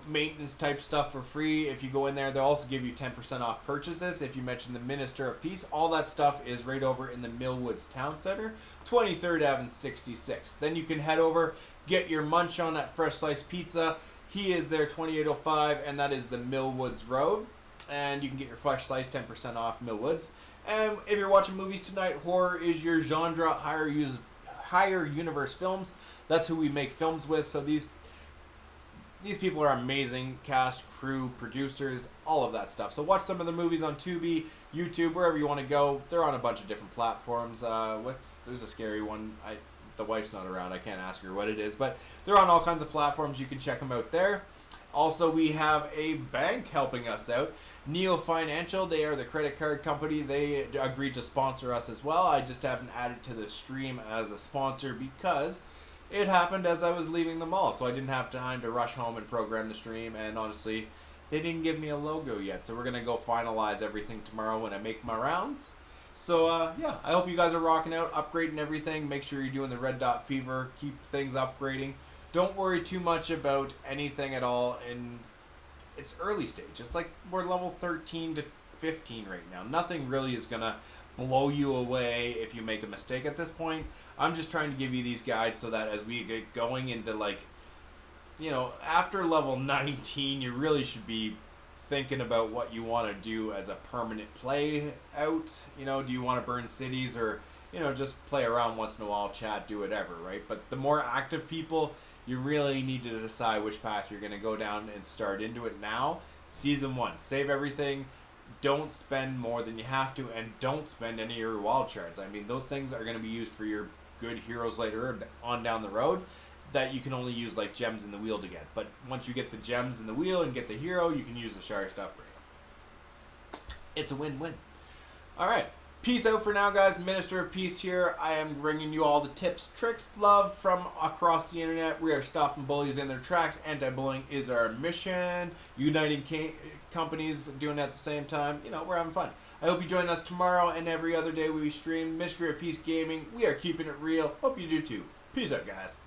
maintenance type stuff for free. If you go in there, they'll also give you 10% off purchases. If you mention the Minister of Peace, all that stuff is right over in the Millwoods Town Center, 23rd Ave and 66th. Then you can head over, get your munch on at Fresh Slice Pizza. He is there 2805, and that is the Millwoods Road. And you can get your Fresh Slice 10% off Millwoods. And if you're watching movies tonight, horror is your genre. Higher Universe Films. That's who we make films with. So these people are amazing. Cast, crew, producers, all of that stuff. So watch some of the movies on Tubi, YouTube, wherever you want to go. They're on a bunch of different platforms. There's a scary one. The wife's not around. I can't ask her what it is. But they're on all kinds of platforms. You can check them out there. Also, we have a bank helping us out. Neo Financial, they are the credit card company. They agreed to sponsor us as well. I just haven't added to the stream as a sponsor because it happened as I was leaving the mall. So I didn't have time to rush home and program the stream. And honestly, they didn't give me a logo yet. So we're going to go finalize everything tomorrow when I make my rounds. So, yeah, I hope you guys are rocking out, upgrading everything. Make sure you're doing the Red Dot Fever. Keep things upgrading. Don't worry too much about anything at all in its early stage. It's like we're level 13 to 15 right now. Nothing really is going to blow you away if you make a mistake at this point. I'm just trying to give you these guides so that as we get going into, like, you know, after level 19, you really should be thinking about what you want to do as a permanent play out. You know, do you want to burn cities or, you know, just play around once in a while, chat, do whatever, right? But the more active people, you really need to decide which path you're going to go down and start into it now. Season 1, save everything. Don't spend more than you have to, and don't spend any of your wild shards. I mean, those things are going to be used for your good heroes later on down the road that you can only use like gems in the wheel to get. But once you get the gems in the wheel and get the hero, you can use the shards to upgrade. It's a win-win. All right. Peace out for now, guys. Minister of Peace here. I am bringing you all the tips, tricks, love from across the internet. We are stopping bullies in their tracks. Anti-bullying is our mission. Uniting companies doing it at the same time. You know, we're having fun. I hope you join us tomorrow and every other day we stream Ministry of Peace Gaming. We are keeping it real. Hope you do too. Peace out, guys.